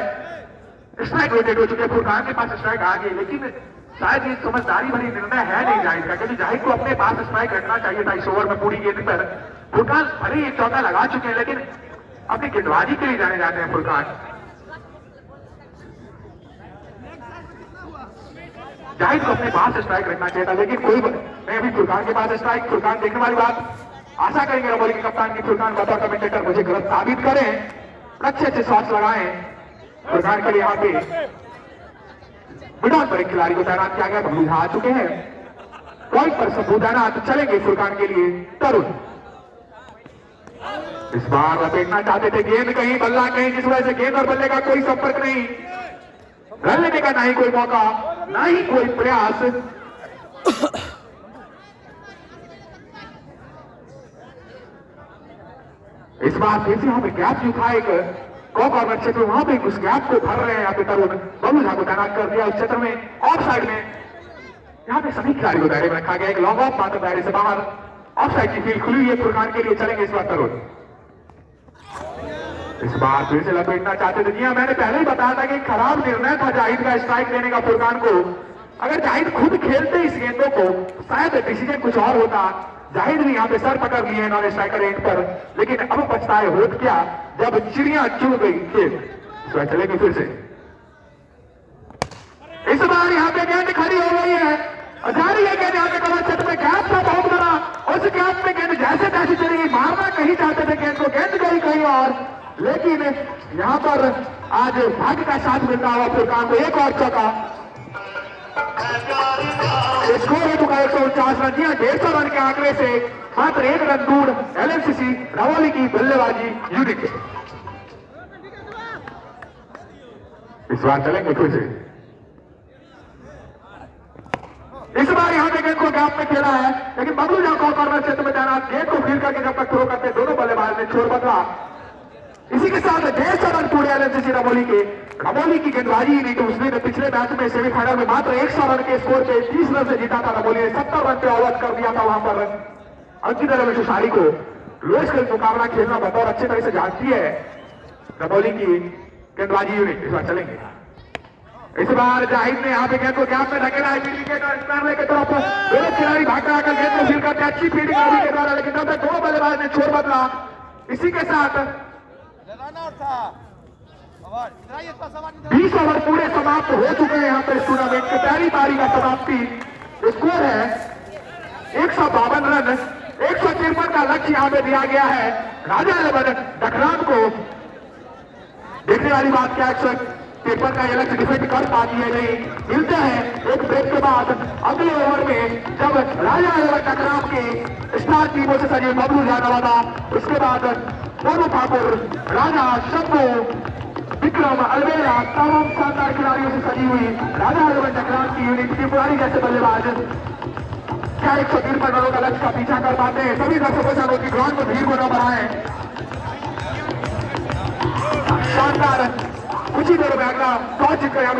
स्ट्राइक रोटेट हो चुके हैं, फुरकान के पास स्ट्राइक आ गई, लेकिन शायद ये समझदारी भरी निर्णय है नहीं जाहिद का, क्योंकि जाहिद को अपने पास स्ट्राइक रखना चाहिए था इस ओवर में पूरी गेंद पर। फुरकान भले एक चौका लगा चुके हैं, लेकिन अपनी गेंदबाजी के लिए जाने जाते हैं फुरकान। जाहिद को अपने पास स्ट्राइक रखना चाहिए था, लेकिन कोई नहीं, अभी फुरकान के पास स्ट्राइक। फुरकान देखने वाली बात, आशा करेंगे रमोली के कप्तान की फुरकान बतौर कमेंटेटर मुझे गलत साबित करें, अच्छे शॉट्स लगाएं। फुरकान के लिए यहाँ पे मिडॉन पर एक खिलाड़ी को तैनात किया गया, बबलू आ चुके हैं। पॉइंट पर सबू तैनात चलेंगे फुरकान के लिए तरुण। इस बार लपेटना चाहते थे, गेंद कहीं बल्ला कहीं, जिस वजह से गेंद और बल्ले का कोई संपर्क नहीं, रन लेने का ना ही कोई मौका ना ही कोई प्रयास। इस बार फिर से यहाँ पे गैप जो था एक कॉर्नर क्षेत्र, वहां पे उस गैप को भर रहे हैं यहाँ पे तरुण। बबलू झा को तैनात कर दिया उस क्षेत्र में, ऑफ साइड में। यहाँ पे सभी खिलाड़ी को दायरे में रखा गया, एक लॉन्ग ऑफ मात्र दायरे से बाहर। ऑफ साइड की फील्ड खुली हुई है फुरकान के लिए, चलेंगे इस बार तरुण। इस बार फिर से लपेटना चाहते थे। जी हाँ, मैंने पहले ही बताया था कि खराब निर्णय था जाहिद का स्ट्राइक देने का फुरकान को। अगर जाहिद खुद खेलते इस गेंदों को शायद डिसीजन कुछ और होता। जाहिद भी यहाँ पे सर पकड़ लिए नॉन स्ट्राइकर एंड पर, लेकिन अब पछताए होत क्या जब चिड़िया चुन गई खेत। चलेंगे फिर से। इस बार यहाँ पे गेंद खड़ी हो गई है, जारी है गेंद यहाँ पे कवर क्षेत्र में, गैप था बहुत बड़ा, उस गैप में गेंद जैसे तैसे चली गई। मारना कहीं चाहते थे गेंद को, गेंद गई कहीं और, लेकिन यहाँ पर आज भाग्य का साथ मिलता हुआ फुरकान को एक और चौका। स्कोर हो चुका 149 रन। जी 150 रन के आंकड़े से मात्र 1 रन दूर एलएमसीसी रमोली की बल्लेबाजी यूनिट। इस बार चलेंगे फिर से। इस बार यहाँ पे गेंद को गैप में खेला है, लेकिन बबलू झा को कॉर्नर क्षेत्र में जाना, गेंद को फील करके जब तक थ्रो करते दोनों बल्लेबाज ने छोड़ बदला। इसी के साथ 150 रन पूरे एलएमसीसी रमोली के। रमोली की गेंदबाजी नहीं तो उसने पिछले मैच में सेमीफाइनल में मात्र 100 रन के स्कोर पे 30 रन से जीता था। रमोली ने 70 रन पे ऑल आउट कर दिया था। वहां पर अंकिता रमेशुशारी को रोज का मुकाबला खेलना बतौर अच्छे तरह से जानती है रमोली की गेंदबाजी यूनिट। इस बार चलेंगे। इस बार जाहिद ने यहाँ पे गेंद को गैप में धकेला है, विकेट और स्पिनर के तरफ दोनों खिलाड़ी भागकर आकर गेंद को फील करते, अच्छी फील्डिंग रवि के द्वारा, लेकिन तब तक दोनों बल्लेबाज ने छोड़ बदला। इसी के साथ 20 ओवर पूरे समाप्त हो चुके हैं यहाँ पे इस टूर्नामेंट की पहली पारी का समाप्ति। स्कोर है 152 रन। 153 का लक्ष्य यहाँ पे दिया गया है राजा 11 डकराम को। देखने वाली बात क्या 153 का यह लक्ष्य डिफेंड कर पाती है नहीं। मिलते हैं एक ब्रेक के बाद अगले ओवर में, जब राजा 11 डकराम के स्टार टीमों से सजे बबलू झा नवादा, उसके बाद मोनू ठाकुर, राजा, शंभू, विक्रम, अलवेरा, तमाम शानदार खिलाड़ियों से सजी हुई राजा 11 डकराम की यूनिट त्रिपुरारी जैसे बल्लेबाज क्या 153 रनों का लक्ष्य का पीछा कर पाते हैं? सभी दर्शकों से अनुरोध की ग्राउंड में भीड़ को न बढ़ाएं। शानदार, कुछ ही देर में अगला टॉस जीतकर यहाँ पे